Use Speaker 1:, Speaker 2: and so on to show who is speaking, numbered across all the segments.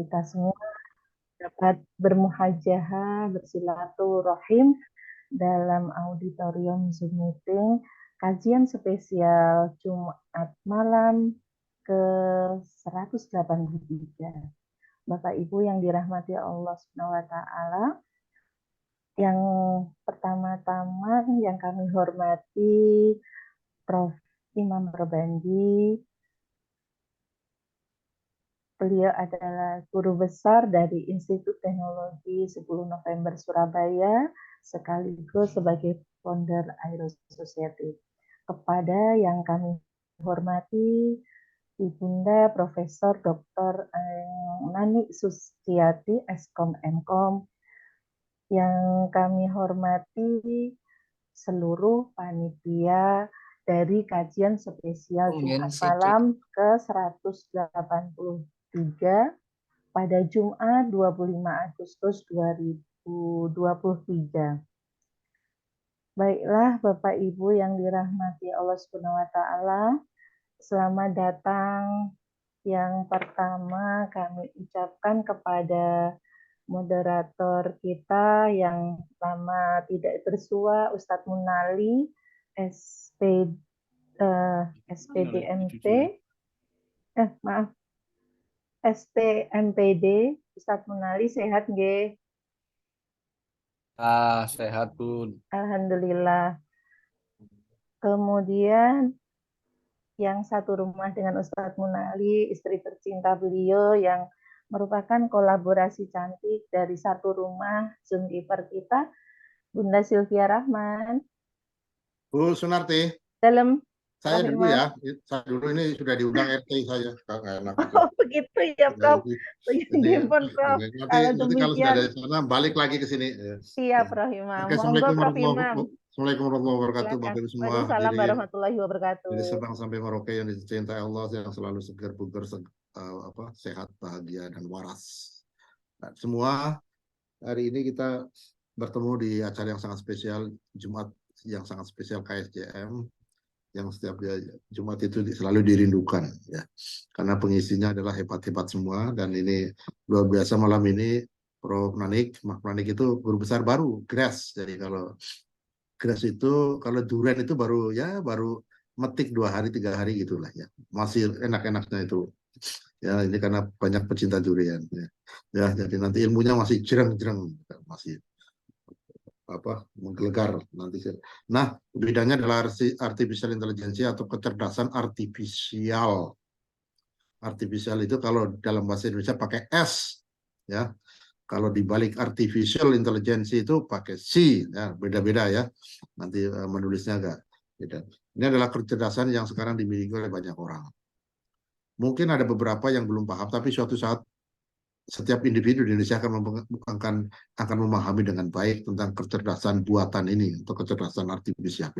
Speaker 1: kita semua dapat bermuhajahah, bersilaturahim dalam auditorium Zoom meeting kajian spesial Jumat malam ke-183. Bapak Ibu yang dirahmati Allah Subhanahu wa taala, yang pertama-tama yang kami hormati Prof. Imam Robandi. Beliau adalah guru besar dari Institut Teknologi 10 November Surabaya, sekaligus sebagai founder Aero Society. Kepada yang kami hormati, Ibunda Profesor Dr. Nani Sustiati, Eskom Mkom, yang kami hormati seluruh panitia dari kajian spesial Jumat malam ke-183 pada Jumat 25 Agustus 2023. Baiklah Bapak Ibu yang dirahmati Allah Subhanahu wa taala, selamat datang. Yang pertama kami ucapkan kepada moderator kita yang lama tidak bersua, Ustadz Munali, SPDMP, STMPD, Ustadz Munali, sehat nggih?
Speaker 2: Sehat Bun.
Speaker 1: Alhamdulillah. Kemudian yang satu rumah dengan Ustadz Munali, istri tercinta beliau yang merupakan kolaborasi cantik dari satu rumah Zoomkeeper kita, Bunda Sylvia Rahman.
Speaker 3: Bu Sunarti.
Speaker 1: Dalam.
Speaker 3: Saya dulu ya, saya dulu ini sudah diundang RT saya. Enak itu.
Speaker 1: Oh begitu ya Prof. Begini-pun Prof.
Speaker 3: Nanti kalau sudah dari sana balik lagi ke sini.
Speaker 1: Iya Prof Imam.
Speaker 3: Assalamualaikum
Speaker 1: warahmatullahi
Speaker 3: wabarakatuh, Bapak Ibu semua.
Speaker 1: Waalaikumsalam warahmatullahi wabarakatuh.
Speaker 3: Dari Sabang sampai Merauke yang dicintai Allah, yang selalu segar bugar, sehat, bahagia dan waras. Nah, semua hari ini kita bertemu di acara yang sangat spesial, Jumat yang sangat spesial KSJM, yang setiap Jumat itu selalu dirindukan ya, karena pengisinya adalah hebat-hebat semua. Dan ini luar biasa malam ini Prof. Nanik itu guru besar baru GRAS. Jadi kalau GRAS itu, kalau durian itu baru metik 2 hari 3 hari gitulah ya, masih enak-enaknya itu ya. Ini karena banyak pecinta durian ya, jadi nanti ilmunya masih jereng-jereng, masih menggelegar nanti. Nah, bidangnya adalah artificial intelligence atau kecerdasan artifisial. Artificial itu kalau dalam bahasa Indonesia pakai S ya. Kalau dibalik artificial intelligence itu pakai C ya, beda-beda ya. Nanti menulisnya agak beda. Ini adalah kecerdasan yang sekarang dimiliki oleh banyak orang. Mungkin ada beberapa yang belum paham, tapi suatu saat setiap individu di Indonesia akan memahami dengan baik tentang kecerdasan buatan ini atau kecerdasan artifisial.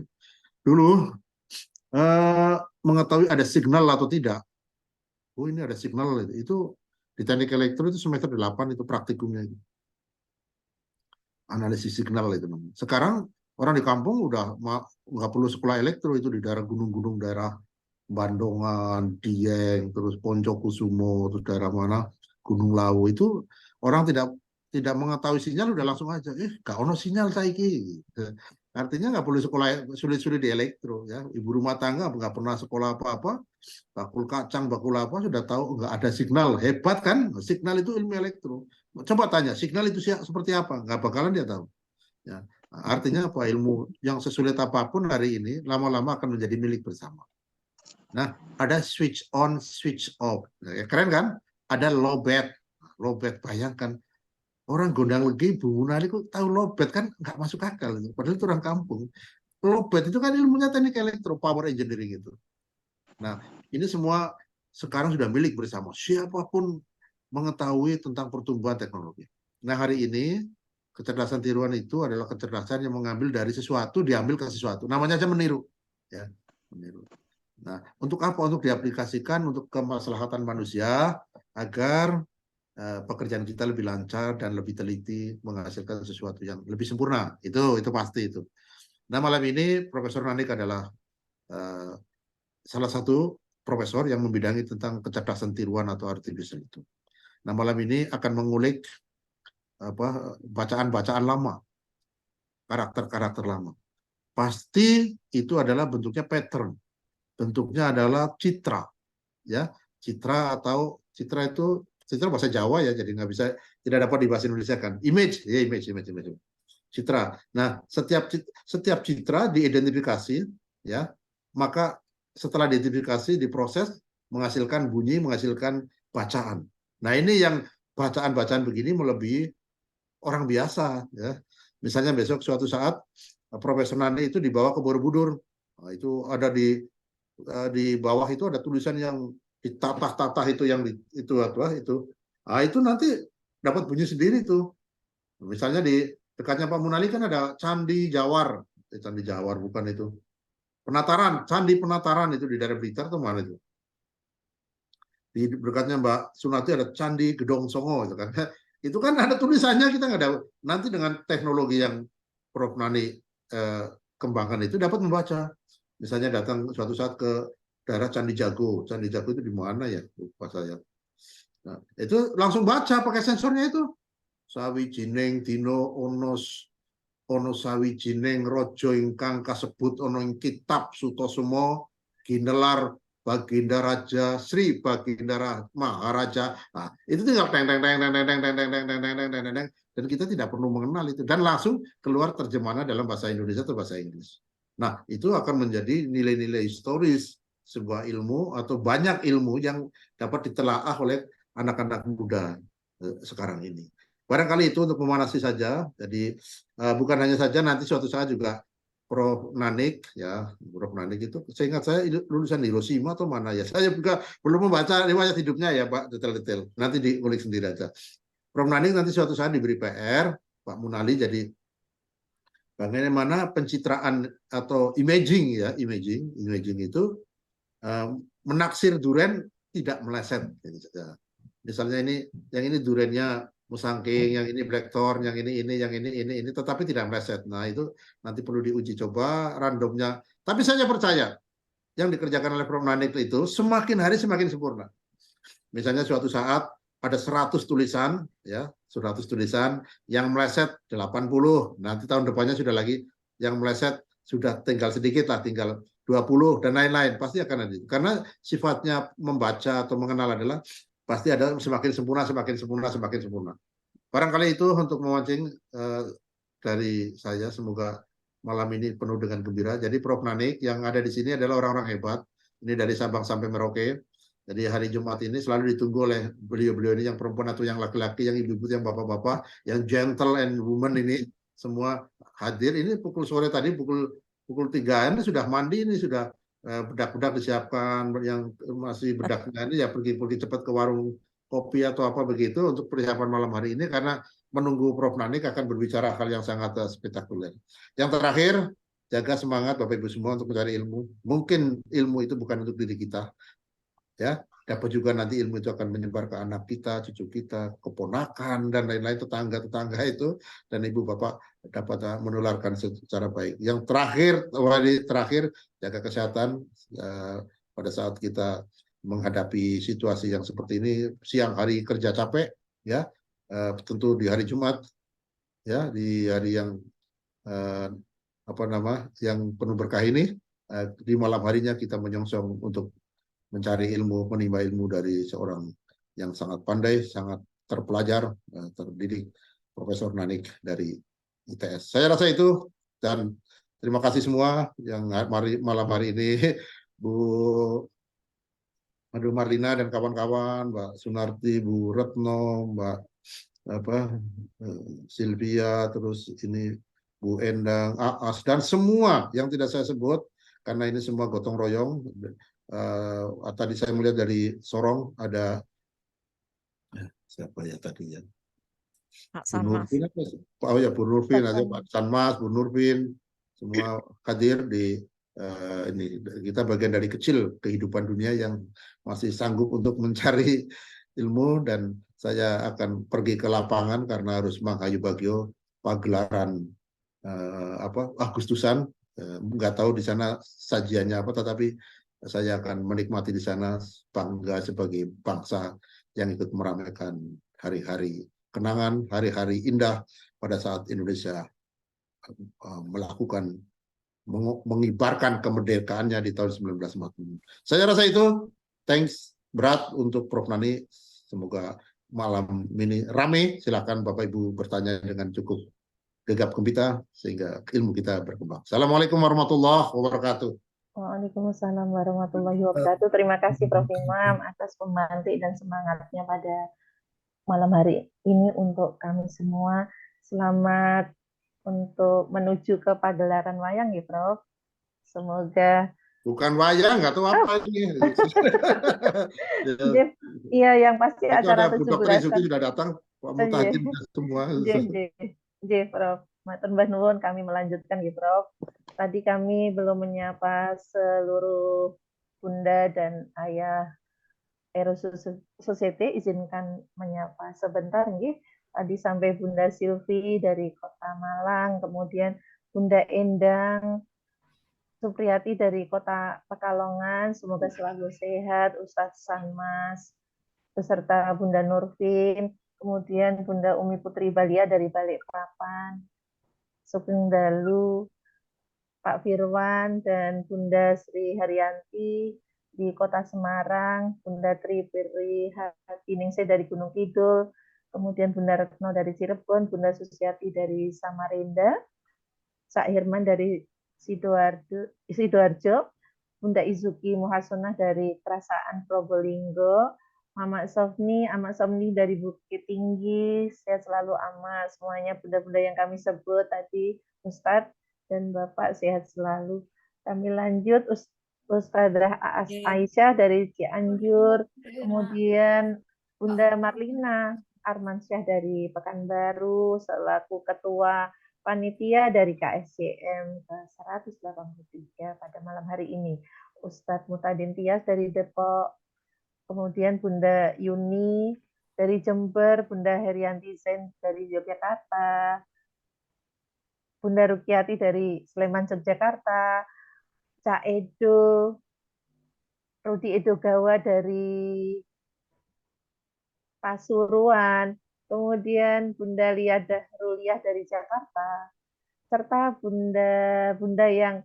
Speaker 3: Dulu mengetahui ada signal atau tidak. Oh, ini ada signal itu di teknik elektro itu semester 8 itu praktikumnya itu. Analisis signal itu. Sekarang orang di kampung udah nggak perlu sekolah elektro, itu di daerah gunung-gunung, daerah Bandongan, Dieng, terus Poncokusumo, terus daerah mana Gunung Lawu itu orang tidak mengetahui sinyal udah langsung aja gak ono sinyal saiki. Artinya nggak perlu sekolah sulit-sulit di elektro ya. Ibu rumah tangga nggak pernah sekolah apa-apa, bakul kacang, bakul apa sudah tahu nggak ada signal. Hebat kan? Signal itu ilmu elektro. Coba tanya signal itu seperti apa, nggak bakalan dia tahu ya. Artinya apa? Ilmu yang sesulit apapun hari ini lama-lama akan menjadi milik bersama. Nah, ada switch on, switch off. Nah, keren kan? Ada lowbat. Lowbat, bayangkan. Orang Gondang Legi, Bu Munali kok tahu lowbat, kan nggak masuk akal. Padahal itu orang kampung. Lowbat itu kan ilmunya teknik elektro, power engineering itu. Nah, ini semua sekarang sudah milik bersama. Siapapun mengetahui tentang pertumbuhan teknologi. Nah, hari ini kecerdasan tiruan itu adalah kecerdasan yang mengambil dari sesuatu, diambil ke sesuatu. Namanya aja meniru. Ya, meniru. Nah, untuk apa? Untuk diaplikasikan untuk kemaslahatan manusia agar pekerjaan kita lebih lancar dan lebih teliti, menghasilkan sesuatu yang lebih sempurna. Itu pasti itu. Nah, malam ini Profesor Nanik adalah salah satu profesor yang membidangi tentang kecerdasan tiruan atau artificial itu. Nah, malam ini akan mengulik bacaan-bacaan lama, karakter-karakter lama. Pasti itu adalah bentuknya pattern, bentuknya adalah citra, ya, citra atau citra bahasa Jawa ya, jadi nggak bisa, tidak dapat dibahasa Indonesia kan, image, ya image, citra. Nah, setiap citra diidentifikasi, ya, maka setelah diidentifikasi diproses menghasilkan bunyi, menghasilkan bacaan. Nah, ini yang bacaan-bacaan begini melebihi orang biasa, ya. Misalnya besok suatu saat Profesor Nandi itu dibawa ke Borobudur, nah, itu ada di bawah itu ada tulisan yang ditatah-tatah itu yang nah, itu nanti dapat bunyi sendiri tuh. Misalnya di dekatnya Pak Munali kan ada Candi Jawar bukan itu, Candi Penataran itu di daerah Blitar tuh mana itu. Di dekatnya Mbak Sunati ada Candi Gedong Songo itu kan. Itu kan ada tulisannya, kita nggak ada. Nanti dengan teknologi yang Prof Nani kembangkan itu dapat membaca. Misalnya datang suatu saat ke daerah Candi Jago. Candi Jago itu di mana ya? Lupa saya. Nah, itu langsung baca pakai sensornya itu. Sawijining dino ono sawijining raja ingkang kasebut ana ing kitab Sutasoma ginelar Baginda Raja Sri Baginda Maharaja. Nah, itu tinggal teng teng teng teng teng teng teng teng teng teng teng teng teng teng, dan kita tidak perlu mengenal itu, dan langsung keluar terjemahannya dalam bahasa Indonesia atau bahasa Inggris. Nah, itu akan menjadi nilai-nilai historis sebuah ilmu atau banyak ilmu yang dapat ditelaah oleh anak-anak muda sekarang ini. Barangkali itu untuk memanasi saja. Jadi bukan hanya saja nanti suatu saat juga Prof Nanik ya, Prof Nanik itu seingat saya lulusan Hiroshima atau mana ya. Saya juga belum membaca riwayat hidupnya ya Pak, detail-detail. Nanti diulik sendiri aja. Prof Nanik nanti suatu saat diberi PR, Pak Munali jadi bagaimana pencitraan atau imaging ya, imaging itu menaksir duren tidak meleset. Misalnya yang ini durennya musangking, yang ini blackthorn, yang ini, tetapi tidak meleset. Nah, itu nanti perlu diuji coba randomnya. Tapi saya percaya yang dikerjakan oleh Prof Nanik itu semakin hari semakin sempurna. Misalnya suatu saat ada 100 tulisan, ya, 100 tulisan yang meleset 80. Nanti tahun depannya sudah lagi yang meleset sudah tinggal sedikit lah, tinggal 20 dan lain-lain. Pasti akan ada. Karena sifatnya membaca atau mengenal adalah pasti ada semakin sempurna, semakin sempurna, semakin sempurna. Barangkali itu untuk memancing dari saya. Semoga malam ini penuh dengan gembira. Jadi Prof Nanik yang ada di sini adalah orang-orang hebat. Ini dari Sabang sampai Merauke. Jadi hari Jumat ini selalu ditunggu oleh beliau-beliau ini, yang perempuan atau yang laki-laki, yang ibu-ibu, yang bapak-bapak, yang gentle and woman ini semua hadir. Ini pukul sore tadi pukul 3 ini sudah mandi, ini sudah bedak-bedak disiapkan, yang masih bedaknya ini ya pergi cepat ke warung kopi atau apa begitu untuk persiapan malam hari ini, karena menunggu Prof Nanik akan berbicara hal yang sangat spektakuler. Yang terakhir, jaga semangat Bapak Ibu semua untuk mencari ilmu. Mungkin ilmu itu bukan untuk diri kita, ya, dapat juga nanti ilmu itu akan menyebar ke anak kita, cucu kita, keponakan dan lain-lain, tetangga-tetangga itu, dan ibu bapak dapat menularkan secara baik. Yang terakhir jaga kesehatan pada saat kita menghadapi situasi yang seperti ini, siang hari kerja capek, ya, tentu di hari Jumat, ya, di hari yang yang penuh berkah ini, di malam harinya kita menyongsong untuk mencari ilmu, menimba ilmu dari seorang yang sangat pandai, sangat terpelajar, terdidik, Profesor Nanik dari ITS. Saya rasa itu, dan terima kasih semua yang malam hari ini, Bu Madu Marlina dan kawan-kawan, Mbak Sunarti, Bu Retno, Mbak Sylvia, terus ini Bu Endang, Aas, dan semua yang tidak saya sebut, karena ini semua gotong royong. Tadi saya melihat dari Sorong ada siapa ya tadi ya,
Speaker 2: Pak
Speaker 3: Bu
Speaker 2: Sanmas.
Speaker 3: Nurfin, oh ya Bu Nurfin, ada Pak Sanmas, Bu Nurfin, semua hadir di ini. Kita bagian dari kecil kehidupan dunia yang masih sanggup untuk mencari ilmu, dan saya akan pergi ke lapangan karena harus menghayu bagio pagelaran Agustusan. Nggak tahu di sana sajiannya apa, tetapi saya akan menikmati di sana, bangga sebagai bangsa yang ikut meramaikan hari-hari kenangan, hari-hari indah pada saat Indonesia melakukan mengibarkan kemerdekaannya di tahun 1945. Saya rasa itu. Thanks berat untuk Prof. Nani. Semoga malam ini rame. Silakan Bapak Ibu bertanya dengan cukup gegap gempita sehingga ilmu kita berkembang. Assalamualaikum warahmatullahi wabarakatuh.
Speaker 1: Waalaikumsalam warahmatullahi wabarakatuh. Terima kasih Prof. Imam atas pemantik dan semangatnya pada malam hari ini untuk kami semua. Selamat untuk menuju ke pagelaran wayang ya Prof. Semoga
Speaker 3: Bukan wayang, nggak tahu apa ini.
Speaker 1: Jeff, iya yang pasti
Speaker 3: Itu
Speaker 1: acara
Speaker 3: ada Bu Dr.
Speaker 1: 17-an.
Speaker 3: Izuki sudah datang, Pak Mutakin semua.
Speaker 1: J, Prof. Matur nuwun kami melanjutkan ya Prof. Tadi kami belum menyapa seluruh Bunda dan Ayah Aero Society, izinkan menyapa sebentar nggih. Tadi sampai Bunda Silvi dari Kota Malang, kemudian Bunda Endang Supriyati dari Kota Pekalongan, semoga selalu sehat, Ustadz Sanmas, beserta Bunda Nurfin, kemudian Bunda Umi Putri Balia dari Balikpapan, Sugeng Dalu, Pak Firwan, dan Bunda Sri Haryanti di Kota Semarang, Bunda Tri Piri Hatiningsih dari Gunung Kidul, kemudian Bunda Retno dari Cirebon, Bunda Susiati dari Samarinda, Cak Hirman dari Sidoarjo, Bunda Izuki Muhasonah dari Kerasaan Probolinggo, Mama Sofni, Ama Somni dari Bukit Tinggi, sehat selalu Ama, semuanya bunda-bunda yang kami sebut tadi, Ustadz dan Bapak sehat selalu. Kami lanjut, Ustadzah Aisyah dari Cianjur, kemudian Bunda Marlina Armansyah dari Pekanbaru, selaku Ketua Panitia dari KSCM ke 183 pada malam hari ini. Ustadz Mutadin Tias dari Depok, kemudian Bunda Yuni dari Jember, Bunda Herianti Zain dari Yogyakarta, Bunda Rukiati dari Sleman, Yogyakarta, Cak Edo, Rudi Edogawa dari Pasuruan, kemudian Bunda Liadah Ruliah dari Jakarta, serta bunda-bunda yang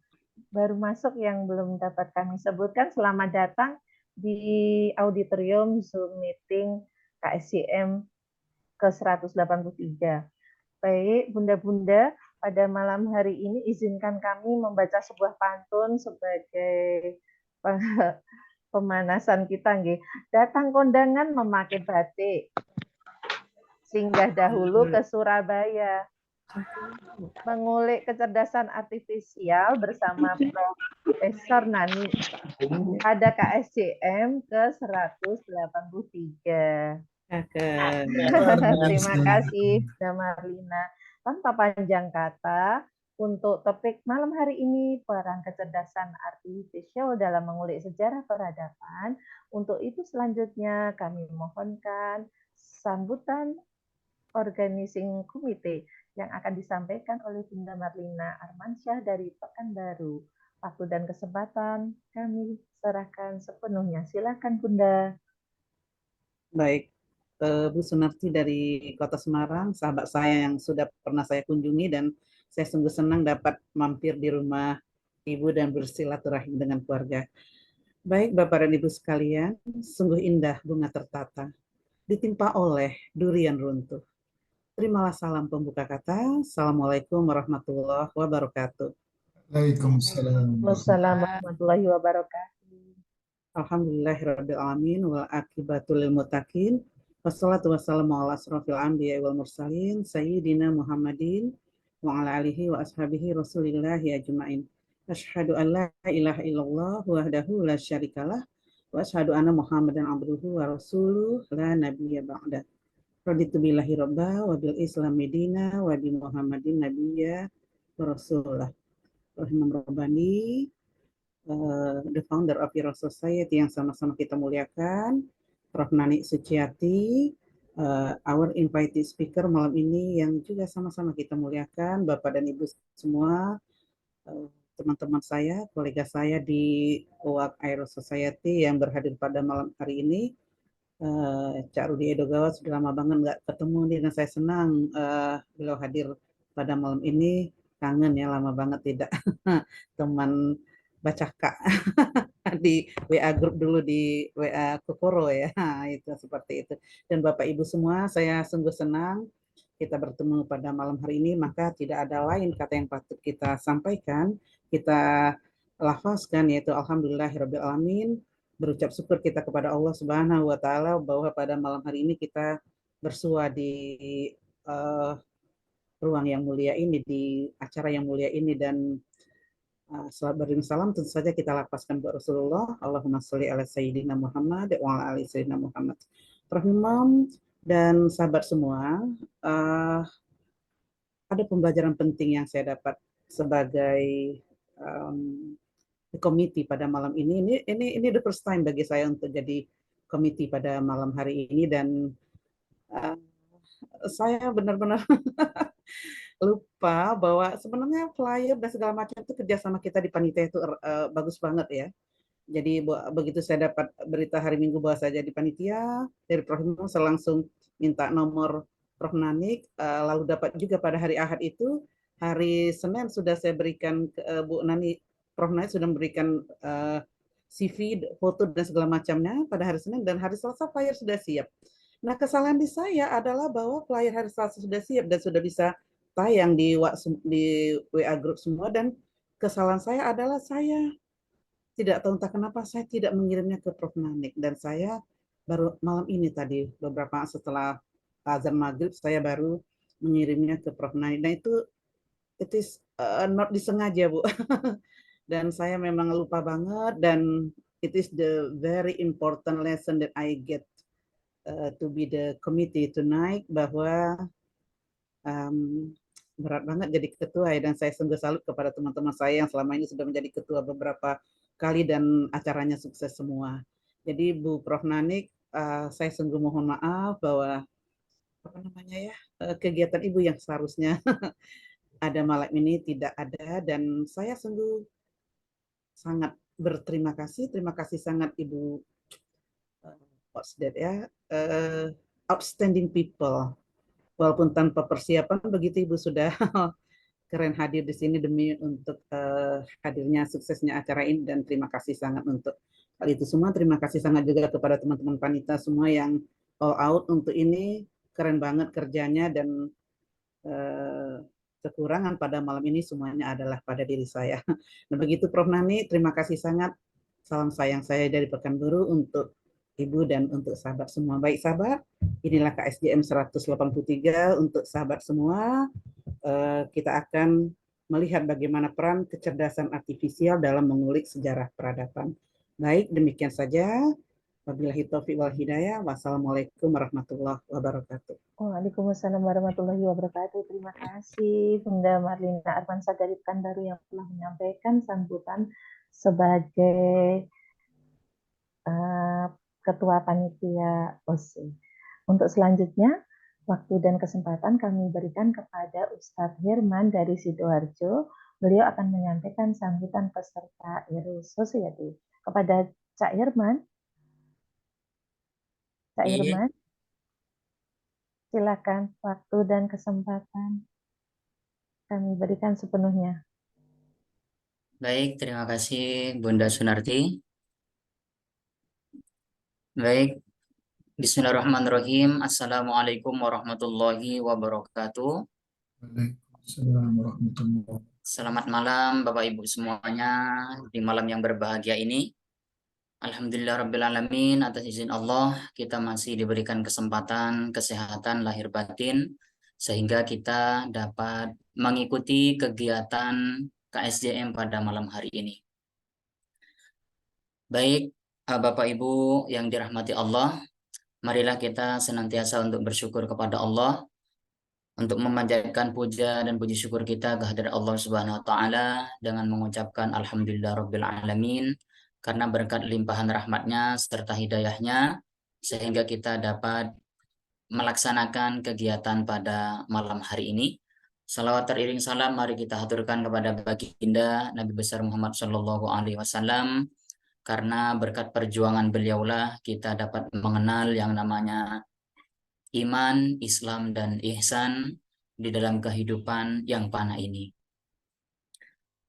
Speaker 1: baru masuk yang belum dapat kami sebutkan, selamat datang di auditorium Zoom meeting KSCM ke 183. Baik, bunda-bunda, pada malam hari ini izinkan kami membaca sebuah pantun sebagai pemanasan kita nggih. Datang kondangan memakai batik, singgah dahulu ke Surabaya, mengulik kecerdasan artifisial bersama Profesor Nani pada KSCM ke 183. Terima kasih, Mbak Marlina. Tanpa panjang kata, untuk topik malam hari ini, peran kecerdasan artifisial dalam mengulik sejarah peradaban. Untuk itu selanjutnya kami mohonkan sambutan organizing committee yang akan disampaikan oleh Bunda Marlina Armansyah dari Pekanbaru. Waktu dan kesempatan kami serahkan sepenuhnya. Silakan Bunda.
Speaker 2: Baik, Bu Sunarti dari Kota Semarang, sahabat saya yang sudah pernah saya kunjungi dan saya sungguh senang dapat mampir di rumah Ibu dan bersilaturahim dengan keluarga. Baik, Bapak dan Ibu sekalian, sungguh indah bunga tertata, ditimpa oleh durian runtuh. Terimalah salam pembuka kata. Assalamualaikum warahmatullahi wabarakatuh.
Speaker 1: Waalaikumsalam warahmatullahi wabarakatuh.
Speaker 2: Alhamdulillahirabbil alamin wal aqibatu lil muttaqin. Wassalatu wassalamu ala asrofil anbiya wal mursalin sayyidina Muhammadin wa ala alihi wa ashabihi rasulillahi ajma'in. Asyhadu an la ilaha illallah wahdahu la syarikalah wa asyhadu anna Muhammadan abduhu wa rasuluh la nabiyya ba'da. Raditu billahi rabba wa bil islam medina wa bi Muhammadin nabiyya wa rasulah. Rahimam Rabbani, the founder of Hero Society yang sama-sama kita muliakan, Prof. Nani Suciati, our invited speaker malam ini yang juga sama-sama kita muliakan, Bapak dan Ibu semua, teman-teman saya, kolega saya di OAK Aero Society yang berhadir pada malam hari ini, Cak Rudi Edogawa, sudah lama banget nggak ketemu nih, dan saya senang beliau hadir pada malam ini. Kangen ya, lama banget tidak teman baca kak di WA grup dulu, di WA Kokoro ya. Itu seperti itu. Dan Bapak Ibu semua, saya sungguh senang kita bertemu pada malam hari ini. Maka tidak ada lain kata yang patut kita sampaikan, kita lafazkan, yaitu alhamdulillahirabbil alamin, berucap syukur kita kepada Allah Subhanahu wa taala bahwa pada malam hari ini kita bersua di ruang yang mulia ini, di acara yang mulia ini. Dan salat beriring salam tentu saja kita lapaskan buat Rasulullah. Allahumma sholli ala sayyidina Muhammad wa ala ali sayyidina Muhammad. Rahimam dan sahabat semua, ada pembelajaran penting yang saya dapat sebagai komiti pada malam ini. Ini the first time bagi saya untuk jadi komiti pada malam hari ini, dan saya benar-benar lupa bahwa sebenarnya flyer dan segala macam itu kerjasama kita di panitia itu bagus banget ya. Jadi begitu saya dapat berita hari Minggu bahwa saya jadi panitia dari Prof. Himam, saya langsung minta nomor Prof. Nanik, lalu dapat juga pada hari Ahad itu. Hari Senin sudah saya berikan ke Bu Nani, Prof. Nanik sudah memberikan CV, foto dan segala macamnya pada hari Senin, dan hari Selasa flyer sudah siap. Nah, kesalahan di saya adalah bahwa flyer hari Selasa sudah siap dan sudah bisa tayang di WA group semua, dan kesalahan saya adalah saya tidak tahu entah kenapa saya tidak mengirimnya ke Prof. Nanik, dan saya baru malam ini tadi, beberapa setelah azan maghrib, saya baru mengirimnya ke Prof. Nanik. Nah itu it is not disengaja, Bu. Dan saya memang lupa banget, dan it is the very important lesson that I get to be the committee tonight, bahwa berat banget jadi ketua ya, dan saya sungguh salut kepada teman-teman saya yang selama ini sudah menjadi ketua beberapa kali dan acaranya sukses semua. Jadi Bu Prof. Nanik, saya sungguh mohon maaf bahwa kegiatan Ibu yang seharusnya ada malam ini tidak ada, dan saya sungguh sangat berterima kasih. Terima kasih sangat Ibu outstanding people. Walaupun tanpa persiapan, begitu Ibu sudah keren hadir di sini demi untuk hadirnya suksesnya acara ini, dan terima kasih sangat untuk hal itu semua. Terima kasih sangat juga kepada teman-teman panitia semua yang all out untuk ini, keren banget kerjanya, dan kekurangan pada malam ini semuanya adalah pada diri saya. Nah begitu Prof. Nani, terima kasih sangat. Salam sayang saya dari Pekanbaru untuk Ibu dan untuk sahabat semua. Baik sahabat, inilah KSJM 183 untuk sahabat semua. Kita akan melihat bagaimana peran kecerdasan artifisial dalam mengulik sejarah peradaban. Baik, demikian saja. Wabillahi taufiq wal hidayah. Wassalamualaikum warahmatullahi wabarakatuh.
Speaker 1: Waalaikumsalam warahmatullahi wabarakatuh. Terima kasih Bunda Marlina Armansyah dari Pekanbaru yang telah menyampaikan sambutan sebagai Ketua Panitia OSI. Untuk selanjutnya, waktu dan kesempatan kami berikan kepada Ustadz Hirman dari Sidoarjo. Beliau akan menyampaikan sambutan peserta Irul Society. Kepada Cak Hirman. Cak Hirman, silakan, waktu dan kesempatan kami berikan sepenuhnya.
Speaker 4: Baik, terima kasih Bunda Sunarti. Baik, bismillahirrahmanirrahim. Assalamualaikum warahmatullahi wabarakatuh.
Speaker 5: Waalaikumsalam warahmatullahi wabarakatuh.
Speaker 4: Selamat malam Bapak Ibu semuanya di malam yang berbahagia ini. Alhamdulillahirrabbilalamin, atas izin Allah kita masih diberikan kesempatan, kesehatan lahir batin, sehingga kita dapat mengikuti kegiatan KSJM pada malam hari ini. Baik, Bapak Ibu yang dirahmati Allah, marilah kita senantiasa untuk bersyukur kepada Allah, untuk memanjatkan puja dan puji syukur kita kehadirat Allah Subhanahu wa taala dengan mengucapkan alhamdulillahirabbil alamin, karena berkat limpahan rahmatnya serta hidayahnya sehingga kita dapat melaksanakan kegiatan pada malam hari ini. Salawat teriring salam mari kita haturkan kepada baginda Nabi besar Muhammad sallallahu alaihi wasallam, karena berkat perjuangan beliaulah kita dapat mengenal yang namanya iman, Islam, dan ihsan di dalam kehidupan yang fana ini.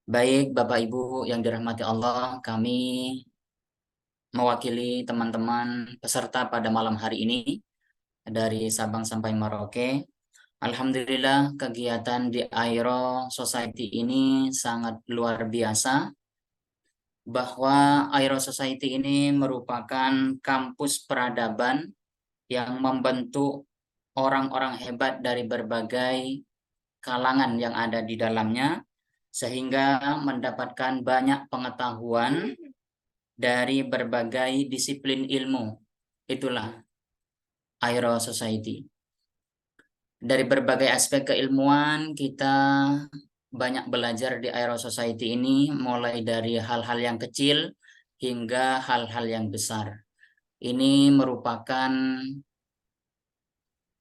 Speaker 4: Baik Bapak Ibu yang dirahmati Allah, kami mewakili teman-teman peserta pada malam hari ini dari Sabang sampai Merauke. Alhamdulillah kegiatan di Aero Society ini sangat luar biasa, bahwa Aero Society ini merupakan kampus peradaban yang membentuk orang-orang hebat dari berbagai kalangan yang ada di dalamnya, sehingga mendapatkan banyak pengetahuan dari berbagai disiplin ilmu. Itulah Aero Society. Dari berbagai aspek keilmuan kita banyak belajar di Aero Society ini, mulai dari hal-hal yang kecil hingga hal-hal yang besar. Ini merupakan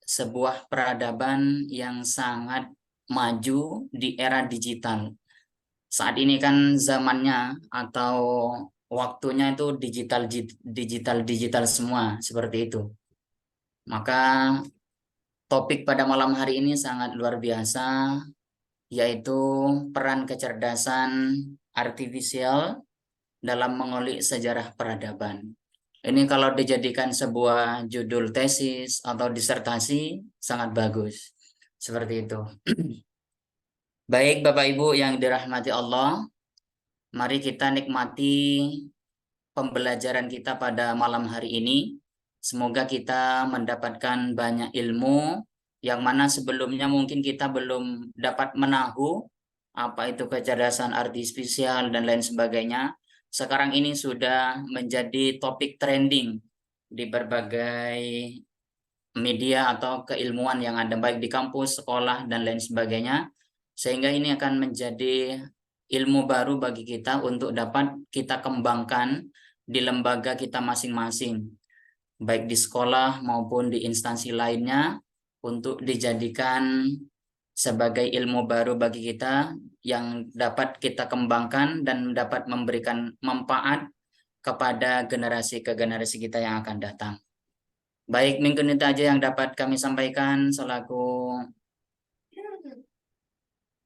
Speaker 4: sebuah peradaban yang sangat maju di era digital. Saat ini kan zamannya atau waktunya itu digital semua, seperti itu. Maka topik pada malam hari ini sangat luar biasa, yaitu peran kecerdasan artifisial dalam mengulik sejarah peradaban. Ini kalau dijadikan sebuah judul tesis atau disertasi sangat bagus. Seperti itu. Baik Bapak Ibu yang dirahmati Allah, mari kita nikmati pembelajaran kita pada malam hari ini. Semoga kita mendapatkan banyak ilmu yang mana sebelumnya mungkin kita belum dapat menahu apa itu kecerdasan artifisial dan lain sebagainya. Sekarang ini sudah menjadi topik trending di berbagai media atau keilmuan yang ada baik di kampus, sekolah, dan lain sebagainya. Sehingga ini akan menjadi ilmu baru bagi kita untuk dapat kita kembangkan di lembaga kita masing-masing, baik di sekolah maupun di instansi lainnya, untuk dijadikan sebagai ilmu baru bagi kita yang dapat kita kembangkan dan dapat memberikan manfaat kepada generasi ke generasi kita yang akan datang. Baik, mungkin itu aja yang dapat kami sampaikan selaku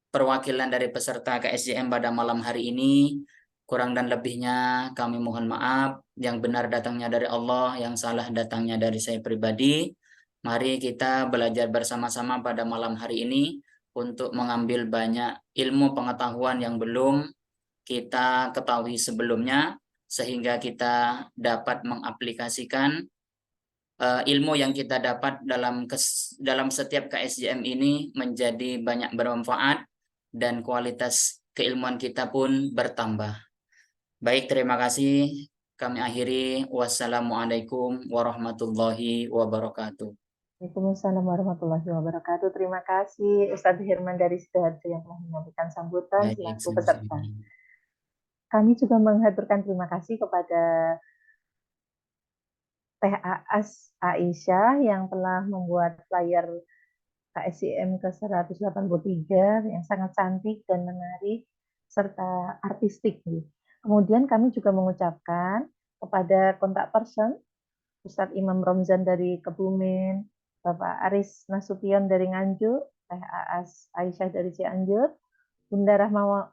Speaker 4: perwakilan dari peserta KSJM pada malam hari ini. Kurang dan lebihnya kami mohon maaf. Yang benar datangnya dari Allah, yang salah datangnya dari saya pribadi. Mari kita belajar bersama-sama pada malam hari ini untuk mengambil banyak ilmu pengetahuan yang belum kita ketahui sebelumnya, sehingga kita dapat mengaplikasikan ilmu yang kita dapat dalam setiap KSJM ini menjadi banyak bermanfaat dan kualitas keilmuan kita pun bertambah. Baik, terima kasih. Kami akhiri. Wassalamualaikum warahmatullahi wabarakatuh.
Speaker 1: Waalaikumsalam warahmatullahi wabarakatuh. Terima kasih Ustadz Herman dari Sidoarjo yang telah menyampaikan sambutan
Speaker 4: Baik,
Speaker 1: selaku peserta.
Speaker 4: sama-sama.
Speaker 1: Kami juga mengaturkan terima kasih kepada Teh Aas Aisyah yang telah membuat flyer KSJM ke-183 yang sangat cantik dan menarik serta artistik. Kemudian kami juga mengucapkan kepada kontak person Ustadz Imam Romzan dari Kebumen, Bapak Aris Nasution dari Nganjuk, Teh Aas Aisyah dari Cianjur, Bunda Rahma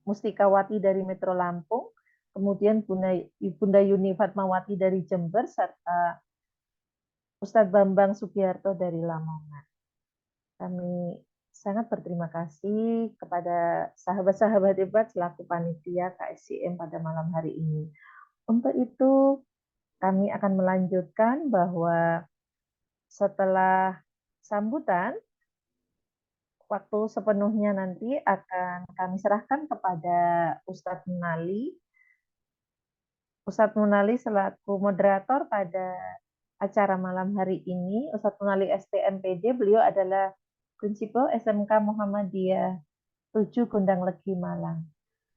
Speaker 1: Mustikawati dari Metro Lampung, kemudian Bunda Yuni Fatmawati dari Jember, serta Ustadz Bambang Sugiharto dari Lamongan. Kami sangat berterima kasih kepada sahabat-sahabat hebat selaku panitia KSJM pada malam hari ini. Untuk itu, kami akan melanjutkan bahwa setelah sambutan, waktu sepenuhnya nanti akan kami serahkan kepada Ustadz Munali. Ustadz Munali selaku moderator pada acara malam hari ini. Ustadz Munali STMPD, beliau adalah Prinsipal SMK Muhammadiyah 7 Gondang Legi Malang.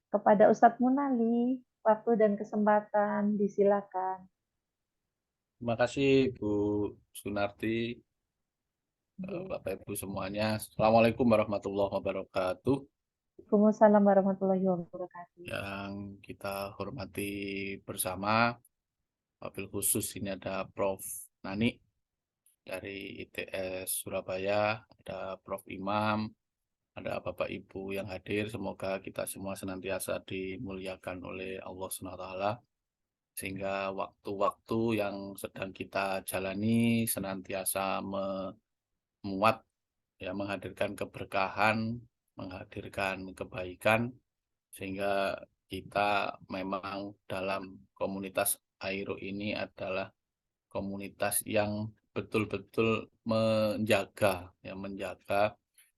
Speaker 1: Kepada Ustadz Munali, waktu dan kesempatan disilakan.
Speaker 6: Terima kasih Bu Sunarti, Bapak Ibu semuanya. Assalamualaikum warahmatullahi wabarakatuh.
Speaker 1: Waalaikumsalam warahmatullahi wabarakatuh.
Speaker 6: yang kita hormati bersama. Wabil khusus ini ada Prof. Nani dari ITS Surabaya, ada Prof. Imam, ada Bapak Ibu yang hadir. Semoga kita semua senantiasa dimuliakan oleh Allah SWT, sehingga waktu-waktu yang sedang kita jalani senantiasa memuat, ya, menghadirkan keberkahan, menghadirkan kebaikan, sehingga kita memang dalam komunitas Airo ini adalah komunitas yang betul-betul menjaga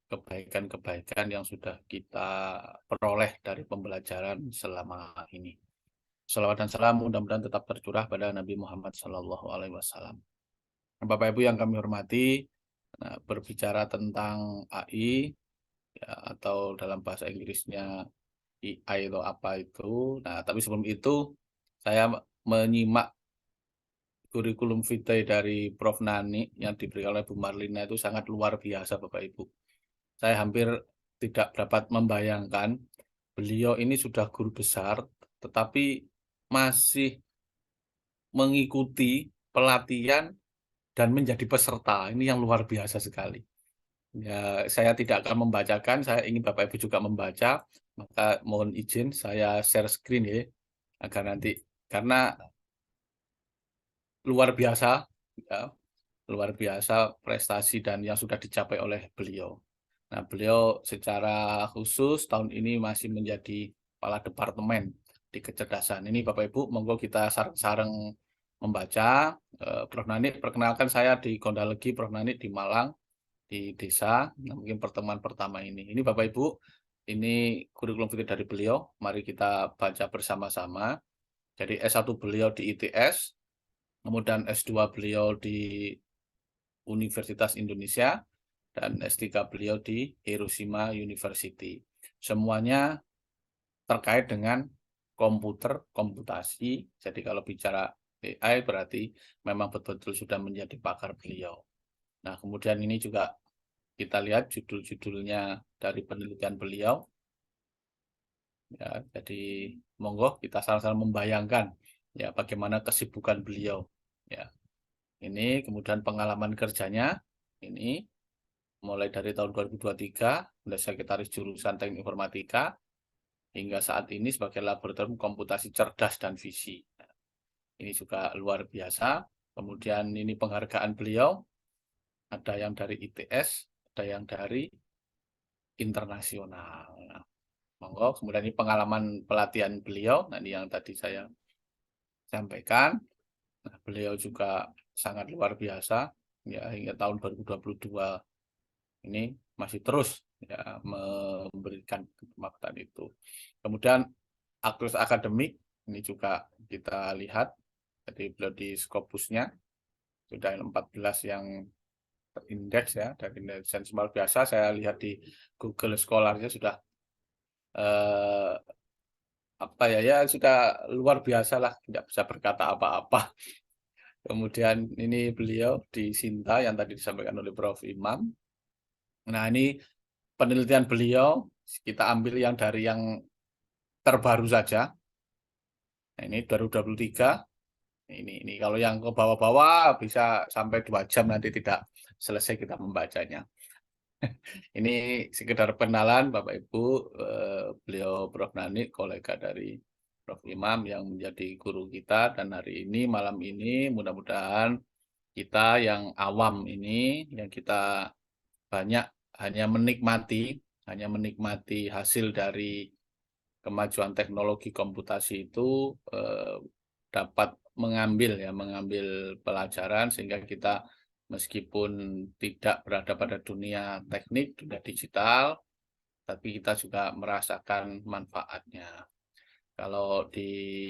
Speaker 6: kebaikan-kebaikan yang sudah kita peroleh dari pembelajaran selama ini. Salawat dan salam mudah-mudahan tetap tercurah pada Nabi Muhammad SAW. Bapak Ibu yang kami hormati, berbicara tentang AI, ya, atau dalam bahasa Inggrisnya AI itu apa itu. Nah, tapi sebelum itu saya menyimak kurikulum vitae dari Prof. Nani yang diberikan oleh Bu Marlina itu sangat luar biasa, Bapak Ibu. Saya hampir tidak dapat membayangkan beliau ini sudah guru besar, tetapi masih mengikuti pelatihan dan menjadi peserta. Ini yang luar biasa sekali. Ya, saya tidak akan membacakan, saya ingin Bapak Ibu juga membaca, maka mohon izin saya share screen ya, agar nanti, karena luar biasa, ya, luar biasa prestasi dan yang sudah dicapai oleh beliau. Nah, beliau secara khusus tahun ini masih menjadi kepala departemen di kecerdasan. Ini Bapak Ibu, monggo kita sareng-sareng membaca. Prof. Nani, perkenalkan saya di Gondalegi, Prof. Nani di Malang, di desa. Nah, mungkin pertemuan pertama ini. Ini Bapak Ibu, ini kurikulum vitae dari beliau. Mari kita baca bersama-sama. Jadi S1 beliau di ITS, kemudian S2 beliau di Universitas Indonesia, dan S3 beliau di Hiroshima University. Semuanya terkait dengan komputer, komputasi. Jadi kalau bicara AI berarti memang betul-betul sudah menjadi pakar beliau. Nah, kemudian ini juga kita lihat judul-judulnya dari penelitian beliau. Ya, jadi monggo kita sama-sama membayangkan ya bagaimana kesibukan beliau. Ya, ini kemudian pengalaman kerjanya ini mulai dari tahun 2023 menjadi sekretaris jurusan Teknik Informatika hingga saat ini sebagai laboratorium komputasi cerdas dan visi. Ini juga luar biasa. Kemudian ini penghargaan beliau, ada yang dari ITS, ada yang dari internasional. Nah, monggo. Kemudian ini pengalaman pelatihan beliau, nah ini yang tadi saya sampaikan. Nah, beliau juga sangat luar biasa, ya, hingga tahun 2022 ini masih terus ya memberikan kemaktan itu. Kemudian aktus akademik ini juga kita lihat, jadi beliau di Scopusnya sudah 14 yang terindeks ya, dari indeks luar biasa. Saya lihat di Google Scholar-nya sudah apa ya sudah luar biasa lah, tidak bisa berkata apa-apa. Kemudian ini beliau di Sinta yang tadi disampaikan oleh Prof. Imam. Nah, ini penelitian beliau kita ambil yang dari yang terbaru saja. Nah, ini 2023. Ini kalau yang ke bawah-bawah bisa sampai 2 jam nanti tidak selesai kita membacanya. Ini sekedar kenalan Bapak Ibu, beliau Prof. Nani, kolega dari Prof. Imam yang menjadi guru kita, dan hari ini malam ini mudah-mudahan kita yang awam ini, yang kita banyak hanya menikmati hasil dari kemajuan teknologi komputasi itu, dapat mengambil pelajaran sehingga kita meskipun tidak berada pada dunia teknik, dunia digital, tapi kita juga merasakan manfaatnya. Kalau di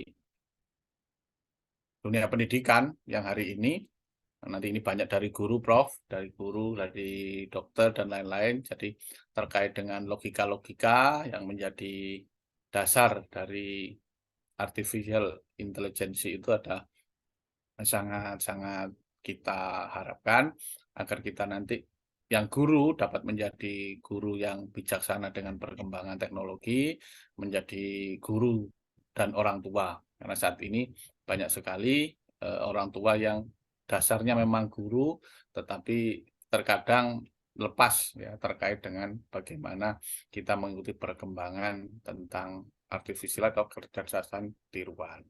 Speaker 6: dunia pendidikan yang hari ini, nanti ini banyak dari guru, Prof, dari guru, dari dokter, dan lain-lain. Jadi terkait dengan logika-logika yang menjadi dasar dari artificial intelligence itu ada sangat-sangat kita harapkan agar kita nanti yang guru dapat menjadi guru yang bijaksana dengan perkembangan teknologi, menjadi guru dan orang tua. Karena saat ini banyak sekali orang tua yang dasarnya memang guru, tetapi terkadang lepas ya terkait dengan bagaimana kita mengikuti perkembangan tentang artificial atau kecerdasan tiruan.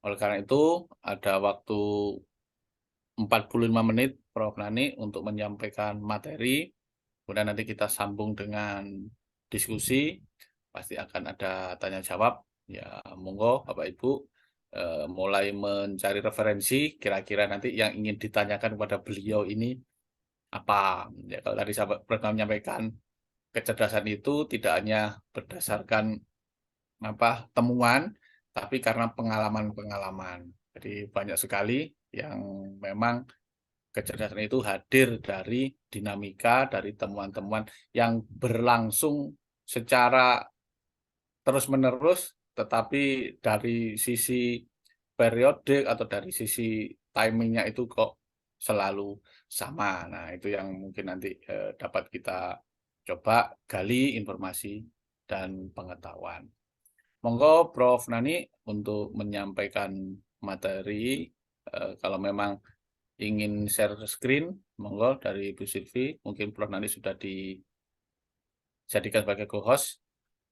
Speaker 6: Oleh karena itu, ada waktu 45 menit Prof. Nani untuk menyampaikan materi, kemudian nanti kita sambung dengan diskusi, pasti akan ada tanya jawab. Ya, monggo Bapak Ibu mulai mencari referensi, kira-kira nanti yang ingin ditanyakan kepada beliau ini apa. Ya, kalau tadi sahabat Prof. menyampaikan, kecerdasan itu tidak hanya berdasarkan temuan, tapi karena pengalaman-pengalaman. Jadi banyak sekali yang memang kecerdasan itu hadir dari dinamika, dari temuan-temuan yang berlangsung secara terus-menerus, tetapi dari sisi periodik atau dari sisi timingnya itu kok selalu sama. Nah, itu yang mungkin nanti dapat kita coba gali informasi dan pengetahuan. Monggo Prof. Nani untuk menyampaikan materi, kalau memang ingin share screen, monggo dari Bu Silvi, mungkin Prof. Nani sudah dijadikan sebagai co-host.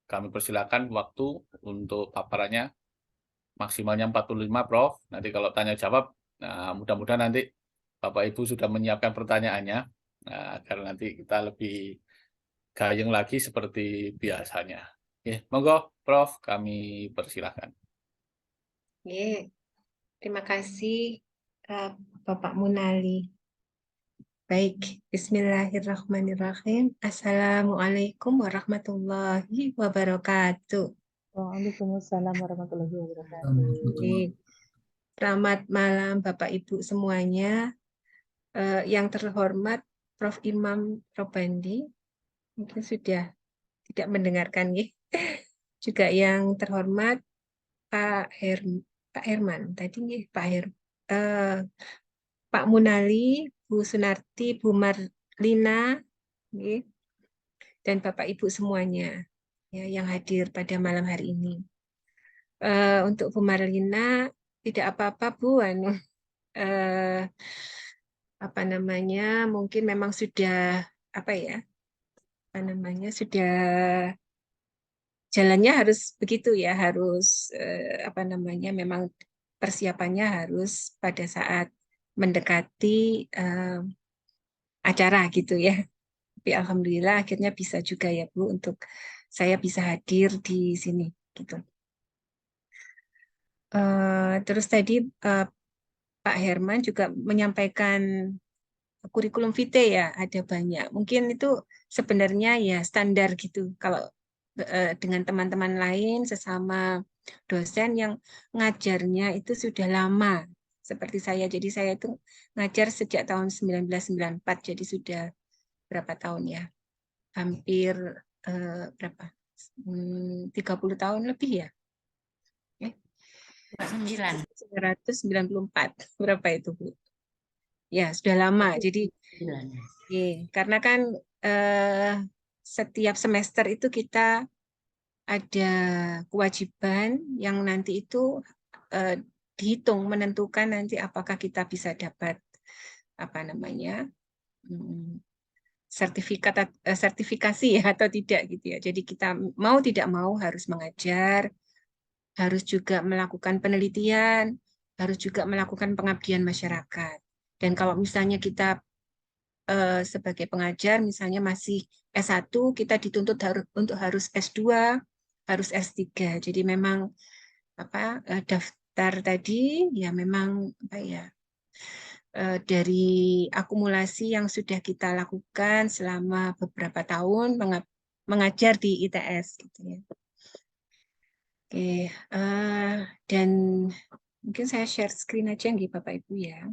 Speaker 6: Kami persilakan waktu untuk paparannya, maksimalnya 45 Prof. Nanti kalau tanya jawab, nah mudah-mudahan nanti Bapak Ibu sudah menyiapkan pertanyaannya, nah, agar nanti kita lebih gayeng lagi seperti biasanya. Monggo Prof. Kami persilakan.
Speaker 7: Terima kasih Bapak Munali. Baik, bismillahirrahmanirrahim. Assalamualaikum warahmatullahi wabarakatuh.
Speaker 1: Waalaikumsalam warahmatullahi wabarakatuh.
Speaker 7: Selamat malam Bapak Ibu semuanya. Yang terhormat Prof. Imam Robandi, mungkin sudah tidak mendengarkan ya. Juga yang terhormat Pak Herman, tadi Pak Munali, Bu Sunarti, Bu Marlina, dan Bapak Ibu semuanya ya, yang hadir pada malam hari ini. Untuk Bu Marlina, tidak apa-apa Bu, mungkin memang sudah sudah jalannya harus begitu ya, harus memang persiapannya harus pada saat mendekati acara gitu ya. Tapi alhamdulillah akhirnya bisa juga ya Bu untuk saya bisa hadir di sini gitu. Terus tadi Pak Herman juga menyampaikan kurikulum vitae ya, ada banyak. Mungkin itu sebenarnya ya standar gitu kalau dengan teman-teman lain sesama dosen yang ngajarnya itu sudah lama seperti saya. Jadi saya itu ngajar sejak tahun 1994, jadi sudah berapa tahun ya? Hampir 30 tahun lebih ya? 994. Berapa itu, Bu? Ya, sudah lama. Jadi karena kan setiap semester itu kita ada kewajiban yang nanti itu dihitung, menentukan nanti apakah kita bisa dapat sertifikasi ya atau tidak gitu ya. Jadi kita mau tidak mau harus mengajar, harus juga melakukan penelitian, harus juga melakukan pengabdian masyarakat. Dan kalau misalnya kita sebagai pengajar misalnya masih S1, kita dituntut untuk harus S2, harus S3. Jadi memang daftar tadi ya memang dari akumulasi yang sudah kita lakukan selama beberapa tahun mengajar di ITS gitu ya. Oke, dan mungkin saya share screen aja nggih Bapak Ibu ya.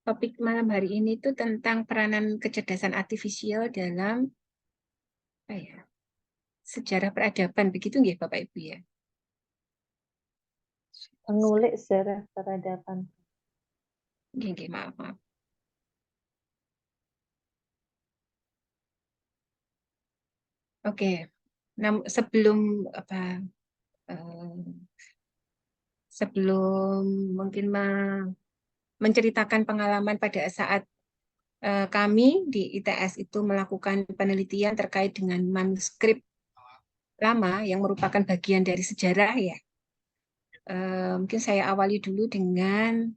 Speaker 7: Topik malam hari ini itu tentang peranan kecerdasan artifisial dalam sejarah peradaban, begitu nggih Bapak Ibu ya?
Speaker 1: Menulis sejarah peradaban.
Speaker 7: Nggih, maaf. Oke. Sebelum apa sebelum mungkin menceritakan pengalaman pada saat kami di ITS itu melakukan penelitian terkait dengan manuskrip lama yang merupakan bagian dari sejarah ya. Mungkin saya awali dulu dengan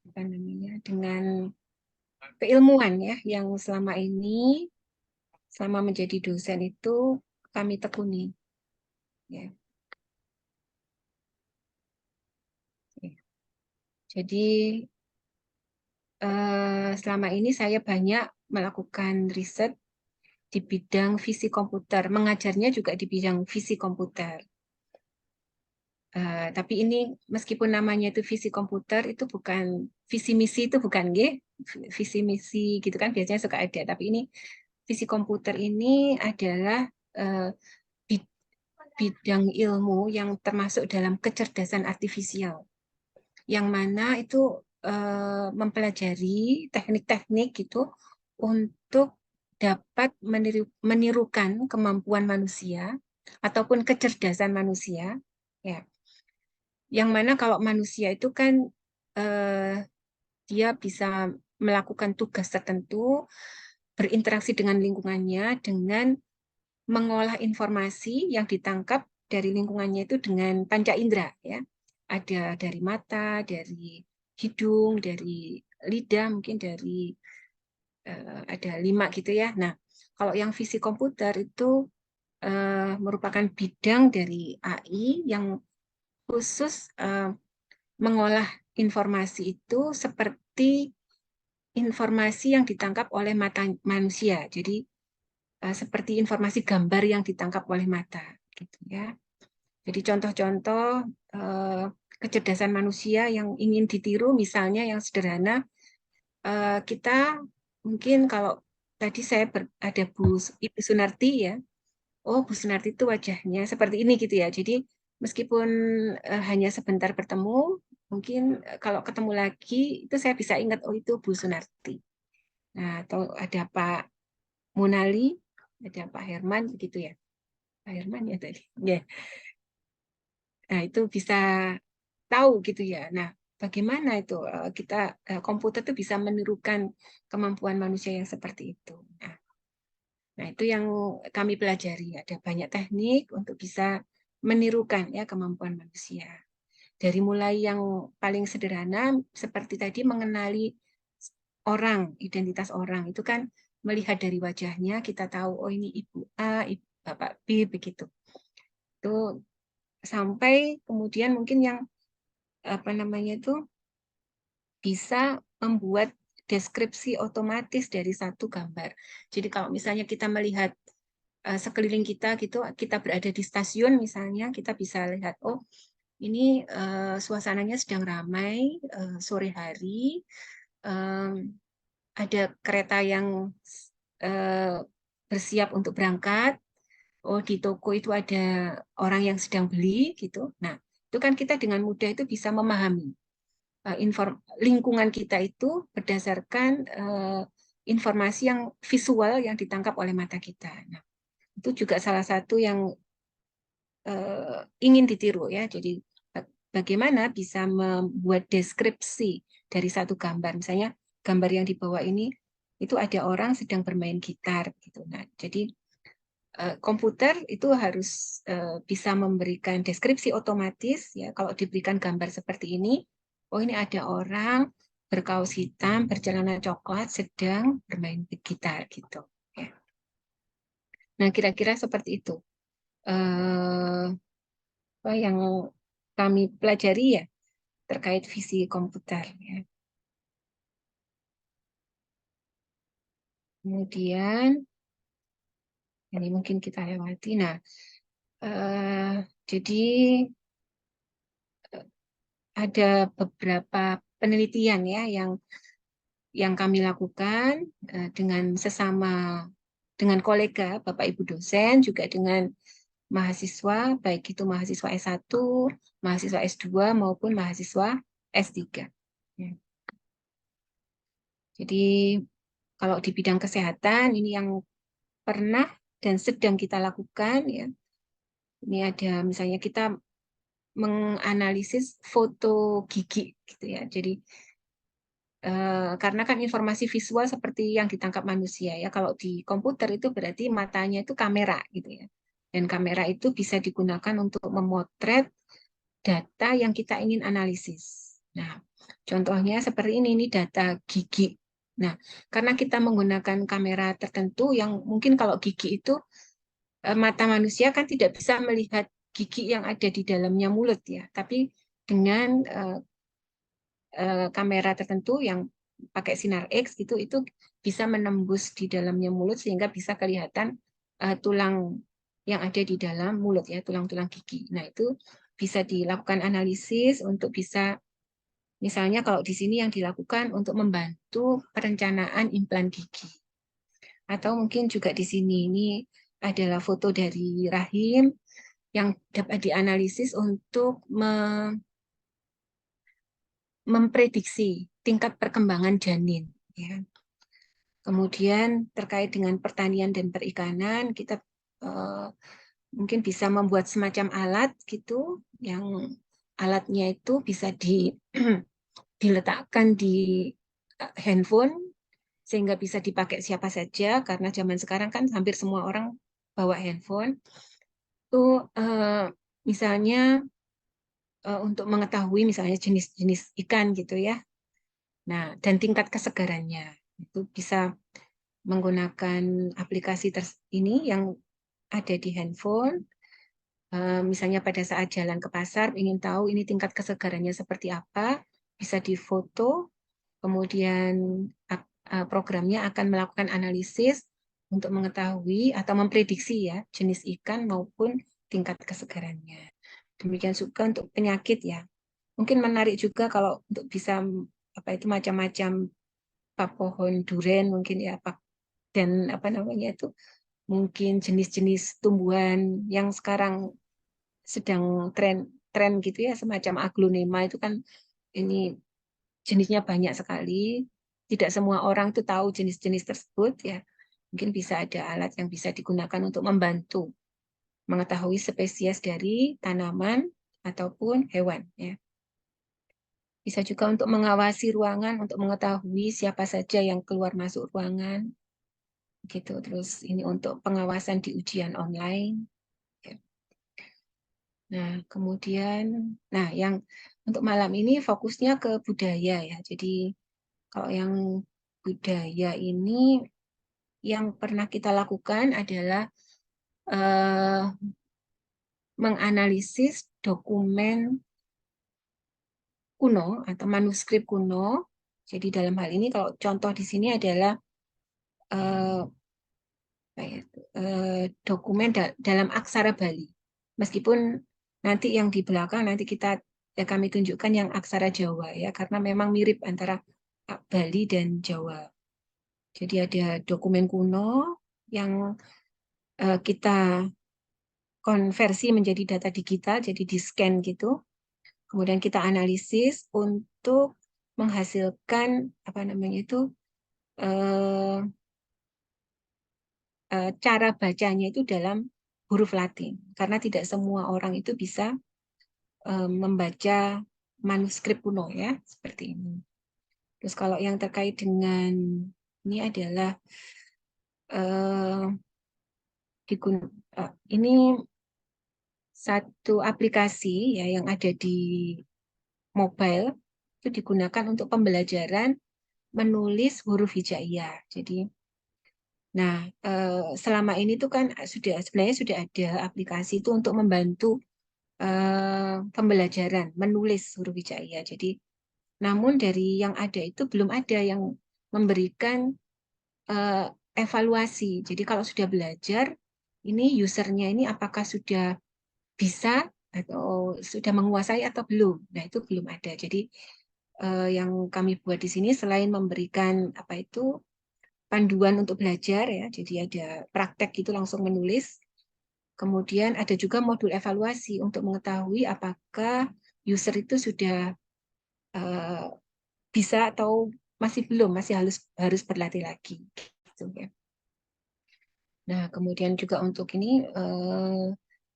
Speaker 7: apa namanya, dengan keilmuan ya yang selama ini selama menjadi dosen itu kami tekuni. Ya. Jadi selama ini saya banyak melakukan riset di bidang fisik komputer, mengajarnya juga di bidang fisik komputer. Tapi ini meskipun namanya itu fisik komputer, itu bukan visi misi, itu bukan nggih, visi misi gitu kan biasanya suka ada. Tapi ini fisik komputer ini adalah bidang ilmu yang termasuk dalam kecerdasan artifisial, yang mana itu mempelajari teknik-teknik gitu untuk dapat menirukan kemampuan manusia ataupun kecerdasan manusia, ya. Yang mana kalau manusia itu kan dia bisa melakukan tugas tertentu, berinteraksi dengan lingkungannya dengan mengolah informasi yang ditangkap dari lingkungannya itu dengan panca indera, ya. Ada dari mata, dari hidung, dari lidah, mungkin dari ada 5 gitu ya. Nah, kalau yang fisik komputer itu merupakan bidang dari AI yang khusus mengolah informasi itu seperti informasi yang ditangkap oleh mata manusia. Jadi seperti informasi gambar yang ditangkap oleh mata, gitu ya. Jadi contoh-contoh kecerdasan manusia yang ingin ditiru, misalnya yang sederhana, kita mungkin kalau tadi saya ada Ibu Sunarti ya, oh Bu Sunarti itu wajahnya seperti ini gitu ya. Jadi meskipun hanya sebentar bertemu, mungkin kalau ketemu lagi itu saya bisa ingat, oh itu Bu Sunarti. Nah, atau ada Pak Munali, ada Pak Herman begitu ya. Pak Herman ya tadi. Ya. Nah, itu bisa tahu gitu ya. Nah, bagaimana itu kita komputer itu bisa menirukan kemampuan manusia yang seperti itu. Nah, itu yang kami pelajari. Ada banyak teknik untuk bisa menirukan ya kemampuan manusia. Dari mulai yang paling sederhana seperti tadi mengenali orang, identitas orang itu kan melihat dari wajahnya kita tahu oh ini Ibu A, Bapak B begitu. Itu sampai kemudian mungkin yang apa namanya itu bisa membuat deskripsi otomatis dari satu gambar. Jadi kalau misalnya kita melihat sekeliling kita gitu, kita berada di stasiun misalnya, kita bisa lihat oh ini suasananya sedang ramai sore hari, ada kereta yang bersiap untuk berangkat. Oh di toko itu ada orang yang sedang beli gitu. Nah itu kan kita dengan mudah itu bisa memahami lingkungan kita itu berdasarkan informasi yang visual yang ditangkap oleh mata kita. Nah, itu juga salah satu yang ingin ditiru ya. Jadi bagaimana bisa membuat deskripsi dari satu gambar. Misalnya gambar yang di bawah ini itu ada orang sedang bermain gitar gitu. Nah, jadi komputer itu harus bisa memberikan deskripsi otomatis ya. Kalau diberikan gambar seperti ini, oh ini ada orang berkaus hitam, bercelana coklat sedang bermain gitar gitu ya. Nah, kira-kira seperti itu. Apa yang kami pelajari ya terkait visi komputer ya. Kemudian ini mungkin kita lewati. Nah, jadi ada beberapa penelitian ya yang kami lakukan dengan sesama dengan kolega, Bapak Ibu dosen, juga dengan mahasiswa, baik itu mahasiswa S1, mahasiswa S2, maupun mahasiswa S3. Ya. Jadi kalau di bidang kesehatan, ini yang pernah dan sedang kita lakukan, ya. Ini ada misalnya kita menganalisis foto gigi, gitu ya. Jadi karena kan informasi visual seperti yang ditangkap manusia ya. Kalau di komputer itu berarti matanya itu kamera gitu ya. Dan kamera itu bisa digunakan untuk memotret data yang kita ingin analisis. Nah, contohnya seperti ini data gigi. Nah, karena kita menggunakan kamera tertentu yang mungkin kalau gigi itu mata manusia kan tidak bisa melihat gigi yang ada di dalamnya mulut ya. Tapi dengan kamera tertentu yang pakai sinar X gitu, itu bisa menembus di dalamnya mulut sehingga bisa kelihatan tulang yang ada di dalam mulut ya, tulang-tulang gigi. Nah, itu bisa dilakukan analisis untuk bisa, misalnya kalau di sini yang dilakukan untuk membantu perencanaan implan gigi. Atau mungkin juga di sini ini adalah foto dari rahim yang dapat dianalisis untuk memprediksi tingkat perkembangan janin. Ya. Kemudian terkait dengan pertanian dan perikanan, kita mungkin bisa membuat semacam alat gitu, yang alatnya itu bisa diletakkan di handphone sehingga bisa dipakai siapa saja, karena zaman sekarang kan hampir semua orang bawa handphone. Itu misalnya untuk mengetahui misalnya jenis-jenis ikan gitu ya. Nah, dan tingkat kesegarannya itu bisa menggunakan aplikasi ini yang ada di handphone. Misalnya pada saat jalan ke pasar ingin tahu ini tingkat kesegarannya seperti apa, bisa difoto, kemudian programnya akan melakukan analisis untuk mengetahui atau memprediksi ya jenis ikan maupun tingkat kesegarannya. Demikian juga untuk penyakit ya. Mungkin menarik juga kalau untuk bisa itu macam-macam pohon duren mungkin ya, dan itu mungkin jenis-jenis tumbuhan yang sekarang sedang tren gitu ya, semacam aglonema itu kan ini jenisnya banyak sekali. Tidak semua orang itu tahu jenis-jenis tersebut ya. Mungkin bisa ada alat yang bisa digunakan untuk membantu mengetahui spesies dari tanaman ataupun hewan ya. Bisa juga untuk mengawasi ruangan, untuk mengetahui siapa saja yang keluar masuk ruangan. Gitu. Terus ini untuk pengawasan di ujian online. Nah, kemudian, yang untuk malam ini fokusnya ke budaya ya. Jadi kalau yang budaya ini yang pernah kita lakukan adalah menganalisis dokumen kuno atau manuskrip kuno. Jadi dalam hal ini kalau contoh di sini adalah dokumen dalam aksara Bali. Meskipun nanti yang di belakang nanti kami tunjukkan yang aksara Jawa ya, karena memang mirip antara Bali dan Jawa. Jadi ada dokumen kuno yang kita konversi menjadi data digital, jadi di-scan gitu. Kemudian kita analisis untuk menghasilkan cara bacanya itu dalam huruf Latin, karena tidak semua orang itu bisa membaca manuskrip kuno ya, seperti ini. Terus kalau yang terkait dengan ini adalah ini satu aplikasi ya yang ada di mobile, itu digunakan untuk pembelajaran menulis huruf hijaiyah. Jadi selama ini tuh kan sebenarnya sudah ada aplikasi itu untuk membantu pembelajaran menulis huruf hijaiyah. Jadi namun dari yang ada itu belum ada yang memberikan evaluasi. Jadi kalau sudah belajar, ini usernya ini apakah sudah bisa atau sudah menguasai atau belum. Nah, itu belum ada. Jadi yang kami buat di sini selain memberikan panduan untuk belajar ya, jadi ada praktek gitu langsung menulis. Kemudian ada juga modul evaluasi untuk mengetahui apakah user itu sudah bisa atau masih belum, masih harus berlatih lagi. Gitu, ya. Nah, kemudian juga untuk ini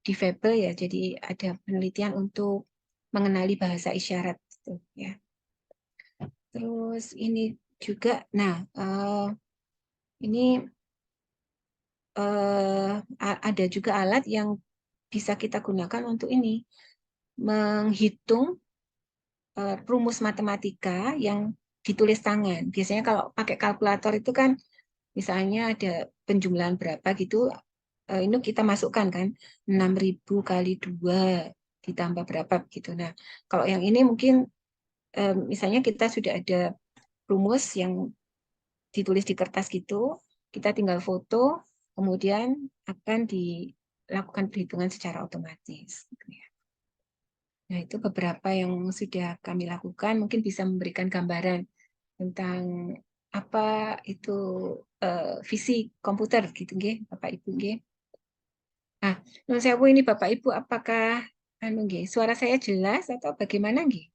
Speaker 7: difabel ya, jadi ada penelitian untuk mengenali bahasa isyarat. Gitu, ya. Terus ini juga, nah ini ada juga alat yang bisa kita gunakan untuk ini menghitung rumus matematika yang ditulis tangan. Biasanya kalau pakai kalkulator itu kan misalnya ada penjumlahan berapa gitu, ini kita masukkan kan 6.000 kali 2 ditambah berapa gitu. Nah, kalau yang ini mungkin misalnya kita sudah ada rumus yang ditulis di kertas gitu, kita tinggal foto, kemudian akan dilakukan perhitungan secara otomatis. Nah, itu beberapa yang sudah kami lakukan, mungkin bisa memberikan gambaran tentang apa itu visi komputer gitu nggih, Bapak Ibu nggih. Nah, nun sewu ini Bapak Ibu, apakah nggih, suara saya jelas atau bagaimana nggih?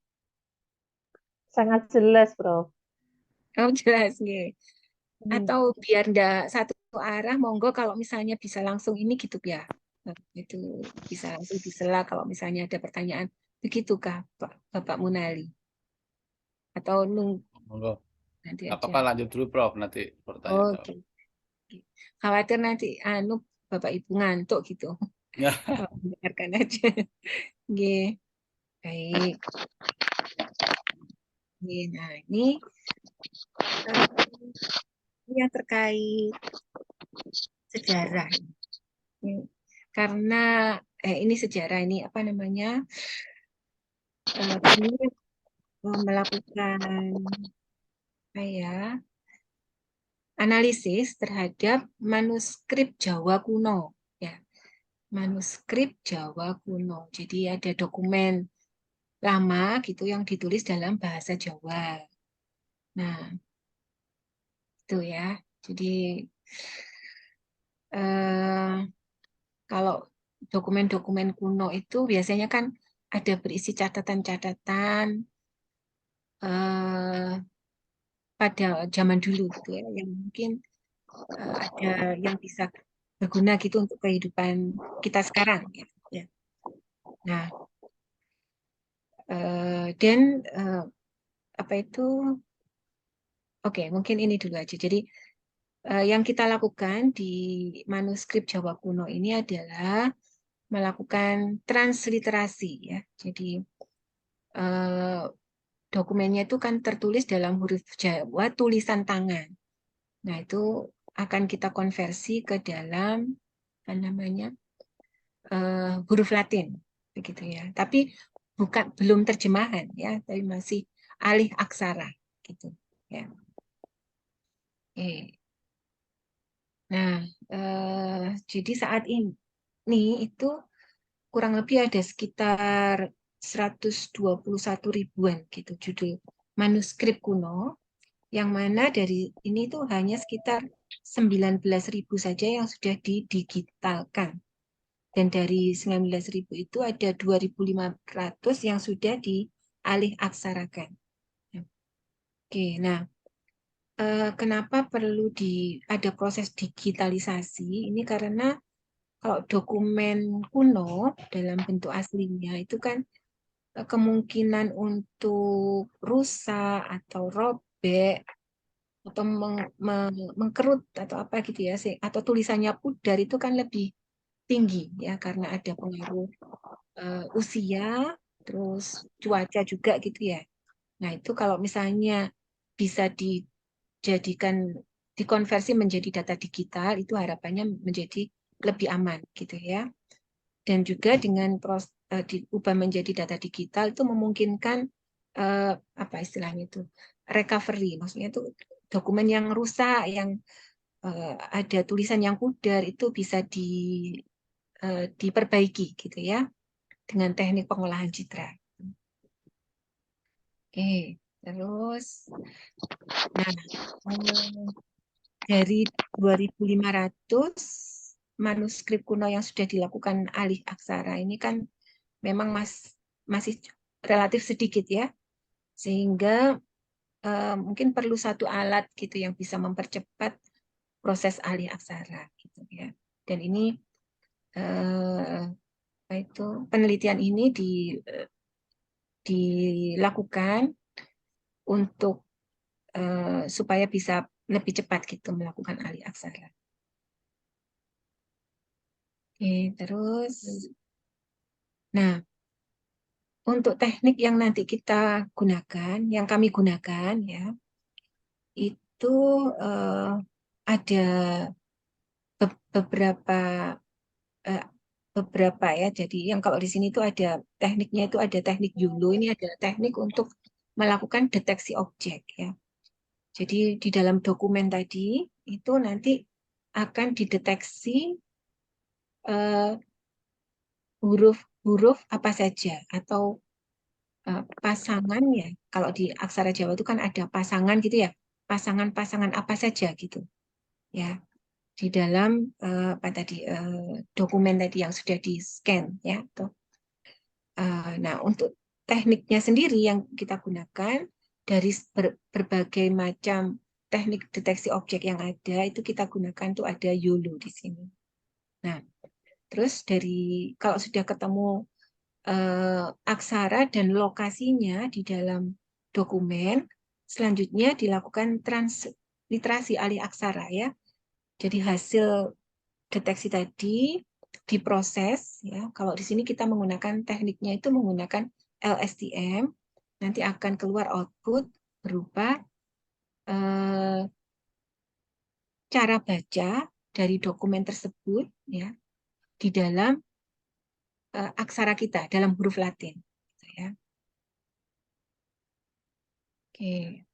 Speaker 1: Sangat jelas, Prof.
Speaker 7: Oh, jelas nggih.
Speaker 1: Hmm.
Speaker 7: Atau biar ndak satu arah, monggo kalau misalnya bisa langsung ini gitu ya. Nah, itu bisa langsung disela kalau misalnya ada pertanyaan. Begitukah Bapak Munali? Atau
Speaker 6: Monggo.
Speaker 7: nanti
Speaker 6: Nggak
Speaker 7: aja.
Speaker 6: apa-apa, lanjut dulu Prof, nanti pertanyaan jawab.
Speaker 7: Oke. Khawatir nanti Bapak Ibu ngantuk gitu. Kalau mendengarkan aja. Nggih. Baik. Nggih, nah ini yang terkait sejarah. Karena ini sejarah ini apa namanya? Kami melakukan analisis terhadap manuskrip Jawa kuno, ya. Manuskrip Jawa kuno. Jadi ada dokumen lama gitu yang ditulis dalam bahasa Jawa. Nah, itu ya. Jadi kalau dokumen-dokumen kuno itu biasanya kan ada berisi catatan-catatan pada zaman dulu gitu ya, yang mungkin ada yang bisa berguna gitu untuk kehidupan kita sekarang ya. Nah, dan apa itu? Oke, mungkin ini dulu aja. Jadi yang kita lakukan di manuskrip Jawa kuno ini adalah melakukan transliterasi ya. Jadi dokumennya itu kan tertulis dalam huruf Jawa tulisan tangan. Nah, itu akan kita konversi ke dalam apa namanya? Huruf Latin begitu ya. Tapi belum terjemahan ya, tapi masih alih aksara gitu ya. Nah, jadi saat ini itu kurang lebih ada sekitar 121 ribuan gitu judul manuskrip kuno, yang mana dari ini tuh hanya sekitar 19.000 saja yang sudah didigitalkan. Dan dari 19.000 itu ada 2.500 yang sudah dialih aksarakan. Oke, nah kenapa perlu ada proses digitalisasi? Ini karena kalau dokumen kuno dalam bentuk aslinya itu kan kemungkinan untuk rusak atau robek atau mengkerut atau apa gitu ya, atau tulisannya pudar itu kan lebih tinggi ya, karena ada pengaruh usia, terus cuaca juga gitu ya. Nah, itu kalau misalnya bisa dikonversi menjadi data digital, itu harapannya menjadi lebih aman gitu ya. Dan juga dengan diubah menjadi data digital itu memungkinkan apa istilahnya itu, recovery, maksudnya itu dokumen yang rusak, yang ada tulisan yang pudar itu bisa diperbaiki gitu ya dengan teknik pengolahan citra. Oke, terus nah dari 2.500 manuskrip kuno yang sudah dilakukan alih aksara ini kan memang masih relatif sedikit ya, sehingga mungkin perlu satu alat gitu yang bisa mempercepat proses alih aksara gitu ya. Dan ini penelitian ini dilakukan untuk supaya bisa lebih cepat gitu melakukan alih aksara. Oke, terus, nah untuk teknik yang nanti kita gunakan, yang kami gunakan ya, itu ada beberapa ya. Jadi yang kalau di sini itu ada tekniknya, itu ada teknik YOLO. Ini adalah teknik untuk melakukan deteksi objek ya. Jadi di dalam dokumen tadi itu nanti akan dideteksi huruf-huruf apa saja atau pasangan ya. Kalau di aksara Jawa itu kan ada pasangan gitu ya. Pasangan-pasangan apa saja gitu ya. Di dalam dokumen tadi yang sudah di-scan ya. Nah, untuk tekniknya sendiri yang kita gunakan dari berbagai macam teknik deteksi objek yang ada, itu kita gunakan tuh ada YOLO di sini. Nah, terus kalau sudah ketemu aksara dan lokasinya di dalam dokumen, selanjutnya dilakukan transliterasi alih aksara ya. Jadi hasil deteksi tadi diproses ya. Kalau di sini kita menggunakan tekniknya itu menggunakan LSTM, nanti akan keluar output berupa cara baca dari dokumen tersebut ya di dalam aksara kita, dalam huruf Latin gitu ya. Oke.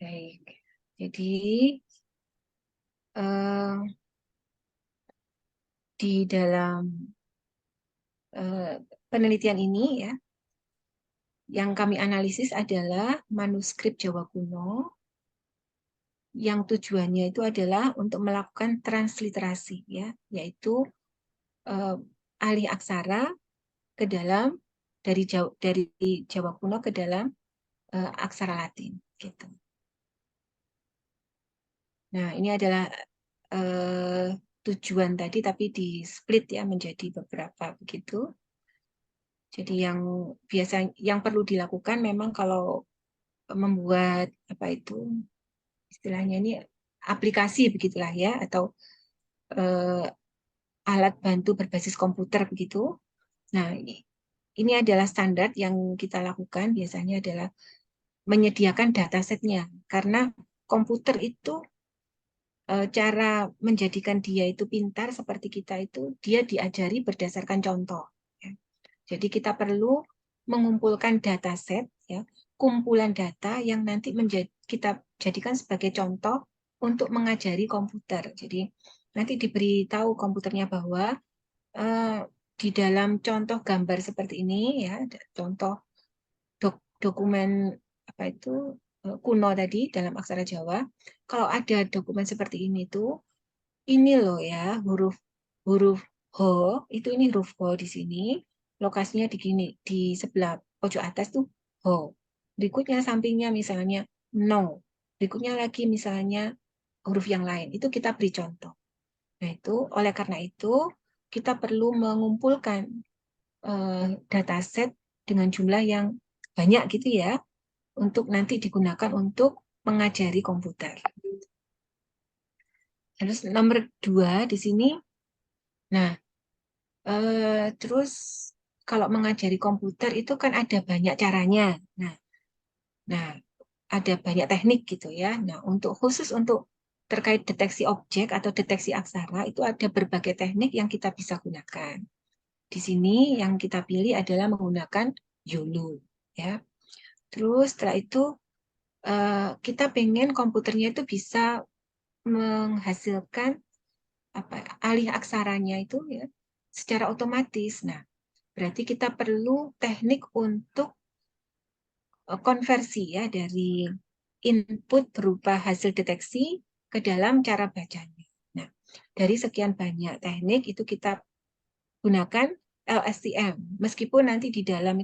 Speaker 7: Baik. Jadi di dalam penelitian ini ya, yang kami analisis adalah manuskrip Jawa kuno yang tujuannya itu adalah untuk melakukan transliterasi ya, yaitu alih aksara ke dalam dari Jawa kuno ke dalam aksara Latin gitu. Nah, ini adalah tujuan tadi tapi di split ya menjadi beberapa begitu. Jadi yang perlu dilakukan memang kalau membuat istilahnya ini aplikasi begitulah ya, atau alat bantu berbasis komputer begitu. Nah, ini adalah standar yang kita lakukan biasanya adalah menyediakan datasetnya, karena komputer itu cara menjadikan dia itu pintar seperti kita itu dia diajari berdasarkan contoh. Ya. Jadi kita perlu mengumpulkan dataset, ya, kumpulan data yang nanti kita jadikan sebagai contoh untuk mengajari komputer. Jadi nanti diberitahu komputernya bahwa di dalam contoh gambar seperti ini, ya, contoh dokumen kuno tadi dalam aksara Jawa, kalau ada dokumen seperti ini tuh, ini loh ya huruf ho, itu ini huruf ho di sini, lokasinya di sebelah pojok atas tuh ho. Berikutnya sampingnya misalnya no, berikutnya lagi misalnya huruf yang lain, itu kita beri contoh. Nah itu oleh karena itu kita perlu mengumpulkan dataset dengan jumlah yang banyak gitu ya, untuk nanti digunakan untuk mengajari komputer. Terus nomor 2 di sini, nah terus kalau mengajari komputer itu kan ada banyak caranya. Nah ada banyak teknik gitu ya. Nah khusus untuk terkait deteksi objek atau deteksi aksara itu ada berbagai teknik yang kita bisa gunakan. Di sini yang kita pilih adalah menggunakan YOLO ya. Terus setelah itu kita pengen komputernya itu bisa menghasilkan alih aksaranya itu ya secara otomatis. Nah, berarti kita perlu teknik untuk konversi ya dari input berupa hasil deteksi ke dalam cara bacanya. Nah, dari sekian banyak teknik itu kita gunakan LSTM, meskipun nanti di dalam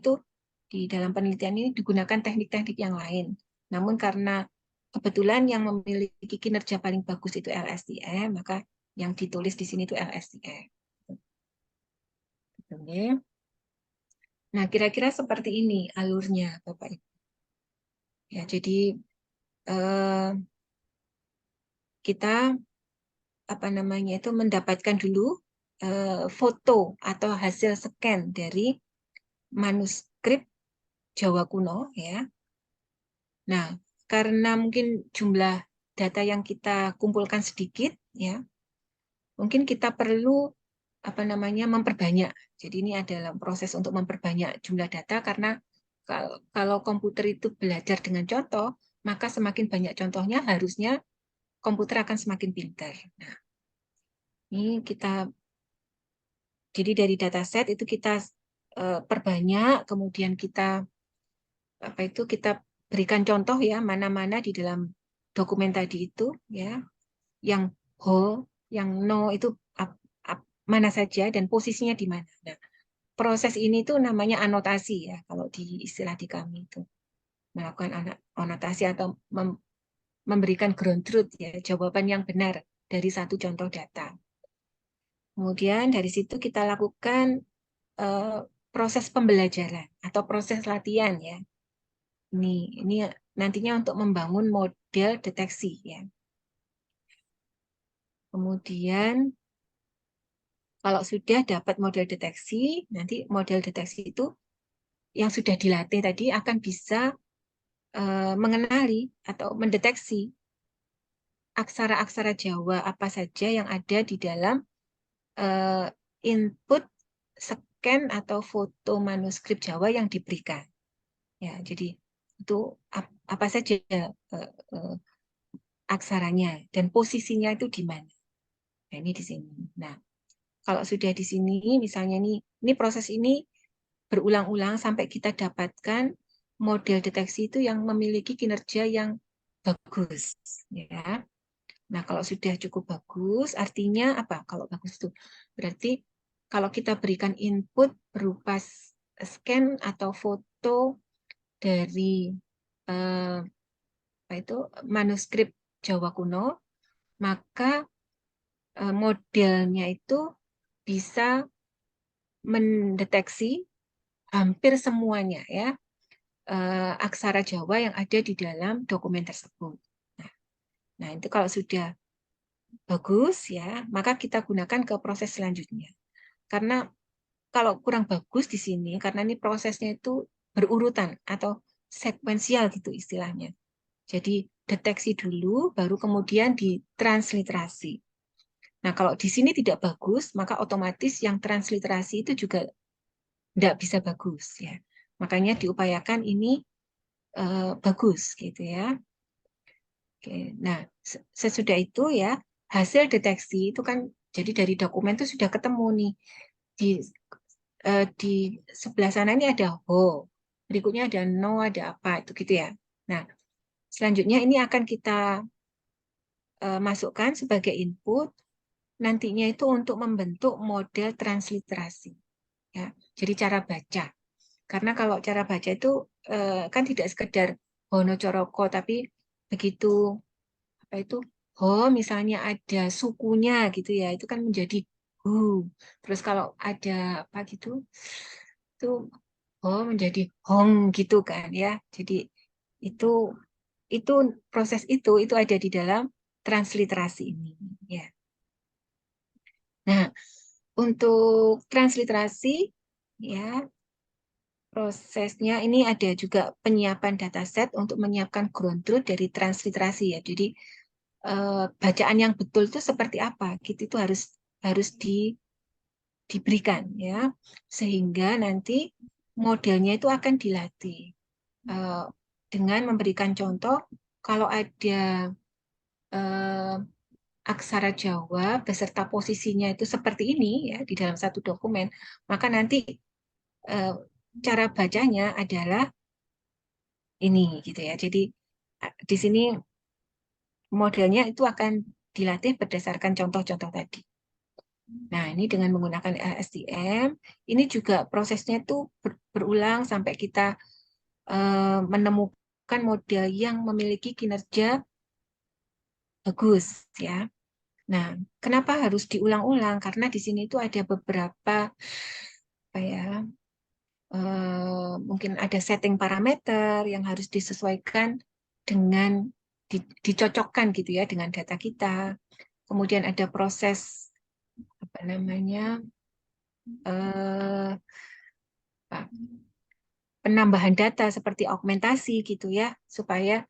Speaker 7: penelitian ini digunakan teknik-teknik yang lain. Namun karena kebetulan yang memiliki kinerja paling bagus itu LSTM, maka yang ditulis di sini itu LSTM. Oke. Nah, kira-kira seperti ini alurnya, Bapak Ibu. Ya, jadi kita itu mendapatkan dulu foto atau hasil scan dari manuskrip Jawa kuno, ya. Nah, karena mungkin jumlah data yang kita kumpulkan sedikit, ya, mungkin kita perlu memperbanyak. Jadi ini adalah proses untuk memperbanyak jumlah data, karena kalau komputer itu belajar dengan contoh, maka semakin banyak contohnya harusnya komputer akan semakin pintar. Nah, ini jadi dari dataset itu kita perbanyak, kemudian kita berikan contoh ya, mana-mana di dalam dokumen tadi itu, ya, yang whole, yang no itu mana saja dan posisinya di mana. Nah, proses ini tuh namanya anotasi ya, kalau di istilah di kami itu melakukan anotasi atau memberikan ground truth ya, jawaban yang benar dari satu contoh data. Kemudian dari situ kita lakukan proses pembelajaran atau proses latihan ya. Ini nantinya untuk membangun model deteksi ya. Kemudian kalau sudah dapat model deteksi, nanti model deteksi itu yang sudah dilatih tadi akan bisa mengenali atau mendeteksi aksara-aksara Jawa apa saja yang ada di dalam input scan atau foto manuskrip Jawa yang diberikan. Ya, jadi itu apa saja aksaranya dan posisinya itu di mana. Nah, ini di sini. Nah, kalau sudah di sini, misalnya ini proses ini berulang-ulang sampai kita dapatkan model deteksi itu yang memiliki kinerja yang bagus, ya. Nah, kalau sudah cukup bagus, artinya apa? Kalau bagus itu berarti kalau kita berikan input berupa scan atau foto dari manuskrip Jawa kuno, maka modelnya itu bisa mendeteksi hampir semuanya ya aksara Jawa yang ada di dalam dokumen tersebut. Nah, itu kalau sudah bagus ya, maka kita gunakan ke proses selanjutnya. Karena kalau kurang bagus di sini, karena ini prosesnya itu berurutan atau sekuensial gitu istilahnya. Jadi deteksi dulu, baru kemudian ditransliterasi. Nah, kalau di sini tidak bagus, maka otomatis yang transliterasi itu juga tidak bisa bagus ya. Makanya diupayakan ini bagus gitu ya. Oke, nah sesudah itu ya hasil deteksi itu kan jadi dari dokumen itu sudah ketemu nih di sebelah sana ini ada ho, berikutnya ada no, ada apa itu gitu ya. Nah selanjutnya ini akan kita masukkan sebagai input nantinya itu untuk membentuk model transliterasi ya. Jadi cara baca. Karena kalau cara baca itu kan tidak sekedar hono coroko, tapi begitu misalnya ada sukunya gitu ya, itu kan menjadi hu. Terus kalau ada apa gitu, itu menjadi hong gitu kan ya. Jadi itu proses itu ada di dalam transliterasi ini ya. Nah, untuk transliterasi ya prosesnya ini ada juga penyiapan dataset untuk menyiapkan ground truth dari transliterasi ya. Jadi bacaan yang betul itu seperti apa gitu itu harus diberikan ya, sehingga nanti modelnya itu akan dilatih dengan memberikan contoh kalau ada aksara Jawa beserta posisinya itu seperti ini ya di dalam satu dokumen, maka nanti cara bacanya adalah ini gitu ya. Jadi di sini modelnya itu akan dilatih berdasarkan contoh-contoh tadi. Nah, ini dengan menggunakan LSTM, ini juga prosesnya itu berulang sampai kita menemukan model yang memiliki kinerja bagus, ya. Nah, kenapa harus diulang-ulang? Karena di sini itu ada beberapa apa ya, mungkin ada setting parameter yang harus disesuaikan dengan dicocokkan gitu ya dengan data kita. Kemudian ada proses apa namanya penambahan data seperti augmentasi gitu ya, supaya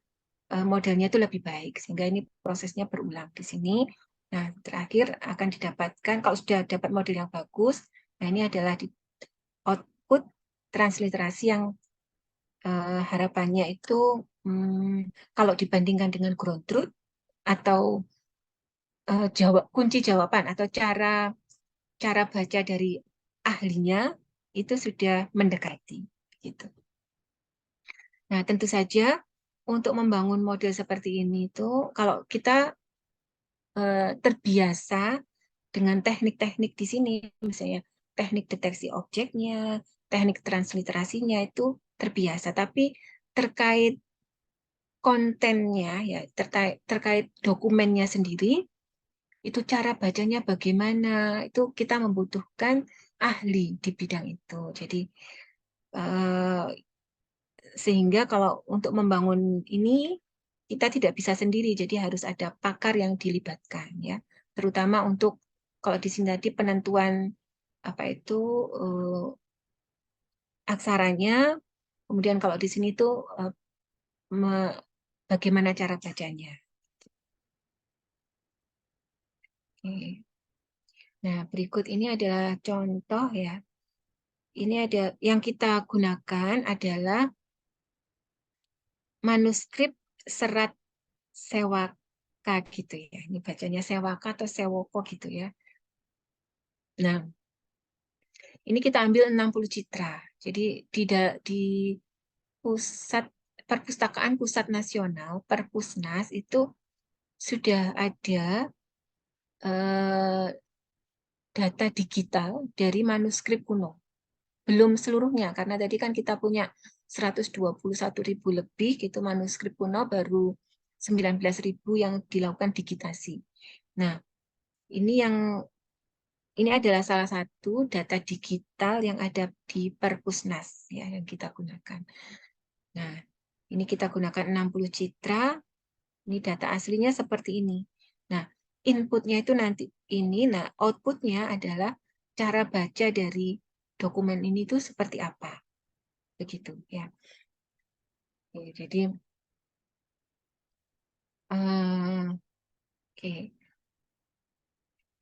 Speaker 7: modelnya itu lebih baik, sehingga ini prosesnya berulang di sini. Nah, terakhir akan didapatkan, kalau sudah dapat model yang bagus, nah ini adalah di output transliterasi yang harapannya itu kalau dibandingkan dengan ground truth atau kunci jawaban atau cara baca dari ahlinya itu sudah mendekati gitu. Nah, tentu saja untuk membangun model seperti ini itu kalau kita terbiasa dengan teknik-teknik di sini, misalnya teknik deteksi objeknya, teknik transliterasinya itu terbiasa, tapi terkait kontennya ya, terkait dokumennya sendiri, itu cara bacanya bagaimana, itu kita membutuhkan ahli di bidang itu. Jadi sehingga kalau untuk membangun ini kita tidak bisa sendiri, jadi harus ada pakar yang dilibatkan ya, terutama untuk kalau di sini tadi penentuan apa itu aksaranya, kemudian kalau di sini tuh bagaimana cara bacanya. Oke. Nah, berikut ini adalah contoh ya. Ini ada yang kita gunakan adalah manuskrip serat Sewaka gitu ya. Ini bacanya Sewaka atau Sewoko gitu ya. Nah, ini kita ambil 60 citra. Jadi di pusat Perpustakaan Pusat Nasional, Perpusnas itu sudah ada data digital dari manuskrip kuno. Belum seluruhnya, karena tadi kan kita punya 121.000 lebih gitu manuskrip kuno, baru 19.000 yang dilakukan digitasi. Nah, ini adalah salah satu data digital yang ada di Perpusnas ya yang kita gunakan. Nah, ini kita gunakan 60 citra. Ini data aslinya seperti ini. Nah, inputnya itu nanti ini, nah outputnya adalah cara baca dari dokumen ini itu seperti apa. Begitu ya. Oke, jadi oke.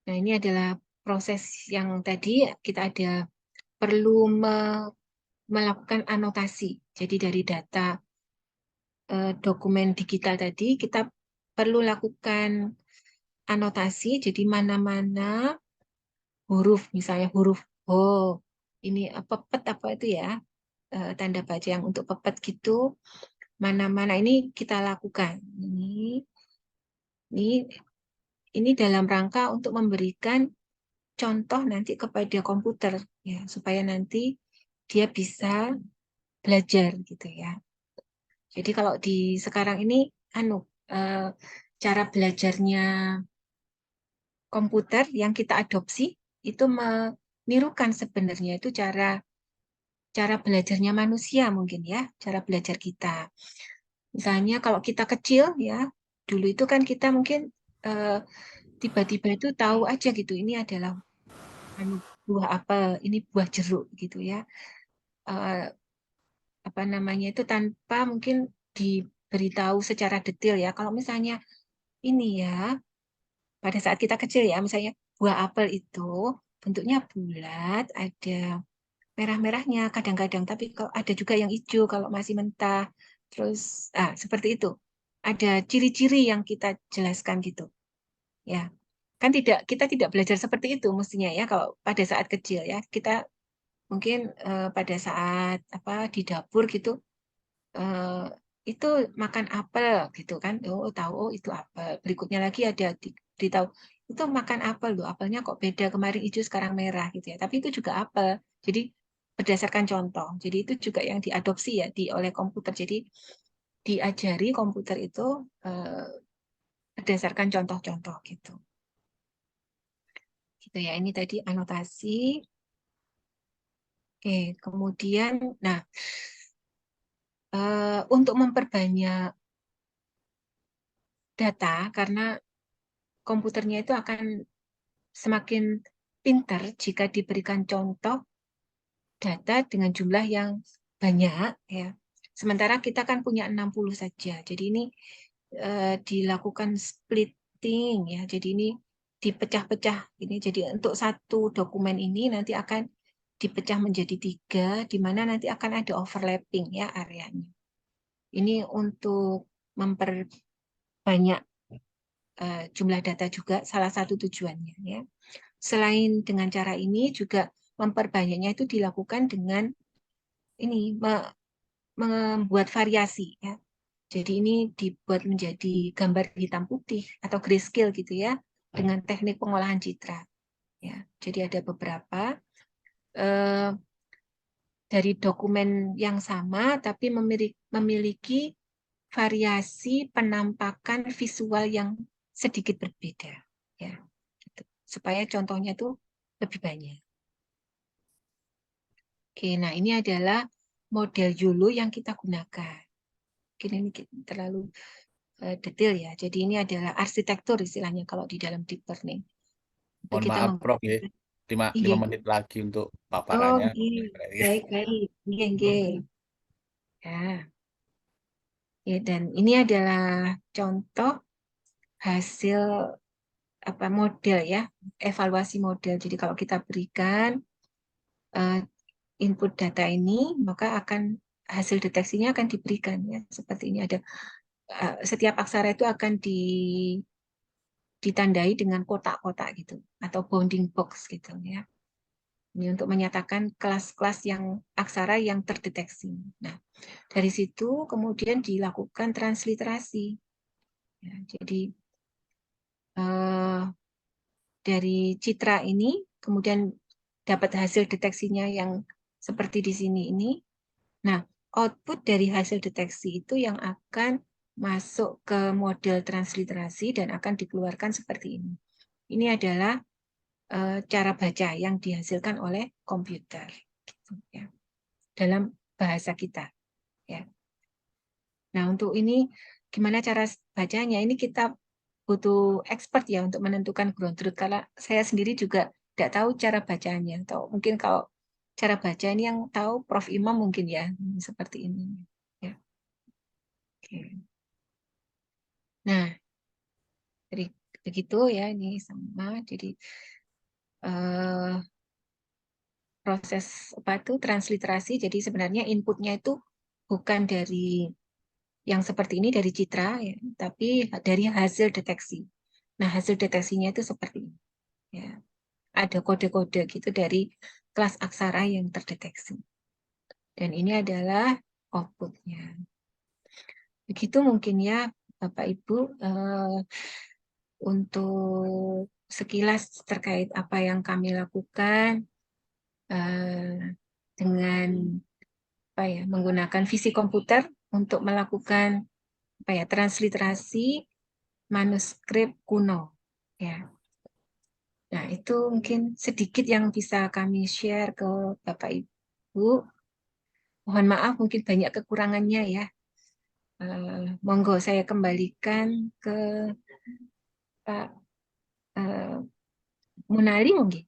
Speaker 7: Nah, ini adalah proses yang tadi kita perlu melakukan anotasi. Jadi dari data dokumen digital tadi kita perlu lakukan anotasi. Jadi mana-mana huruf, misalnya huruf O, ini pepet apa itu ya, tanda baca yang untuk pepet gitu, mana-mana ini kita lakukan. Ini dalam rangka untuk memberikan contoh nanti kepada komputer ya, supaya nanti dia bisa belajar gitu ya. Jadi kalau di sekarang ini cara belajarnya komputer yang kita adopsi itu menirukan sebenarnya itu cara belajarnya manusia mungkin ya, cara belajar kita. Misalnya kalau kita kecil ya, dulu itu kan kita mungkin tiba-tiba itu tahu aja gitu, ini adalah buah apel, ini buah jeruk gitu ya. Apa namanya itu tanpa mungkin diberitahu secara detail ya. Kalau misalnya ini ya, pada saat kita kecil ya, misalnya buah apel itu bentuknya bulat, ada merah-merahnya kadang-kadang, tapi kalau ada juga yang hijau kalau masih mentah. Terus seperti itu. Ada ciri-ciri yang kita jelaskan gitu. Ya. Kan kita tidak belajar seperti itu mestinya ya kalau pada saat kecil ya. Kita mungkin pada saat di dapur gitu itu makan apel gitu kan. Oh, tahu, oh itu apel. Berikutnya lagi ada ditahu itu makan apel loh, apelnya kok beda, kemarin hijau sekarang merah gitu ya. Tapi itu juga apel. Jadi berdasarkan contoh. Jadi itu juga yang diadopsi ya oleh komputer. Jadi diajari komputer itu berdasarkan contoh-contoh gitu. Gitu ya. Ini tadi anotasi. Oke, kemudian nah untuk memperbanyak data karena komputernya itu akan semakin pintar jika diberikan contoh data dengan jumlah yang banyak ya. Sementara kita kan punya 60 saja. Jadi ini dilakukan splitting ya. Jadi ini dipecah-pecah ini. Jadi untuk satu dokumen ini nanti akan dipecah menjadi 3, di mana nanti akan ada overlapping ya areanya. Ini untuk memperbanyak jumlah data juga salah satu tujuannya ya. Selain dengan cara ini juga memperbanyaknya itu dilakukan dengan ini membuat variasi ya. Jadi ini dibuat menjadi gambar hitam putih atau grayscale gitu ya dengan teknik pengolahan citra ya. Jadi ada beberapa dari dokumen yang sama tapi memiliki variasi penampakan visual yang sedikit berbeda ya. Gitu. Supaya contohnya itu lebih banyak. Oke, nah ini adalah model YOLO yang kita gunakan. Mungkin ini terlalu detail ya. Jadi ini adalah arsitektur istilahnya kalau di dalam deep learning. Itu
Speaker 6: Mohon
Speaker 7: kita
Speaker 6: maaf Prof ya, 5
Speaker 7: iya.
Speaker 6: menit lagi untuk
Speaker 7: Oh,
Speaker 6: paparannya.
Speaker 7: baik, baik. Iya. Ya. Ya, dan ini adalah contoh hasil model ya, evaluasi model. Jadi kalau kita berikan input data ini, maka akan hasil deteksinya akan diberikan ya. Seperti ini ada setiap aksara itu akan ditandai dengan kotak-kotak gitu atau bounding box gitu ya. Ini untuk menyatakan kelas-kelas yang aksara yang terdeteksi. Nah, dari situ kemudian dilakukan transliterasi. Ya, jadi dari citra ini kemudian dapat hasil deteksinya yang seperti di sini ini. Nah, output dari hasil deteksi itu yang akan masuk ke model transliterasi dan akan dikeluarkan seperti ini. Ini adalah cara baca yang dihasilkan oleh komputer gitu, ya, dalam bahasa kita. Ya. Nah, untuk ini gimana cara bacanya? Ini kita butuh expert ya untuk menentukan ground truth, karena saya sendiri juga tidak tahu cara bacanya. Atau mungkin kalau cara baca ini yang tahu Prof. Imam mungkin ya, seperti ini. Ya. Oke. Nah, jadi begitu ya, ini sama. Jadi proses transliterasi. Jadi sebenarnya inputnya itu bukan dari yang seperti ini dari citra, ya, tapi dari hasil deteksi. Nah, hasil deteksinya itu seperti ini. Ya. Ada kode-kode gitu dari kelas aksara yang terdeteksi. Dan ini adalah outputnya. Begitu mungkin ya, Bapak Ibu, untuk sekilas terkait apa yang kami lakukan dengan menggunakan visi komputer untuk melakukan transliterasi manuskrip kuno. Ya. Nah, itu mungkin sedikit yang bisa kami share ke Bapak Ibu. Mohon maaf mungkin banyak kekurangannya ya. Monggo saya kembalikan ke Pak Munali mungkin.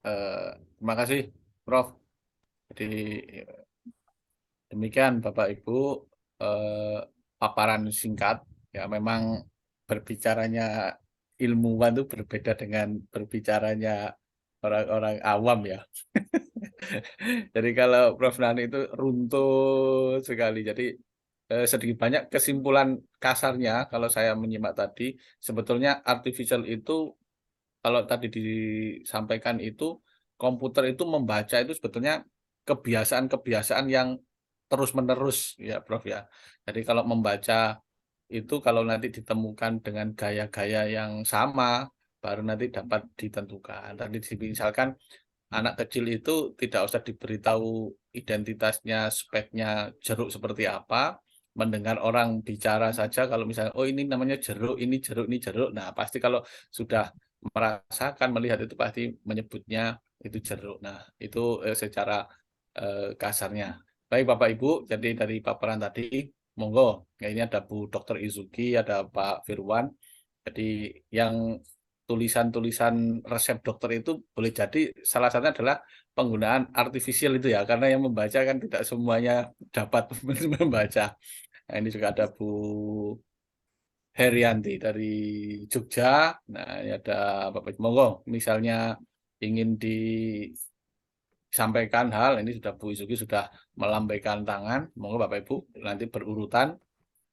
Speaker 6: Terima kasih Prof. Jadi demikian Bapak Ibu paparan singkat ya, memang berbicaranya ilmuwan itu berbeda dengan berbicaranya orang-orang awam ya. Jadi kalau Prof. Nani itu runtut sekali. Jadi sedikit banyak kesimpulan kasarnya kalau saya menyimak tadi, sebetulnya artificial itu kalau tadi disampaikan itu komputer itu membaca itu sebetulnya kebiasaan-kebiasaan yang terus-menerus ya Prof ya. Jadi kalau membaca itu kalau nanti ditemukan dengan gaya-gaya yang sama, baru nanti dapat ditentukan. Tadi misalkan anak kecil itu tidak usah diberitahu identitasnya, speknya jeruk seperti apa, mendengar orang bicara saja kalau misalnya, oh ini namanya jeruk, ini jeruk, ini jeruk. Nah pasti kalau sudah merasakan, melihat itu pasti menyebutnya itu jeruk. Nah itu secara kasarnya. Baik Bapak Ibu, jadi dari paparan tadi, monggo, ya ini ada Bu Dr. Izuki, ada Pak Firwan. Jadi yang tulisan-tulisan resep dokter itu boleh jadi salah satunya adalah penggunaan artifisial itu ya, karena yang membaca kan tidak semuanya dapat membaca. Nah, ini juga ada Bu Herianti dari Jogja. Nah, ini ada Bapak Ibu. Monggo, misalnya ingin disampaikan hal, ini sudah Bu Izuki sudah melambaikan tangan. Monggo Bapak Ibu nanti berurutan.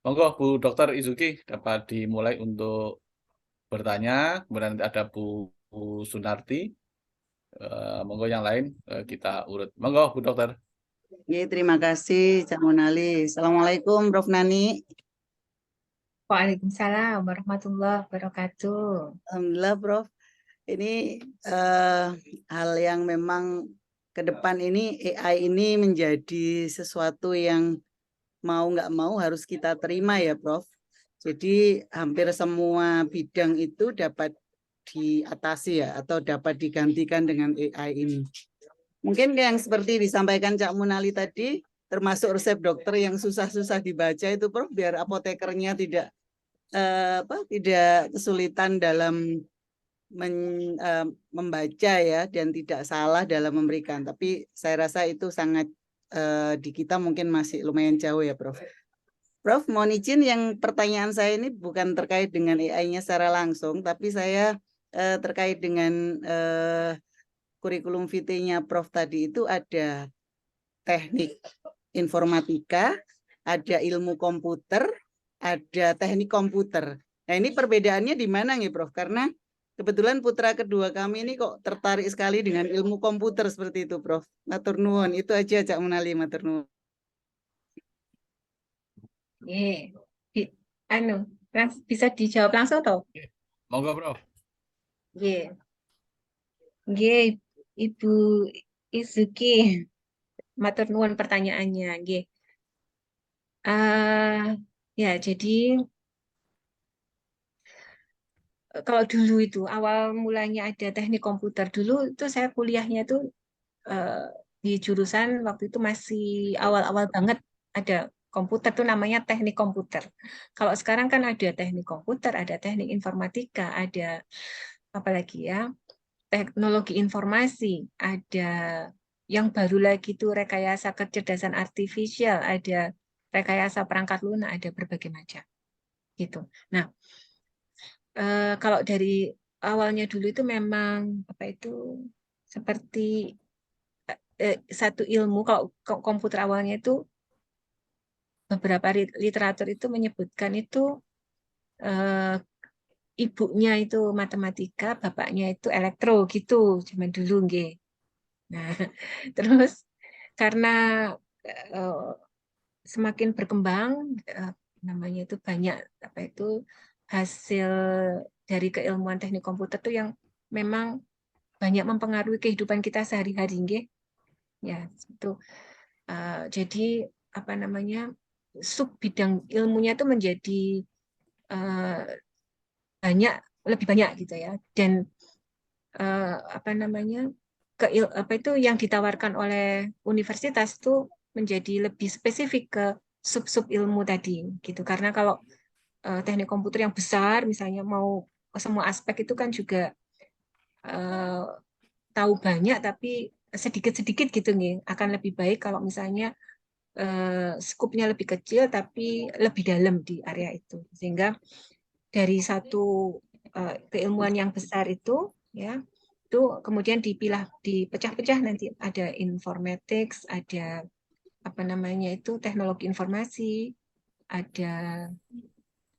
Speaker 6: Monggo Bu Dr. Izuki dapat dimulai untuk bertanya. Kemudian nanti ada Bu Sunarti. Monggo yang lain kita urut. Monggo Bu Dokter.
Speaker 8: Ya, terima kasih Cak Monali. Assalamualaikum Prof Nani.
Speaker 7: Waalaikumsalam warahmatullahi wabarakatuh.
Speaker 8: Alhamdulillah Prof. Ini hal yang memang ke depan ini AI ini menjadi sesuatu yang mau nggak mau harus kita terima ya Prof. Jadi hampir semua bidang itu dapat diatasi ya atau dapat digantikan dengan AI ini. Mungkin yang seperti disampaikan Cak Monali tadi, termasuk resep dokter yang susah-susah dibaca itu Prof, biar apotekernya tidak kesulitan dalam membaca ya dan tidak salah dalam memberikan. Tapi saya rasa itu sangat di kita mungkin masih lumayan jauh ya Prof. Prof, mohon izin yang pertanyaan saya ini bukan terkait dengan AI-nya secara langsung, tapi saya terkait dengan kurikulum vitae-nya Prof tadi itu ada teknik informatika, ada ilmu komputer, ada teknik komputer. Nah ini perbedaannya di mana nih Prof? Karena kebetulan putra kedua kami ini kok tertarik sekali dengan ilmu komputer seperti itu Prof. Matur nuwun, itu aja Cak Monali, matur nuwun.
Speaker 7: Bisa dijawab langsung toh?
Speaker 6: Monggo Prof.
Speaker 7: Ibu Izuki, matur nuwun pertanyaannya. Ya, jadi kalau dulu itu awal mulanya ada teknik komputer dulu itu saya kuliahnya itu di jurusan waktu itu masih awal-awal banget ada komputer tuh namanya teknik komputer. Kalau sekarang kan ada teknik komputer, ada teknik informatika, ada apa lagi ya? Teknologi informasi, ada yang baru lagi tuh rekayasa kecerdasan artifisial, ada rekayasa perangkat lunak, ada berbagai macam gitu. Nah, kalau dari awalnya dulu itu memang apa itu seperti satu ilmu. Kalau komputer awalnya itu beberapa literatur itu menyebutkan itu ibunya itu matematika, bapaknya itu elektro gitu zaman dulu nggih. Nah, terus karena semakin berkembang namanya itu banyak apa itu hasil dari keilmuan teknik komputer tuh yang memang banyak mempengaruhi kehidupan kita sehari-hari nggih. Ya, itu jadi apa namanya sub bidang ilmunya itu menjadi lebih banyak gitu ya. Dan apa namanya apa itu yang ditawarkan oleh universitas itu menjadi lebih spesifik ke sub-sub ilmu tadi gitu. Karena kalau teknik komputer yang besar misalnya mau semua aspek itu kan juga tahu banyak tapi sedikit-sedikit gitu nih. Akan lebih baik kalau misalnya skupnya lebih kecil tapi lebih dalam di area itu. Sehingga dari satu keilmuan yang besar itu ya itu kemudian dipecah-pecah nanti ada informatics, ada apa namanya itu teknologi informasi, ada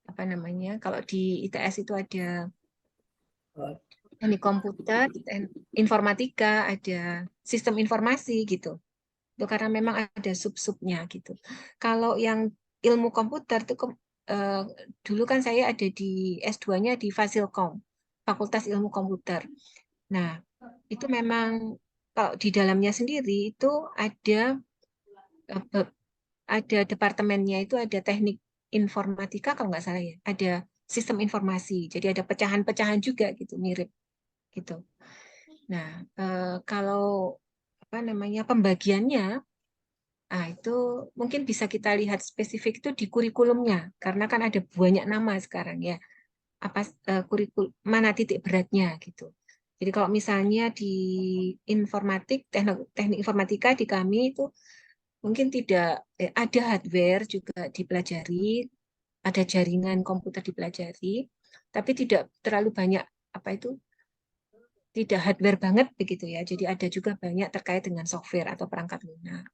Speaker 7: apa namanya kalau di ITS itu ada teknik komputer, informatika, ada sistem informasi gitu. Itu karena memang ada sub-subnya gitu. Kalau yang ilmu komputer itu dulu kan saya ada di S2-nya di Fasilkom, Fakultas Ilmu Komputer. Nah, itu memang kalau di dalamnya sendiri itu ada departemennya, itu ada teknik informatika kalau nggak salah ya, ada sistem informasi. Jadi ada pecahan-pecahan juga gitu, mirip gitu. Nah, kalau apa namanya pembagiannya, itu mungkin bisa kita lihat spesifik itu di kurikulumnya, karena kan ada banyak nama sekarang ya. Apa mana titik beratnya gitu. Jadi kalau misalnya di informatik, teknik informatika di kami itu mungkin tidak ada hardware juga dipelajari, ada jaringan komputer dipelajari, tapi tidak terlalu banyak apa itu, tidak hardware banget begitu ya. Jadi ada juga banyak terkait dengan software atau perangkat lunak.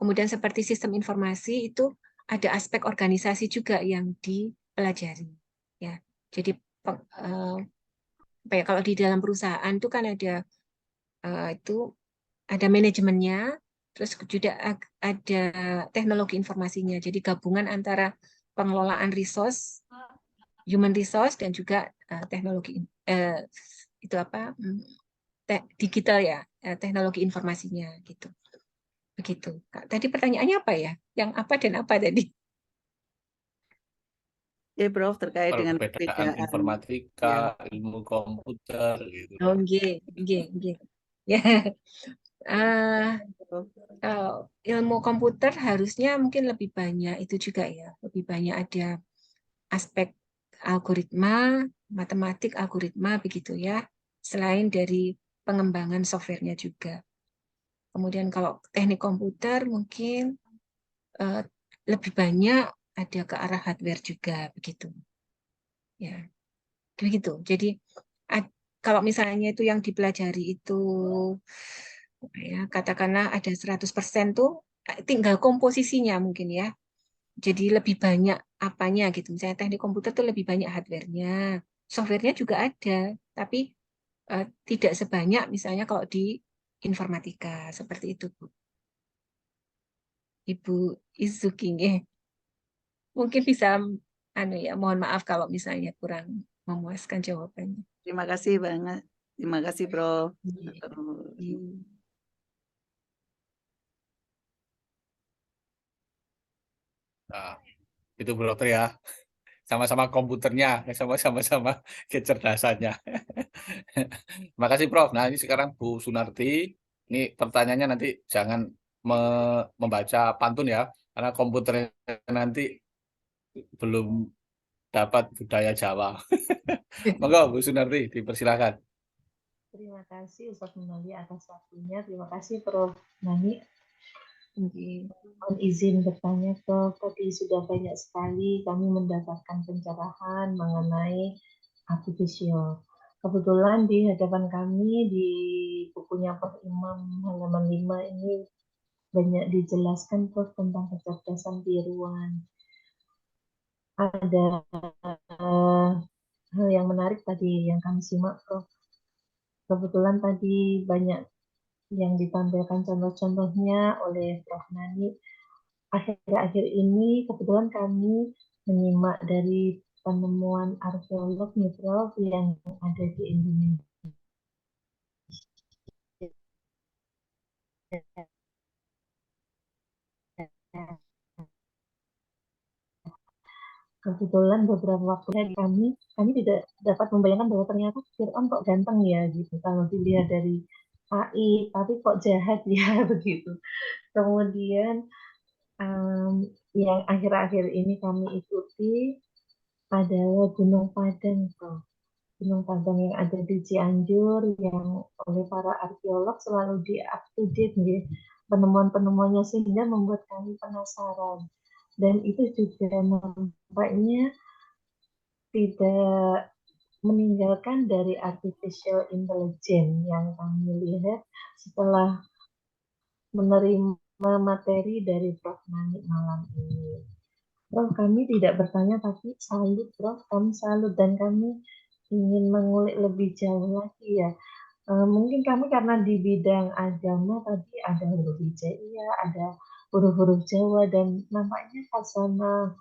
Speaker 7: Kemudian seperti sistem informasi itu ada aspek organisasi juga yang dipelajari ya. Jadi kalau di dalam perusahaan itu kan ada itu ada manajemennya, terus juga ada teknologi informasinya. Jadi gabungan antara pengelolaan resource, human resource, dan juga teknologi itu apa digital ya, teknologi informasinya gitu. Begitu. Tadi pertanyaannya apa ya? Yang apa dan apa tadi?
Speaker 8: Ya, Prof, terkait dengan
Speaker 6: Perbedaan
Speaker 8: perbedaan.
Speaker 6: informatika, ilmu komputer gitu.
Speaker 7: Oh, nggih. Ya. Kalau ilmu komputer harusnya mungkin lebih banyak itu juga ya, lebih banyak ada aspek algoritma, matematik algoritma begitu ya, selain dari pengembangan softwarenya juga. Kemudian kalau teknik komputer mungkin lebih banyak ada ke arah hardware juga begitu. Ya, begitu. Jadi kalau misalnya itu yang dipelajari itu ya katakanlah ada 100% tuh tinggal komposisinya mungkin ya. Jadi lebih banyak apanya gitu. Misalnya teknik komputer tuh lebih banyak hardware-nya. Software-nya juga ada, tapi tidak sebanyak misalnya kalau di informatika seperti itu, Bu. Ibu Izuki nggih. Mungkin bisa mohon maaf kalau misalnya kurang memuaskan jawabannya.
Speaker 8: Terima kasih banget. Terima kasih, Prof.
Speaker 6: Nah, itu Bu Dokter ya. Sama-sama komputernya, sama-sama kecerdasannya. Terima kasih Prof. Nah, ini sekarang Bu Sunarti. Ini pertanyaannya nanti jangan membaca pantun ya, karena komputernya nanti belum dapat budaya Jawa. Monggo Bu Sunarti, dipersilakan.
Speaker 1: Terima kasih Ustaz Munali atas waktunya. Terima kasih Prof. Nani. Mohon izin bertanya, Prof. Tadi sudah banyak sekali kami mendapatkan pencerahan mengenai artificial. Kebetulan di hadapan kami di bukunya Prof. Imam halaman 5 ini banyak dijelaskan Prof tentang kecerdasan tiruan. Ada hal yang menarik tadi yang kami simak Prof. Kebetulan tadi banyak yang ditampilkan contoh-contohnya oleh Prof. Nani. Akhir-akhir ini kebetulan kami menyimak dari penemuan arkeolog nih Prof yang ada di Indonesia. Kebetulan beberapa waktu kami tidak dapat membayangkan bahwa ternyata Fir'aun kok ganteng ya gitu kalau dilihat dari AI, tapi kok jahat ya begitu. Kemudian yang akhir-akhir ini kami ikuti adalah Gunung Padang, Prof. Gunung Padang yang ada di Cianjur yang oleh para arkeolog selalu di up to date ya, penemuan-penemuannya sehingga membuat kami penasaran. Dan itu juga nampaknya tidak meninggalkan dari artificial intelligence yang kami lihat setelah menerima materi dari Prof. Nani malam ini. Prof, kami tidak bertanya tapi salut Prof, kami salut dan kami ingin mengulik lebih jauh lagi ya. Mungkin kami karena di bidang agama tadi ada huruf hijaiyah, ada huruf-huruf Jawa, dan nampaknya khasana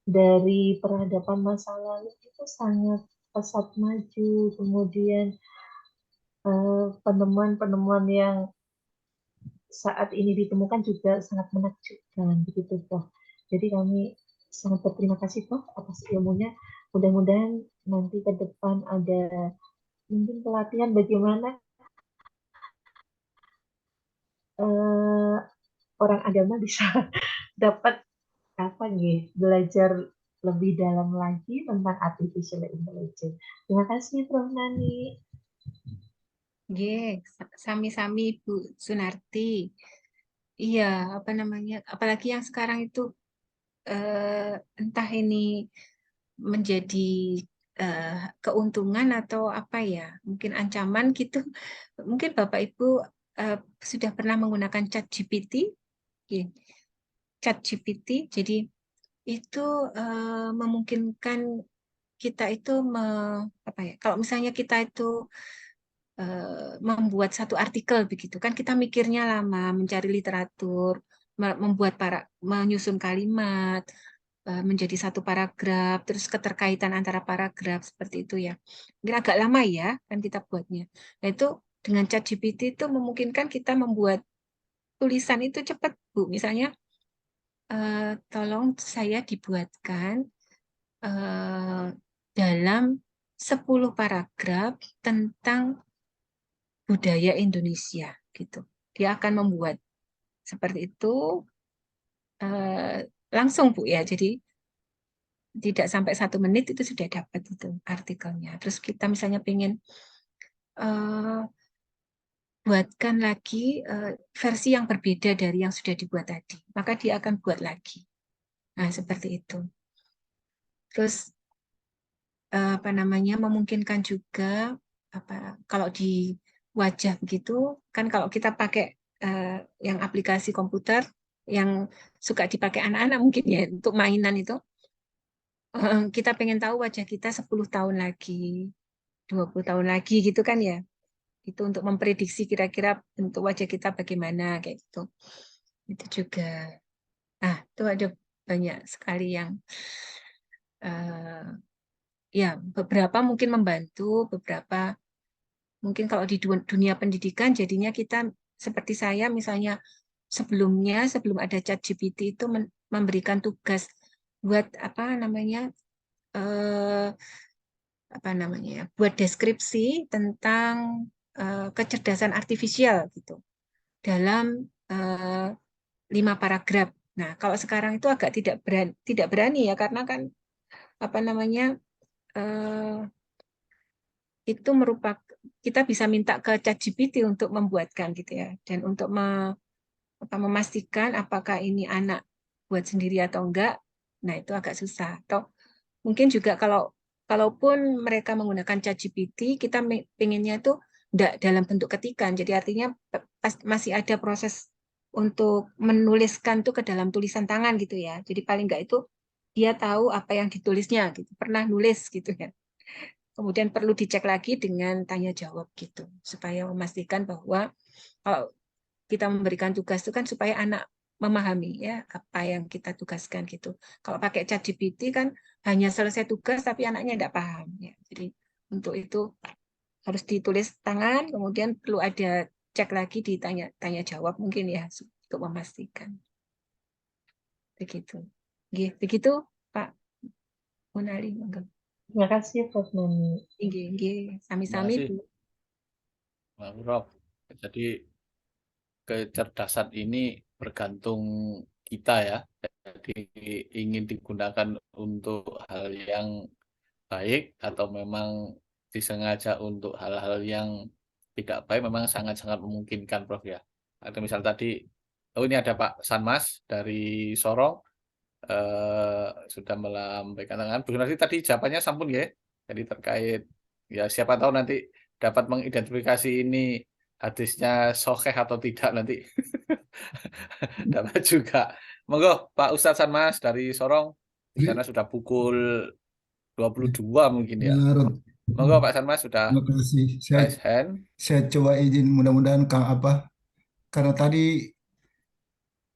Speaker 1: dari peradaban masa lalu itu sangat pesat maju. Kemudian penemuan-penemuan yang saat ini ditemukan juga sangat menakjubkan, begitu Prof. Jadi kami sangat berterima kasih Prof atas ilmunya. Mudah-mudahan nanti ke depan ada mungkin pelatihan bagaimana orang agama bisa dapat belajar lebih dalam lagi tentang artificial intelligence. Terima kasih Prof Nani.
Speaker 7: Nggih, sami-sami Bu Sunarti. Iya, apa namanya? Apalagi yang sekarang itu entah ini menjadi keuntungan atau apa ya, mungkin ancaman gitu. Mungkin Bapak Ibu sudah pernah menggunakan ChatGPT, ChatGPT. Jadi itu memungkinkan kita itu apa ya? Kalau misalnya kita itu membuat satu artikel begitu kan, kita mikirnya lama, mencari literatur, menyusun kalimat menjadi satu paragraf, terus keterkaitan antara paragraf seperti itu ya. Mungkin agak lama ya kan kita buatnya. Nah itu dengan ChatGPT itu memungkinkan kita membuat tulisan itu cepat Bu. Misalnya tolong saya dibuatkan dalam 10 paragraf tentang budaya Indonesia gitu. Dia akan membuat seperti itu langsung Bu ya. Jadi tidak sampai 1 menit itu sudah dapat itu artikelnya. Terus kita misalnya pengen buatkan lagi versi yang berbeda dari yang sudah dibuat tadi, maka dia akan buat lagi. Nah seperti itu. Terus apa namanya, memungkinkan juga kalau di wajah begitu kan, kalau kita pakai yang aplikasi komputer yang suka dipakai anak-anak mungkin ya untuk mainan itu, kita pengen tahu wajah kita 10 tahun lagi, 20 tahun lagi gitu kan ya. Itu untuk memprediksi kira-kira bentuk wajah kita bagaimana kayak gitu. Itu juga. Nah, itu ada banyak sekali yang ya beberapa mungkin membantu, beberapa mungkin kalau di dunia pendidikan jadinya kita seperti saya misalnya sebelumnya sebelum ada ChatGPT itu memberikan tugas buat buat deskripsi tentang kecerdasan artifisial gitu dalam 5 paragraf. Nah, kalau sekarang itu agak tidak berani ya, karena kan itu merupakan, kita bisa minta ke ChatGPT untuk membuatkan gitu ya, dan untuk memastikan apakah ini anak buat sendiri atau enggak. Nah, itu agak susah. Atau mungkin juga kalaupun mereka menggunakan ChatGPT, kita pengennya itu enggak dalam bentuk ketikan. Jadi artinya masih ada proses untuk menuliskan tuh ke dalam tulisan tangan gitu ya. Jadi paling enggak itu dia tahu apa yang ditulisnya gitu. Pernah nulis gitu ya. Kemudian perlu dicek lagi dengan tanya jawab gitu, supaya memastikan bahwa kalau kita memberikan tugas itu kan supaya anak memahami ya apa yang kita tugaskan gitu. Kalau pakai ChatGPT kan hanya selesai tugas tapi anaknya tidak paham ya. Jadi untuk itu harus ditulis tangan, kemudian perlu ada cek lagi tanya jawab mungkin ya untuk memastikan. Begitu. Begitu Pak Munali.
Speaker 1: Terima kasih Prof Nani.
Speaker 7: Sami-sami Bu.
Speaker 6: Prof. Jadi kecerdasan ini bergantung kita ya. Jadi ingin digunakan untuk hal yang baik atau memang disengaja untuk hal-hal yang tidak baik, memang sangat-sangat memungkinkan Prof ya. Atau misal tadi, ini ada Pak Sanmas dari Sorong, sudah melambaikan tangan. Bu Sunarti tadi jawabannya sampun ya. Jadi terkait ya siapa tahu nanti dapat mengidentifikasi ini hadisnya sahih atau tidak nanti. Dapat juga. Monggo Pak Ustadz Sanmas dari Sorong. Di sana sudah pukul 22 mungkin ya. Monggo Pak Sanmas sudah
Speaker 5: Terima kasih.
Speaker 6: raise hand.
Speaker 5: Saya coba izin, mudah-mudahan karena tadi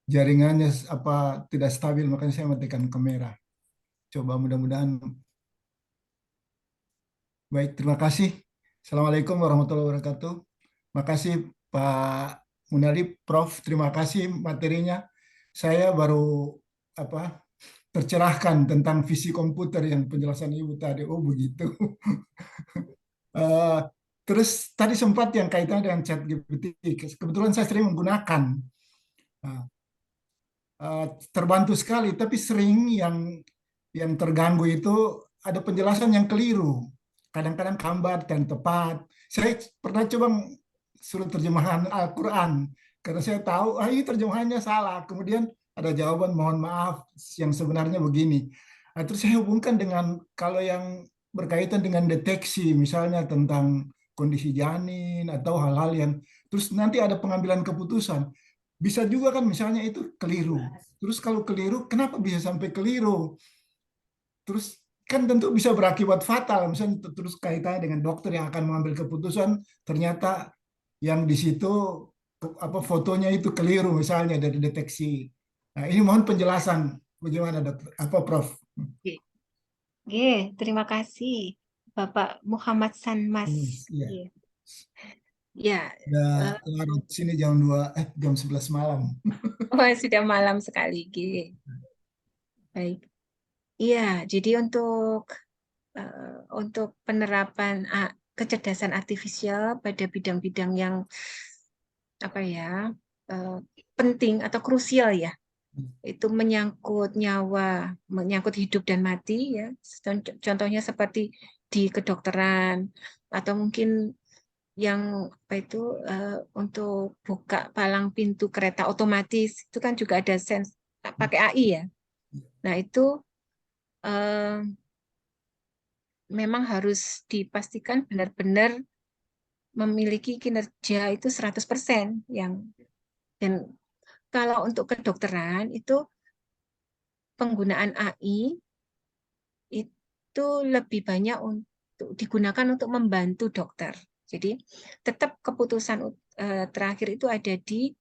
Speaker 5: jaringannya tidak stabil, makanya saya matikan kamera. Coba mudah-mudahan baik. Terima kasih. Assalamualaikum warahmatullahi wabarakatuh. Makasih Pak Munadi, Prof. Terima kasih materinya. Saya baru tercerahkan tentang visi komputer yang penjelasan Ibu tadi. Oh begitu. Terus tadi sempat yang kaitannya dengan ChatGPT. Kebetulan saya sering menggunakan. Nah, terbantu sekali, tapi sering yang terganggu itu ada penjelasan yang keliru. Kadang-kadang kambat dan tepat. Saya pernah coba suruh terjemahan Al-Quran, karena saya tahu ini terjemahannya salah. Kemudian ada jawaban mohon maaf yang sebenarnya begini. Nah, terus saya hubungkan dengan kalau yang berkaitan dengan deteksi, misalnya tentang kondisi janin atau hal-hal yang terus nanti ada pengambilan keputusan. Bisa juga kan misalnya itu keliru. Terus kalau keliru, kenapa bisa sampai keliru? Terus kan tentu bisa berakibat fatal. Misalnya terus kaitannya dengan dokter yang akan mengambil keputusan, ternyata yang di situ fotonya itu keliru misalnya dari deteksi. Nah, ini mohon penjelasan bagaimana dokter, Prof?
Speaker 7: Oke, terima kasih Bapak Muhammad Sanmas.
Speaker 5: Iya.
Speaker 7: Ya,
Speaker 5: Udah larut sini jam 11 malam.
Speaker 7: sudah malam sekali. Baik. Iya, jadi untuk penerapan kecerdasan artifisial pada bidang-bidang yang penting atau krusial ya, itu menyangkut nyawa, menyangkut hidup dan mati ya. Contohnya seperti di kedokteran atau mungkin yang untuk buka palang pintu kereta otomatis itu kan juga ada pakai AI ya. Nah itu memang harus dipastikan benar-benar memiliki kinerja itu 100% dan kalau untuk kedokteran itu penggunaan AI itu lebih banyak untuk digunakan untuk membantu dokter. Jadi tetap keputusan terakhir itu ada di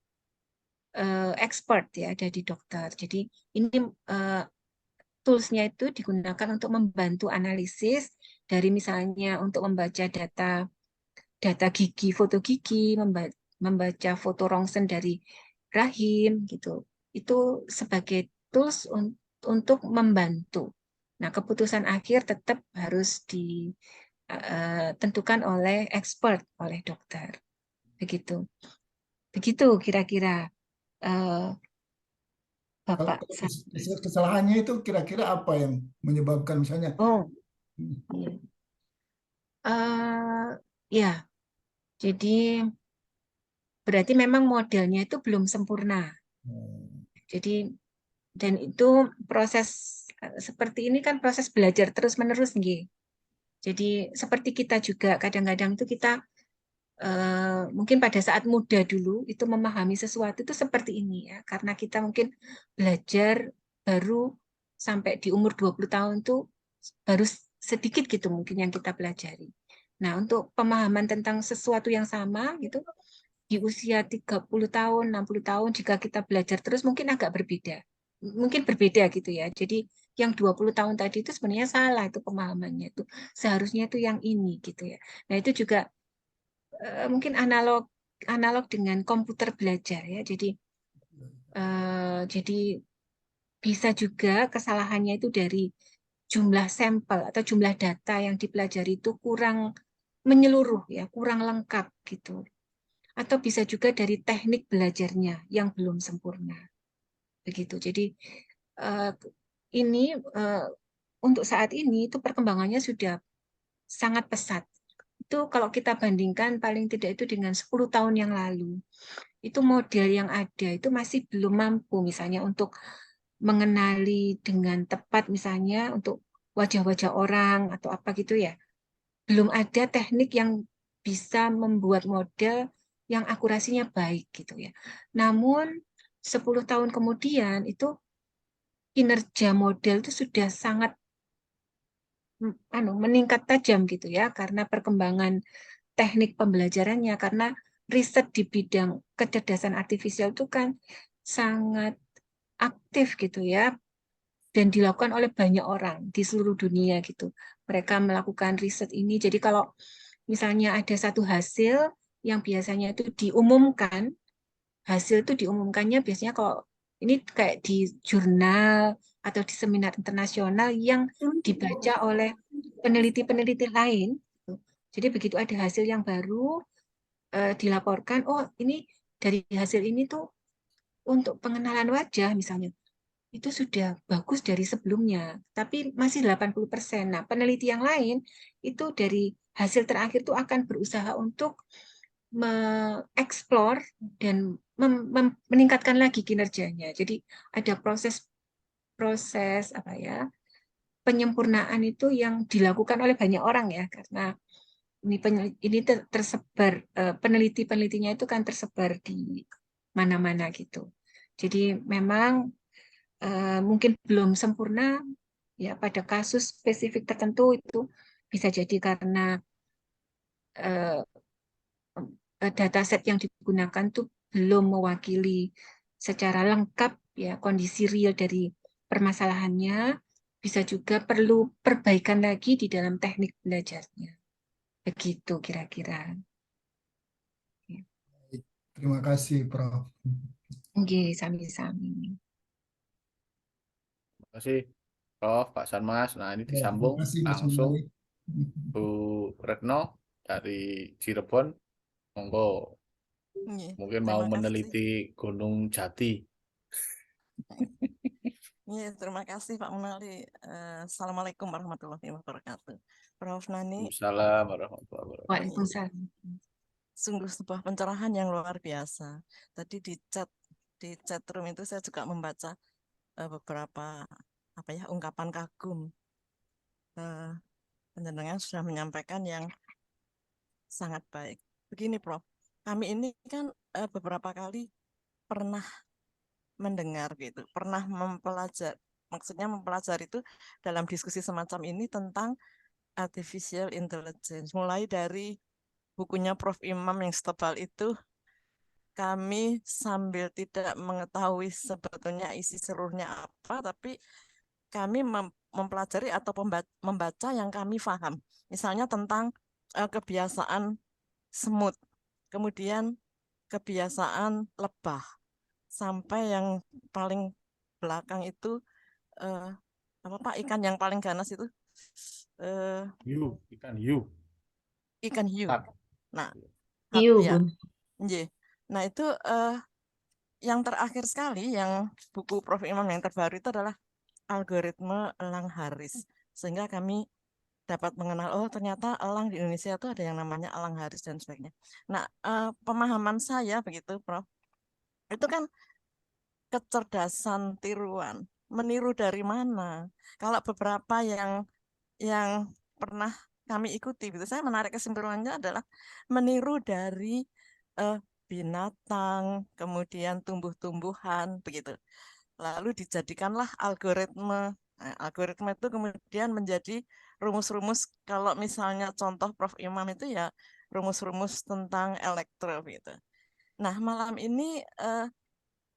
Speaker 7: expert ya, ada di dokter. Jadi ini tools-nya itu digunakan untuk membantu analisis dari misalnya untuk membaca data gigi, foto gigi, membaca foto rongsen dari rahim gitu. Itu sebagai tools untuk membantu. Nah, keputusan akhir tetap harus ditentukan oleh expert, oleh dokter. Begitu. Begitu kira-kira Bapak.
Speaker 5: Kesalahannya itu kira-kira apa yang menyebabkan misalnya?
Speaker 7: Ya, jadi berarti memang modelnya itu belum sempurna. Jadi dan itu proses seperti ini kan proses belajar terus-menerus nggih. Jadi seperti kita juga kadang-kadang itu kita mungkin pada saat muda dulu itu memahami sesuatu itu seperti ini ya, karena kita mungkin belajar baru sampai di umur 20 tahun itu baru sedikit gitu mungkin yang kita pelajari. Nah, untuk pemahaman tentang sesuatu yang sama gitu di usia 30 tahun, 60 tahun jika kita belajar terus mungkin agak berbeda. Mungkin berbeda gitu ya. Jadi yang 20 tahun tadi itu sebenarnya salah itu pemahamannya itu. Seharusnya itu yang ini gitu ya. Nah, itu juga mungkin analog dengan komputer belajar ya. Jadi bisa juga kesalahannya itu dari jumlah sampel atau jumlah data yang dipelajari itu kurang menyeluruh ya, kurang lengkap gitu. Atau bisa juga dari teknik belajarnya yang belum sempurna. Begitu. Jadi ini untuk saat ini itu perkembangannya sudah sangat pesat. Itu kalau kita bandingkan paling tidak itu dengan 10 tahun yang lalu. Itu model yang ada itu masih belum mampu misalnya untuk mengenali dengan tepat misalnya untuk wajah-wajah orang atau apa gitu ya. Belum ada teknik yang bisa membuat model yang akurasinya baik gitu ya. Namun 10 tahun kemudian itu kinerja model itu sudah sangat meningkat tajam gitu ya, karena perkembangan teknik pembelajarannya, karena riset di bidang kecerdasan artifisial itu kan sangat aktif gitu ya, dan dilakukan oleh banyak orang di seluruh dunia gitu. Mereka melakukan riset ini. Jadi kalau misalnya ada satu hasil yang biasanya itu diumumkan, hasil itu diumumkannya biasanya kalau ini kayak di jurnal atau di seminar internasional yang dibaca oleh peneliti-peneliti lain. Jadi begitu ada hasil yang baru dilaporkan, oh ini dari hasil ini tuh untuk pengenalan wajah misalnya, itu sudah bagus dari sebelumnya, tapi masih 80%. Nah, peneliti yang lain itu dari hasil terakhir itu akan berusaha untuk mengeksplor dan meningkatkan lagi kinerjanya. Jadi ada proses apa ya, penyempurnaan itu yang dilakukan oleh banyak orang ya, karena ini tersebar, peneliti-penelitinya itu kan tersebar di mana-mana gitu. Jadi memang mungkin belum sempurna ya, pada kasus spesifik tertentu itu bisa jadi karena dataset yang digunakan tuh belum mewakili secara lengkap ya kondisi real dari permasalahannya, bisa juga perlu perbaikan lagi di dalam teknik belajarnya. Begitu kira-kira.
Speaker 5: Terima kasih, Prof.
Speaker 7: Oke, sami-sami.
Speaker 6: Terima kasih Prof, Pak Sanmas. Nah, ini
Speaker 5: Ya, terima
Speaker 6: disambung
Speaker 5: kasih, Mas
Speaker 6: langsung
Speaker 5: Munali.
Speaker 6: Bu Retno dari Cirebon. Monggo,
Speaker 9: Nggih,
Speaker 6: mungkin
Speaker 9: terima
Speaker 6: mau
Speaker 9: kasih.
Speaker 6: meneliti Gunung Jati.
Speaker 9: Nggih, terima kasih Pak Munali. Assalamualaikum warahmatullahi wabarakatuh. Prof. Nani,
Speaker 6: Waalaikumsalam warahmatullahi wabarakatuh.
Speaker 7: Waalaikumsalam.
Speaker 9: sungguh sebuah pencerahan yang luar biasa. Tadi di chat room itu saya juga membaca beberapa ungkapan kagum. Penjenengan sudah menyampaikan yang sangat baik. Begini, Prof. Kami ini kan beberapa kali pernah mendengar gitu, pernah mempelajari, maksudnya mempelajari itu dalam diskusi semacam ini tentang artificial intelligence. Mulai dari bukunya Prof. Imam yang setebal itu, kami sambil tidak mengetahui sebetulnya isi seluruhnya apa, tapi kami mempelajari atau membaca yang kami paham. Misalnya tentang kebiasaan semut, kemudian kebiasaan lebah, sampai yang paling belakang itu apa Pak, ikan yang paling ganas itu
Speaker 6: Ikan hiu.
Speaker 9: ikan hiu.
Speaker 6: Tat.
Speaker 9: Nah,
Speaker 1: Hiu,
Speaker 9: ya.
Speaker 1: Bun.
Speaker 9: Nah itu yang terakhir sekali yang buku Prof. Imam yang terbaru itu adalah algoritma elang Haris, sehingga kami dapat mengenal, oh ternyata elang di Indonesia itu ada yang namanya elang Haris dan sebagainya. Nah, pemahaman saya begitu, Prof. Itu kan kecerdasan tiruan. Meniru dari mana? Kalau beberapa yang pernah kami ikuti, gitu, saya menarik kesimpulannya adalah meniru dari binatang, kemudian tumbuh-tumbuhan, begitu. Lalu dijadikanlah algoritma. Nah, algoritma itu kemudian menjadi rumus-rumus. Kalau misalnya contoh Prof. Imam itu ya rumus-rumus tentang elektro, gitu. Nah, malam ini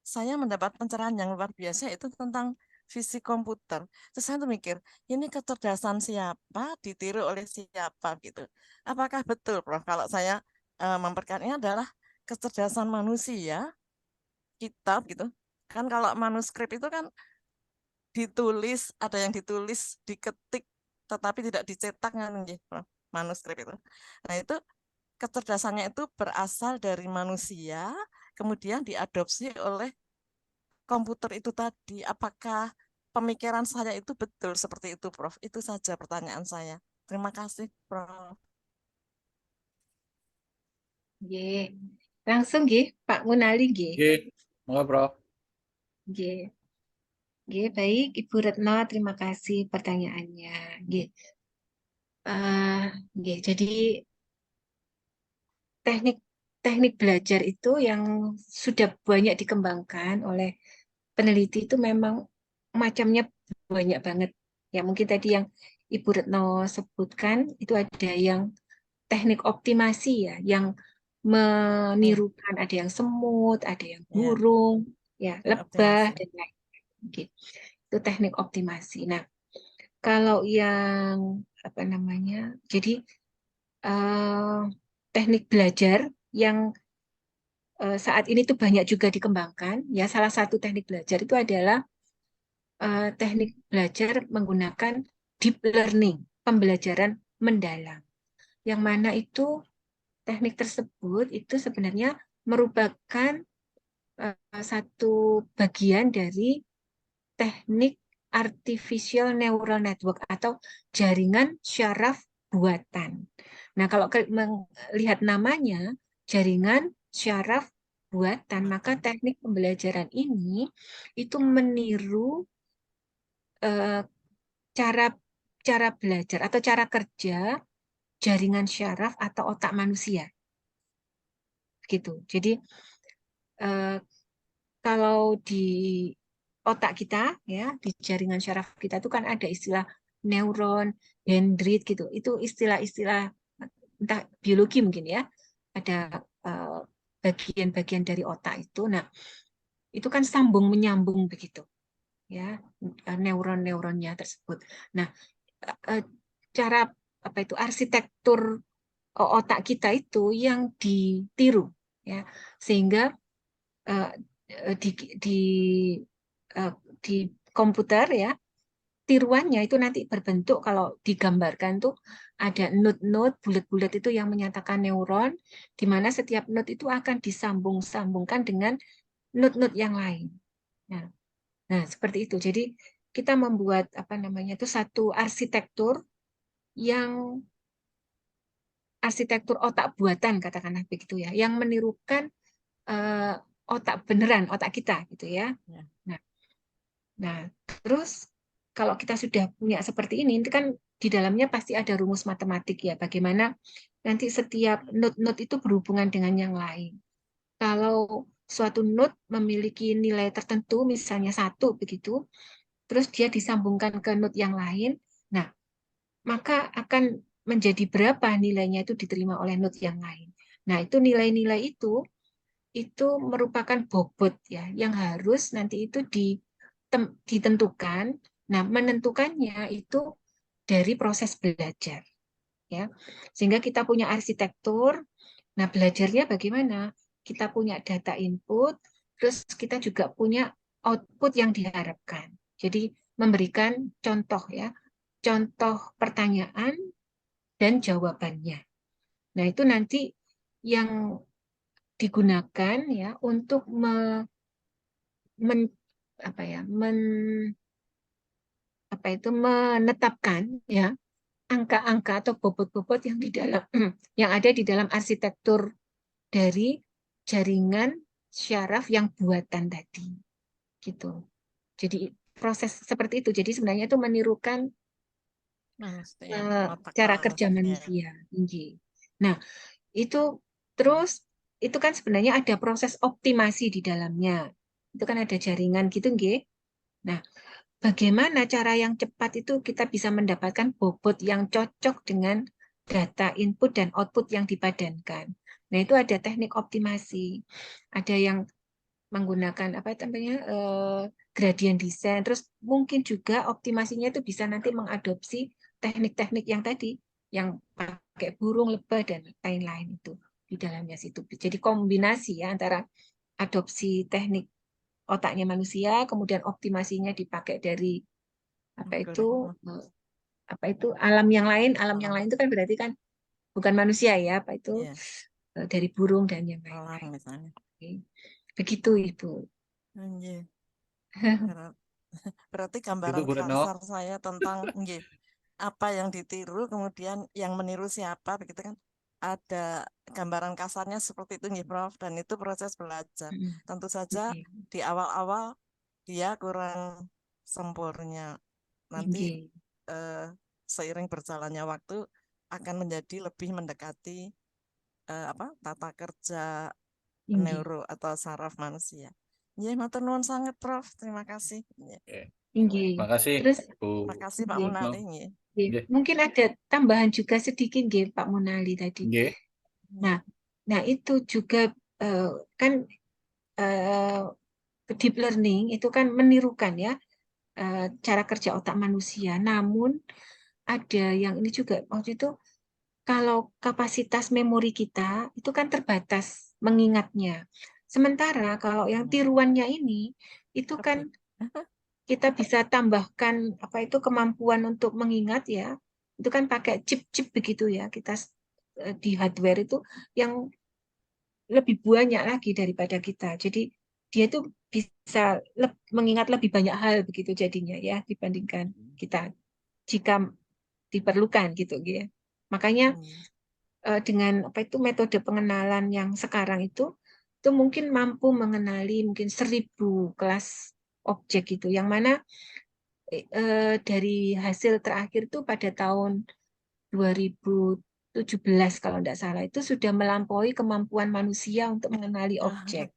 Speaker 9: saya mendapat pencerahan yang luar biasa, itu tentang fisik komputer. Terus saya tuh mikir, ini kecerdasan siapa ditiru oleh siapa gitu. Apakah betul, Prof? Kalau saya memperkatakannya adalah kecerdasan manusia, kitab gitu. Kan kalau manuskrip itu kan ditulis, ada yang ditulis, diketik, tetapi tidak dicetak kan, Prof? Manuskrip itu. Nah itu kecerdasannya itu berasal dari manusia, kemudian diadopsi oleh komputer itu tadi. Apakah pemikiran saya itu betul seperti itu, Prof? Itu saja pertanyaan saya. Terima kasih, Prof.
Speaker 7: Nggih. Langsung nggih, Pak Munali nggih.
Speaker 6: Oke, monggo Prof.
Speaker 7: Nggih. Nggih, baik Ibu Retno, terima kasih pertanyaannya. Nggih. Nggih, jadi teknik belajar itu yang sudah banyak dikembangkan oleh peneliti itu memang macamnya banyak banget. Ya mungkin tadi Ibu Retno sebutkan itu ada yang teknik optimasi ya, yang menirukan, ada yang semut, ada yang burung, ya lebah dan lain. Gitu. Itu teknik optimasi. Nah, kalau yang apa namanya, jadi teknik belajar yang saat ini tuh banyak juga dikembangkan. Ya, salah satu teknik belajar itu adalah teknik belajar menggunakan deep learning, pembelajaran mendalam. Yang mana itu teknik tersebut itu sebenarnya merupakan satu bagian dari teknik artificial neural network atau jaringan syaraf buatan. Nah, kalau melihat namanya jaringan syaraf buatan, maka teknik pembelajaran ini itu meniru cara belajar atau cara kerja jaringan syaraf atau otak manusia. Gitu. Jadi kalau di otak kita ya, di jaringan syaraf kita itu kan ada istilah neuron, dendrit gitu. Itu istilah-istilah entah biologi mungkin ya. Ada bagian-bagian dari otak itu. Nah, itu kan sambung menyambung begitu. Ya, neuron-neuronnya tersebut. Nah, cara apa itu arsitektur otak kita itu yang ditiru ya, sehingga di komputer ya, tiruannya itu nanti berbentuk, kalau digambarkan tuh ada node-node bulat-bulat itu yang menyatakan neuron, di mana setiap node itu akan disambung-sambungkan dengan node-node yang lain. Nah, seperti itu. Jadi kita membuat apa namanya itu satu arsitektur yang arsitektur otak buatan katakanlah begitu ya, yang menirukan otak beneran, otak kita gitu ya. Nah, terus kalau kita sudah punya seperti ini kan di dalamnya pasti ada rumus matematik ya, bagaimana nanti setiap node-node itu berhubungan dengan yang lain. Kalau suatu node memiliki nilai tertentu, misalnya 1 begitu, terus dia disambungkan ke node yang lain, nah, maka akan menjadi berapa nilainya itu diterima oleh node yang lain. Nah, itu nilai-nilai itu merupakan bobot ya, yang harus nanti itu ditentukan. Nah, menentukannya itu dari proses belajar ya. Sehingga kita punya arsitektur. Nah, belajarnya bagaimana? Kita punya data input, terus kita juga punya output yang diharapkan. Jadi memberikan contoh ya, contoh pertanyaan dan jawabannya. Nah, itu nanti yang digunakan ya untuk menetapkan ya angka-angka atau bobot-bobot yang di dalam yang ada di dalam arsitektur dari jaringan syaraf yang buatan tadi. Gitu. Jadi proses seperti itu. Jadi sebenarnya itu menirukan cara kerja manusia. Nah, itu terus itu kan sebenarnya ada proses optimasi di dalamnya. Itu kan ada jaringan gitu, nggih. Nah, bagaimana cara yang cepat itu kita bisa mendapatkan bobot yang cocok dengan data input dan output yang dipadankan. Nah, itu ada teknik optimasi. Ada yang menggunakan apa namanya gradient descent. Terus mungkin juga optimasinya itu bisa nanti mengadopsi teknik-teknik yang tadi, yang pakai burung, lebah dan lain-lain itu di dalamnya situ. Jadi kombinasi ya antara adopsi teknik otaknya manusia, kemudian optimasinya dipakai dari apa itu alam yang lain. Alam yang lain itu kan berarti kan bukan manusia ya, apa itu dari burung dan yang lain-lain. Begitu Ibu.
Speaker 9: Berarti gambaran kasar saya tentang apa yang ditiru, kemudian yang meniru siapa, begitu kan? Ada gambaran kasarnya seperti itu, nggih, Prof. Dan itu proses belajar. Tentu saja di awal-awal dia kurang sempurna. Nanti seiring berjalannya waktu akan menjadi lebih mendekati tata kerja neuro atau saraf manusia. Ya, matur nuwun sangat, Prof. Terima kasih.
Speaker 6: Terima kasih,
Speaker 7: Terus,
Speaker 6: Bu.
Speaker 9: Terima kasih Pak Munardi.
Speaker 7: Nggih.
Speaker 6: Nggih.
Speaker 7: Mungkin ada tambahan juga sedikit nggih Pak Munali tadi.
Speaker 6: Nggih.
Speaker 7: Nah itu juga kan deep learning itu kan menirukan ya cara kerja otak manusia. Namun ada yang ini juga waktu itu kalau kapasitas memori kita itu kan terbatas mengingatnya. Sementara kalau yang tiruannya ini itu kan kita bisa tambahkan apa itu kemampuan untuk mengingat ya. Itu kan pakai chip-chip begitu ya. Kita di hardware itu yang lebih banyak lagi daripada kita. Jadi dia tuh bisa mengingat lebih banyak hal begitu jadinya ya dibandingkan kita jika diperlukan gitu ya. Makanya dengan apa itu metode pengenalan yang sekarang itu mungkin mampu mengenali mungkin 1000 kelas objek itu yang mana dari hasil terakhir tuh pada tahun 2017 kalau tidak salah itu sudah melampaui kemampuan manusia untuk mengenali objek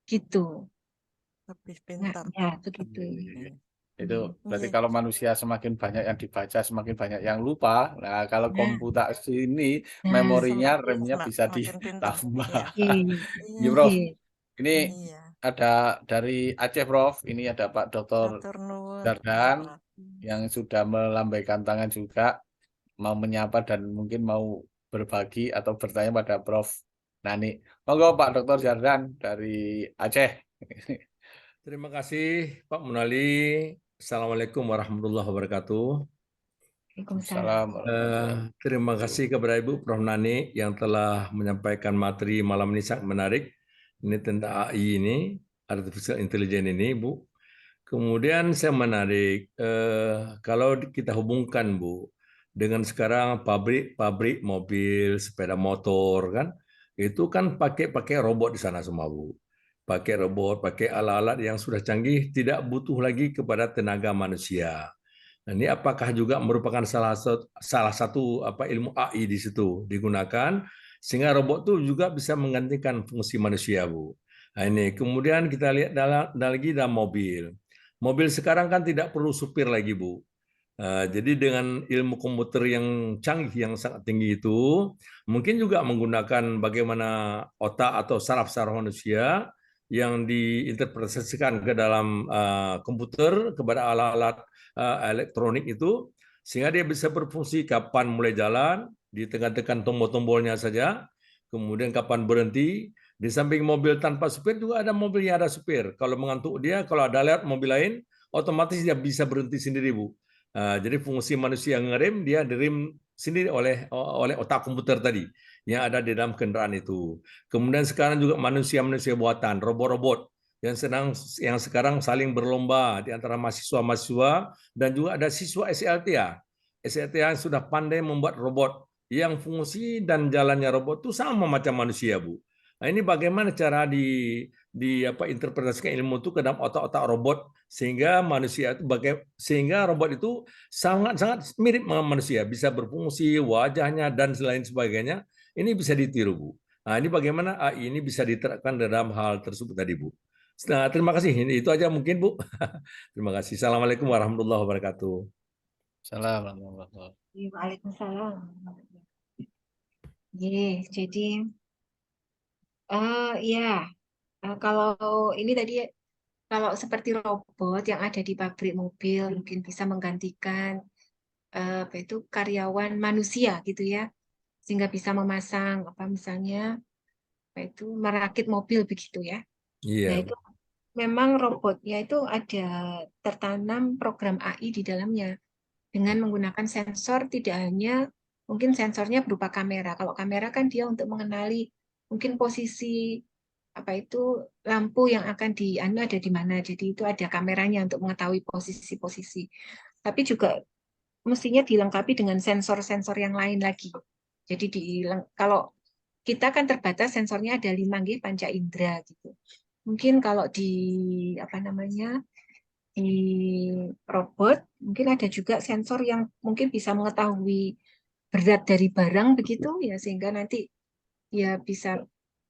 Speaker 7: gitu.
Speaker 9: Lebih
Speaker 7: Nah,
Speaker 9: pintar.
Speaker 7: ya begitu.
Speaker 6: Itu berarti kalau manusia semakin banyak yang dibaca, semakin banyak yang lupa. Nah, kalau komputasi ini memorinya, RAM-nya bisa
Speaker 9: semakin pintar.
Speaker 6: ditambah.
Speaker 9: Iya.
Speaker 6: Ya, Prof.
Speaker 7: Iya.
Speaker 6: Ini
Speaker 9: Iya.
Speaker 6: ada dari Aceh, Prof. Ini ada Pak Dr.
Speaker 9: Hatur nuwun.
Speaker 6: Dardan yang sudah melambaikan tangan juga, mau menyapa dan mungkin mau berbagi atau bertanya pada Prof. Nani. Monggo Pak Dr. Dardan dari Aceh.
Speaker 10: Terima kasih Pak Munali. Assalamualaikum warahmatullahi wabarakatuh.
Speaker 7: Waalaikumsalam.
Speaker 10: Terima kasih kepada Ibu Prof. Nani yang telah menyampaikan materi malam ini sangat menarik. Ini tentang AI ini, Artificial Intelligence ini, Bu. Kemudian saya menarik, kalau kita hubungkan, Bu, dengan sekarang pabrik mobil, sepeda motor, kan, itu kan pakai robot di sana semua, Bu. Pakai robot, pakai alat-alat yang sudah canggih, tidak butuh lagi kepada tenaga manusia. Nah, ini apakah juga merupakan salah satu ilmu AI di situ digunakan sehingga robot itu juga bisa menggantikan fungsi manusia, Bu. Nah, ini kemudian kita lihat lagi dalam mobil. Mobil sekarang kan tidak perlu supir lagi, Bu. Jadi dengan ilmu komputer yang canggih yang sangat tinggi itu, mungkin juga menggunakan bagaimana otak atau saraf-saraf manusia yang diinterpretasikan ke dalam komputer kepada alat-alat elektronik itu, sehingga dia bisa berfungsi kapan mulai jalan, ditekan-tekan tombol-tombolnya saja, kemudian kapan berhenti. Di samping mobil tanpa supir juga ada mobil yang ada supir. Kalau mengantuk dia, kalau ada lewat mobil lain, otomatis dia bisa berhenti sendiri, Bu. Jadi fungsi manusia ngerem, dia direm sendiri oleh otak komputer tadi yang ada di dalam kendaraan itu. Kemudian sekarang juga manusia-manusia buatan, robot-robot yang sekarang saling berlomba di antara mahasiswa-mahasiswa dan juga ada siswa SLTA. SLTA yang sudah pandai membuat robot yang fungsi dan jalannya robot itu sama macam manusia, Bu. Nah, ini bagaimana cara interpretasikan ilmu itu ke dalam otak-otak robot sehingga robot itu sangat-sangat mirip dengan manusia, bisa berfungsi, wajahnya dan lain sebagainya. Ini bisa ditiru, Bu. Nah, ini bagaimana AI ini bisa diterapkan dalam hal tersebut tadi, Bu. Nah, terima kasih. Itu aja mungkin, Bu. Terima kasih. Assalamualaikum warahmatullahi wabarakatuh.
Speaker 6: Assalamualaikum.
Speaker 7: Waalaikumsalam. Jadi ya kalau ini tadi kalau seperti robot yang ada di pabrik mobil mungkin bisa menggantikan apa itu karyawan manusia gitu ya, sehingga bisa memasang apa misalnya apa itu merakit mobil begitu ya. Nah itu memang robotnya itu ada tertanam program AI di dalamnya dengan menggunakan sensor, tidak hanya mungkin sensornya berupa kamera. Kalau kamera kan dia untuk mengenali mungkin posisi apa itu lampu yang akan ada di mana. Jadi itu ada kameranya untuk mengetahui posisi-posisi. Tapi juga mestinya dilengkapi dengan sensor-sensor yang lain lagi. Jadi kalau kita kan terbatas sensornya ada 5 panca indera gitu. Mungkin kalau di apa namanya di robot mungkin ada juga sensor yang mungkin bisa mengetahui berat dari barang begitu ya, sehingga nanti ya bisa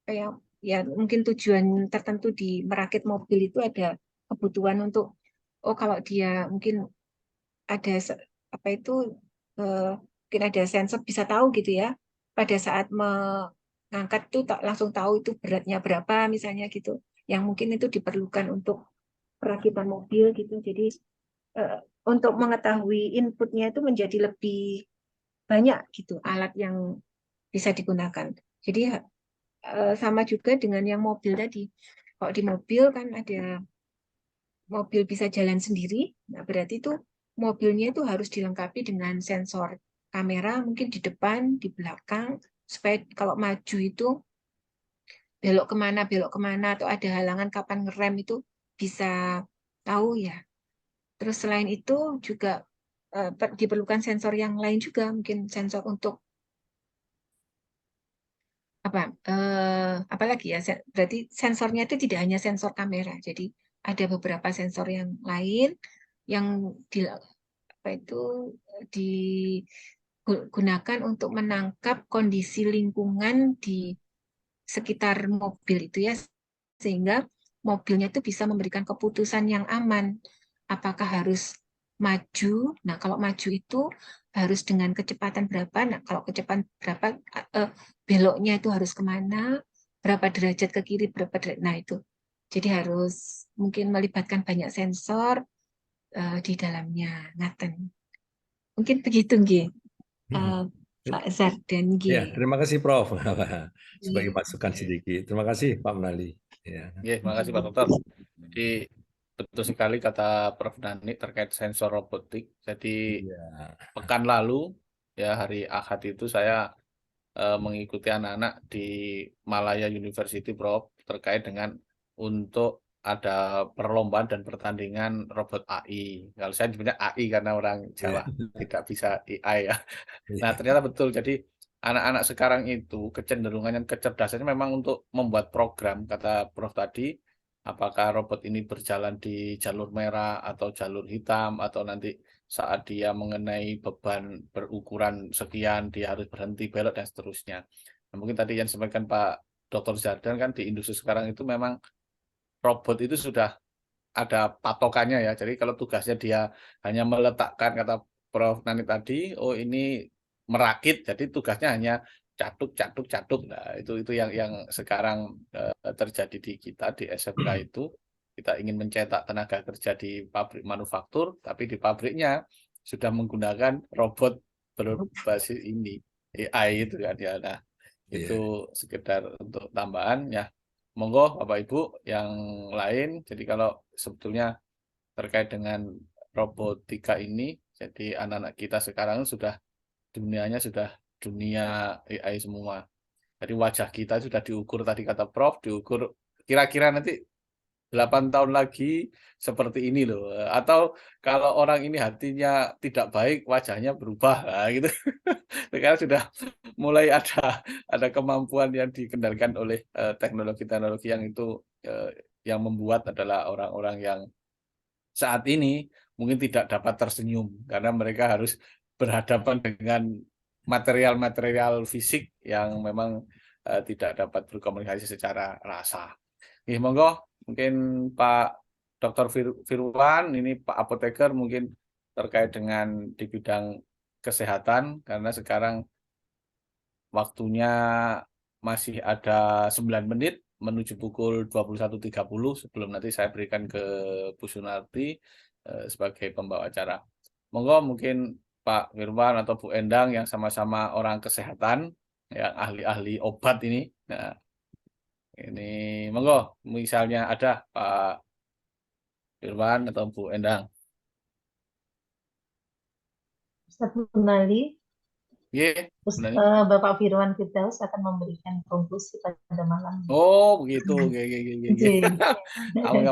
Speaker 7: kayak ya mungkin tujuan tertentu di merakit mobil itu ada kebutuhan untuk kalau dia mungkin ada apa itu mungkin ada sensor bisa tahu gitu ya. Pada saat mengangkat tuh langsung tahu itu beratnya berapa misalnya gitu. Yang mungkin itu diperlukan untuk perakitan mobil gitu. Jadi untuk mengetahui inputnya itu menjadi lebih banyak gitu alat yang bisa digunakan. Jadi sama juga dengan yang mobil tadi. Kalau di mobil kan ada mobil bisa jalan sendiri, nah berarti itu mobilnya itu harus dilengkapi dengan sensor kamera mungkin di depan, di belakang, supaya kalau maju itu belok kemana, atau ada halangan kapan ngerem itu bisa tahu ya. Terus selain itu juga diperlukan sensor yang lain juga, mungkin sensor untuk apalagi ya, berarti sensornya itu tidak hanya sensor kamera, jadi ada beberapa sensor yang lain yang digunakan untuk menangkap kondisi lingkungan di sekitar mobil itu ya, sehingga mobilnya itu bisa memberikan keputusan yang aman. Apakah harus maju? Nah, kalau maju itu harus dengan kecepatan berapa? Nah, kalau kecepatan berapa, beloknya itu harus kemana? Berapa derajat ke kiri, berapa derajat? Nah, itu. Jadi harus mungkin melibatkan banyak sensor di dalamnya. Ngaten. Mungkin begitu, Nggih. Pak Zardan,
Speaker 10: Ya,
Speaker 7: Nggih.
Speaker 10: terima kasih Prof. Sebagai
Speaker 7: Iya.
Speaker 10: masukan sedikit. Terima kasih Pak Menali. Ya.
Speaker 6: Terima kasih Pak Dokter. Jadi betul sekali kata Prof. Nani terkait sensor robotik. Jadi
Speaker 10: Iya.
Speaker 6: pekan lalu ya hari Ahad itu saya mengikuti anak-anak di Malaya University, Prof, terkait dengan untuk ada perlombaan dan pertandingan robot AI. Kalau saya sebenarnya AI karena orang Jawa, tidak bisa AI ya. Nah, ternyata betul. Jadi anak-anak sekarang itu kecenderungan kecerdasannya memang untuk membuat program, kata Prof tadi, apakah robot ini berjalan di jalur merah atau jalur hitam, atau nanti saat dia mengenai beban berukuran sekian, dia harus berhenti, belok, dan seterusnya. Nah, mungkin tadi yang disampaikan Pak Dr. Zardan kan di industri sekarang itu memang robot itu sudah ada patokannya ya. Jadi kalau tugasnya dia hanya meletakkan, kata Prof. Nani tadi, oh ini merakit, jadi tugasnya hanya catuk. Nah, itu yang sekarang terjadi di kita di SMK itu. Kita ingin mencetak tenaga kerja di pabrik manufaktur, tapi di pabriknya sudah menggunakan robot berbasis ini AI itu kan ya. Nah, itu sekedar untuk tambahan ya. Monggo Bapak Ibu yang lain. Jadi kalau sebetulnya terkait dengan robotika ini, jadi anak-anak kita sekarang sudah dunianya sudah dunia AI semua. Jadi wajah kita sudah diukur, tadi kata Prof, diukur kira-kira nanti 8 tahun lagi seperti ini loh. Atau kalau orang ini hatinya tidak baik, wajahnya berubah. Nah, gitu. Sekarang sudah mulai ada kemampuan yang dikendalikan oleh teknologi-teknologi yang itu yang membuat adalah orang-orang yang saat ini mungkin tidak dapat tersenyum karena mereka harus berhadapan dengan material-material fisik yang memang tidak dapat berkomunikasi secara rasa. Monggo, mungkin Pak Dr. Firwan, ini Pak apoteker mungkin terkait dengan di bidang kesehatan, karena sekarang waktunya masih ada 9 menit menuju pukul 21.30 sebelum nanti saya berikan ke Bu Sunarti sebagai pembawa acara. Monggo mungkin Pak Firwan atau Bu Endang yang sama-sama orang kesehatan, yang ahli-ahli obat ini. Nah, ini monggo, misalnya ada Pak Firwan atau Bu Endang.
Speaker 1: Ustaz Munali,
Speaker 6: Bapak
Speaker 1: Firwan Firdaus akan memberikan konklusi pada malam ini.
Speaker 6: Oh, begitu. Kamu.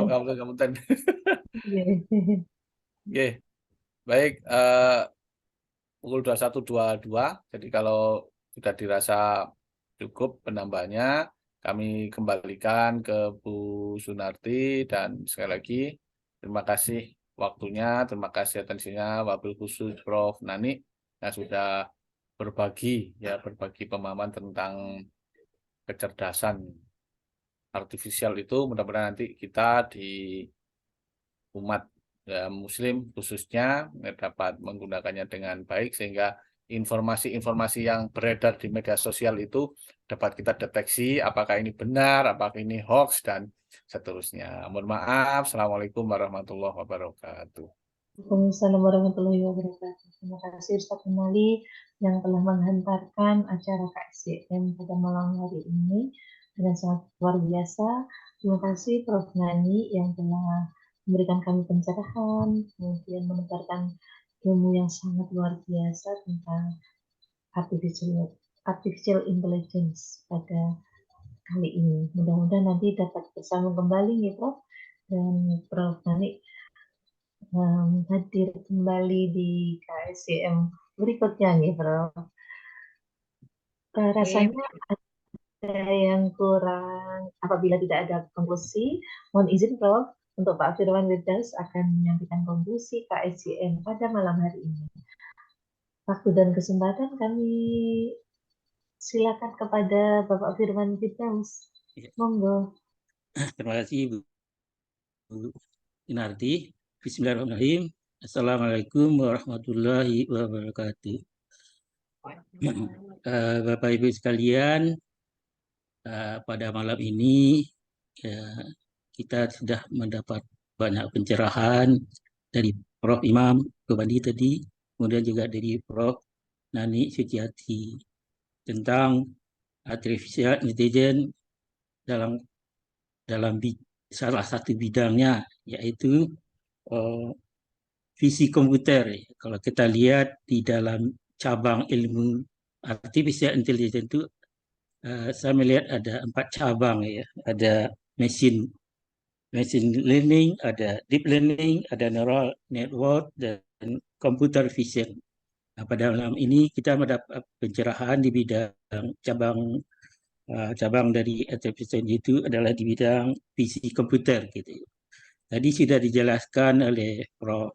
Speaker 6: Baik, pukul 21.22. Jadi kalau sudah dirasa cukup penambahnya, kami kembalikan ke Bu Sunarti, dan sekali lagi terima kasih waktunya, terima kasih atensinya wabil khusus Prof. Nani yang sudah berbagi pemahaman tentang kecerdasan artifisial itu. Mudah-mudahan nanti kita di umat Muslim khususnya dapat menggunakannya dengan baik sehingga informasi-informasi yang beredar di media sosial itu dapat kita deteksi apakah ini benar, apakah ini hoax dan seterusnya. Mohon maaf. Assalamualaikum warahmatullahi wabarakatuh.
Speaker 1: Waalaikumsalam warahmatullahi wabarakatuh. Terima kasih Ustaz Mali yang telah menghantarkan acara KSCM pada malam hari ini dengan sangat luar biasa. Terima kasih Prof. Nani yang telah memberikan kami pencerahan, kemudian menebarkan ilmu yang sangat luar biasa tentang artificial intelligence pada kali ini. Mudah-mudahan nanti dapat bersambung kembali nih Prof. Dan Prof. Nani hadir kembali di KSCM berikutnya nih Prof. Rasanya ada yang kurang, apabila tidak ada konklusi, mohon izin Prof untuk Pak Firman Wirdaus akan menyampaikan konklusi KSCM pada malam hari ini. Waktu dan kesempatan kami silakan kepada Bapak Firman Wirdaus. Monggo.
Speaker 11: Terima kasih Bu Inarti. Bismillahirrahmanirrahim. Assalamualaikum warahmatullahi wabarakatuh. Bapak Ibu sekalian, pada malam ini kita sudah mendapat banyak pencerahan dari Prof. Imam Gobandi tadi, kemudian juga dari Prof. Nani Suciati tentang artificial intelligence dalam salah satu bidangnya, yaitu fisik komputer. Kalau kita lihat di dalam cabang ilmu artificial intelligence itu, saya melihat ada 4 cabang ya. Ada machine learning, ada deep learning, ada neural network, dan computer vision. Nah, pada malam ini kita mendapat pencerahan di bidang cabang dari artificial itu adalah di bidang fisik komputer gitu. Tadi sudah dijelaskan oleh Prof.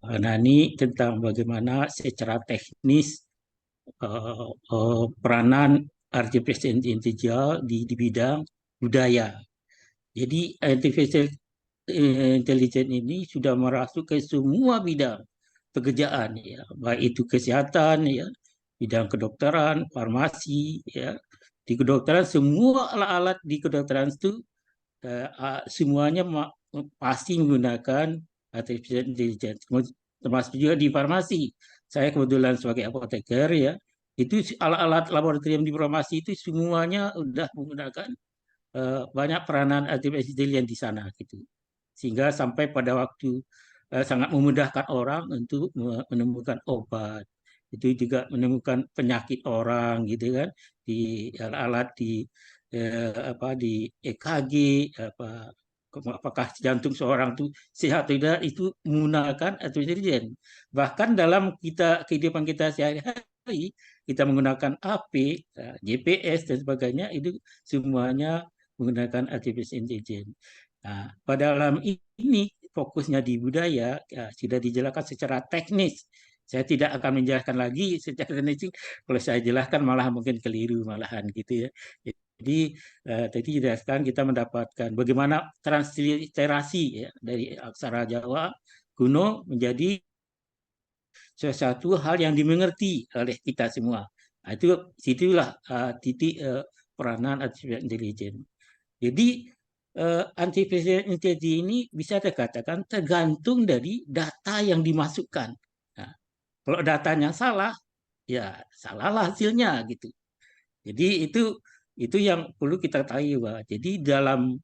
Speaker 11: Nani tentang bagaimana secara teknis peranan artificial intelligence di bidang budaya. Jadi artificial intelligence ini sudah merasuk ke semua bidang pekerjaan, ya, baik itu kesehatan, ya, bidang kedokteran, farmasi, ya. Di kedokteran semua alat-alat di kedokteran itu semuanya pasti menggunakan artificial intelligence, termasuk juga di farmasi. Saya kebetulan sebagai apoteker, ya, itu alat-alat laboratorium di farmasi itu semuanya sudah menggunakan banyak peranan artificial intelligence di sana gitu. Sehingga sampai pada waktu sangat memudahkan orang untuk menemukan obat. Itu juga menemukan penyakit orang gitu kan, di alat di EKG, apakah jantung seorang itu sehat atau tidak, itu menggunakan artificial intelligence. Bahkan dalam kehidupan kita sehari-hari, kita menggunakan HP, GPS dan sebagainya, itu semuanya menggunakan artificial intelligence. Nah, pada dalam ini fokusnya di budaya, ya, sudah dijelaskan secara teknis. Saya tidak akan menjelaskan lagi secara teknis. Kalau saya jelaskan malah mungkin keliru malahan gitu ya. Jadi tadi dijelaskan kita mendapatkan bagaimana transliterasi, ya, dari aksara Jawa kuno menjadi sesuatu hal yang dimengerti oleh kita semua. Nah, situlah titik peranan artificial intelligence. Jadi artificial intelligence ini bisa dikatakan tergantung dari data yang dimasukkan. Nah, kalau datanya salah, ya salahlah hasilnya gitu. Jadi itu yang perlu kita tahu, bahwa jadi dalam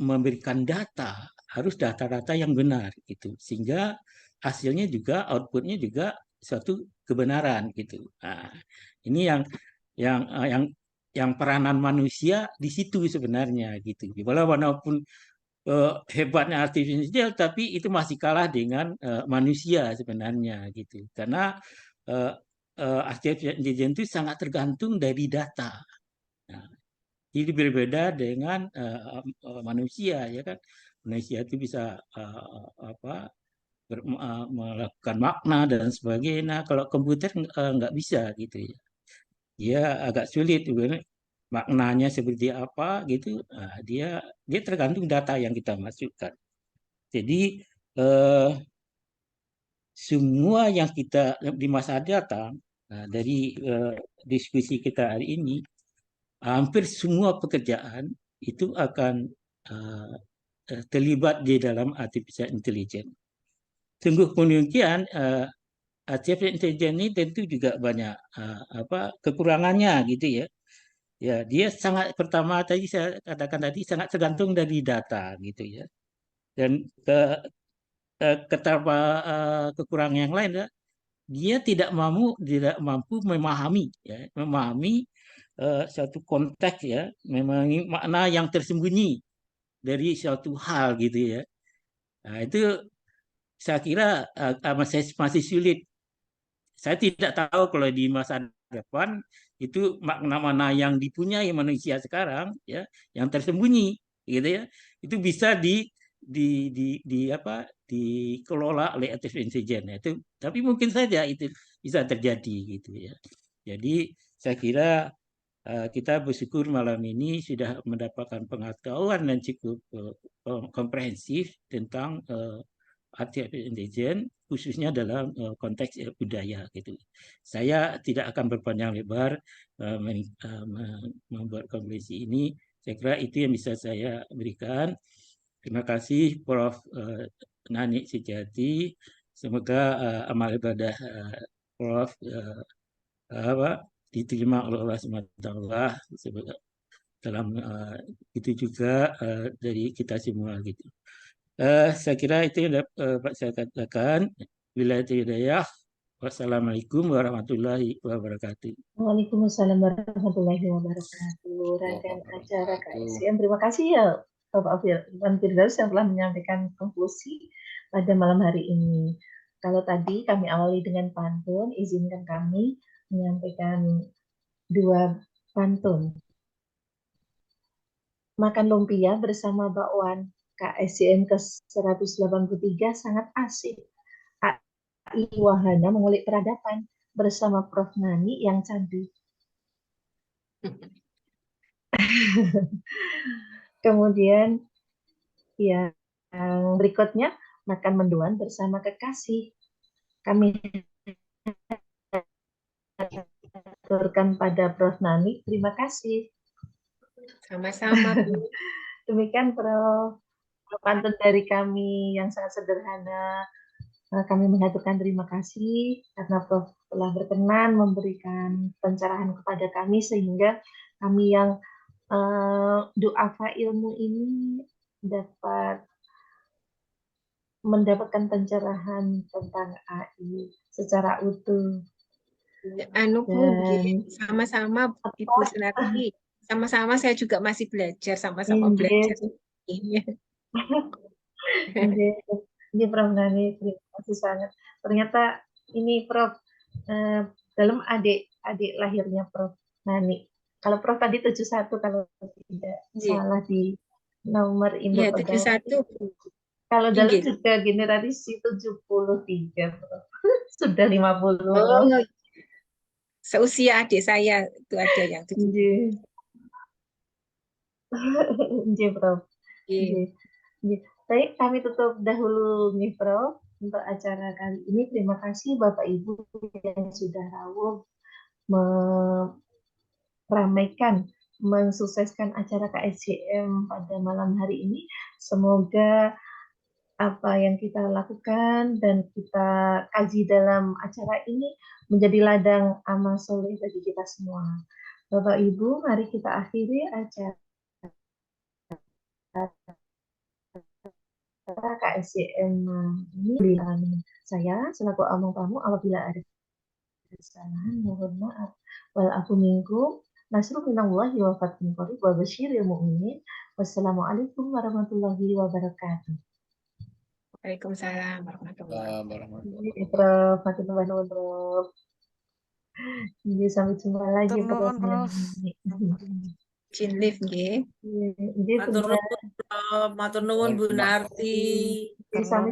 Speaker 11: memberikan data harus data-data yang benar gitu, sehingga hasilnya juga, outputnya juga suatu kebenaran gitu. Nah, ini yang peranan manusia di situ sebenarnya gitu. Walaupun hebatnya artificial, tapi itu masih kalah dengan manusia sebenarnya gitu. Karena artificial intelligence itu sangat tergantung dari data. Nah, jadi berbeda dengan manusia, ya kan. Manusia itu bisa melakukan makna dan sebagainya. Kalau komputer nggak bisa gitu ya. Dia agak sulit, maknanya seperti apa gitu. Nah, dia tergantung data yang kita masukkan. Jadi semua yang kita di masa datang dari diskusi kita hari ini, hampir semua pekerjaan itu akan terlibat di dalam artificial intelligence. Sungguh demikian, artificial intelligence ini tentu juga banyak kekurangannya gitu ya. Ya, dia sangat pertama tadi saya katakan tadi sangat tergantung dari data gitu ya. Dan kekurangan yang lain adalah dia tidak mampu memahami suatu konteks ya, memahami makna yang tersembunyi dari suatu hal gitu ya. Nah, itu saya kira masih sulit. Saya tidak tahu kalau di masa depan itu makna-makna yang dipunyai manusia sekarang ya, yang tersembunyi gitu ya, itu bisa dikelola oleh artificial intelligence itu, tapi mungkin saja itu bisa terjadi gitu ya. Jadi saya kira kita bersyukur malam ini sudah mendapatkan pengetahuan yang cukup komprehensif tentang artificial intelligence khususnya dalam konteks budaya gitu. Saya tidak akan berpanjang lebar membuat konferensi ini. Saya kira itu yang bisa saya berikan. Terima kasih Prof. Nani Sujati. Semoga amal ibadah Prof. Diterima oleh Allah SWT. Dalam itu juga dari kita semua gitu. Saya kira itu yang dapat saya katakan. Bila hidayah. Wassalamualaikum warahmatullahi wabarakatuh.
Speaker 1: Waalaikumsalam warahmatullahi wabarakatuh. Rangkaian acara KSCM. Terima kasih ya Bapak Iwan Firdaus yang telah menyampaikan konklusi pada malam hari ini. Kalau tadi kami awali dengan pantun, izinkan kami menyampaikan 2 pantun. Makan lumpia bersama bakwan, KSCM ke-183 sangat asik. AI Wahana mengulik peradaban bersama Prof. Nani yang cantik. Kemudian yang berikutnya, makan mendoan bersama kekasih. Kami aturkan pada Prof. Nani, terima kasih.
Speaker 7: Sama-sama, Bu.
Speaker 1: Demikian Prof. Pantun dari kami yang sangat sederhana. Kami mengaturkan terima kasih karena Prof. telah berkenan memberikan pencerahan kepada kami sehingga kami yang duafa ilmu ini dapat mendapatkan pencerahan tentang AI secara utuh.
Speaker 7: Sama-sama Ibu Senarti. Sama-sama saya juga masih belajar, sama-sama belajar.
Speaker 1: Ini Prof. Nani, terima kasih sangat. Ternyata ini Prof. Dalam adik lahirnya Prof. Nani. Kalau Prof tadi 71 kalau tidak salah di nomor induk pegawai. 71. Kalau dalam juga generasi 73 Prof. Sudah 50.
Speaker 7: Oh, seusia adik saya itu ada yang 70.
Speaker 1: Prof. Baik, kami tutup dahulu nih Prof. Untuk acara kali ini. Terima kasih Bapak Ibu yang sudah rawuh meramaikan, mensukseskan acara KSCM pada malam hari ini. Semoga apa yang kita lakukan dan kita kaji dalam acara ini menjadi ladang amal soleh bagi kita semua. Bapak Ibu, mari kita akhiri acara KSCM ini. Saya selaku omong tamu, apabila ada kesalahan mohon maaf. Wal afu minkum, nasru minallahi wa fathun qarib wa basyiril mu'minin. Wassalamualaikum warahmatullahi wabarakatuh.
Speaker 7: Waalaikumsalam warahmatullahi wabarakatuh.
Speaker 1: Prof, matur nuwun Prof. Jadi sampai jumpa lagi Prof.
Speaker 7: Izin live nggih.
Speaker 12: Matur nuwun Bu Narti.
Speaker 1: Sampai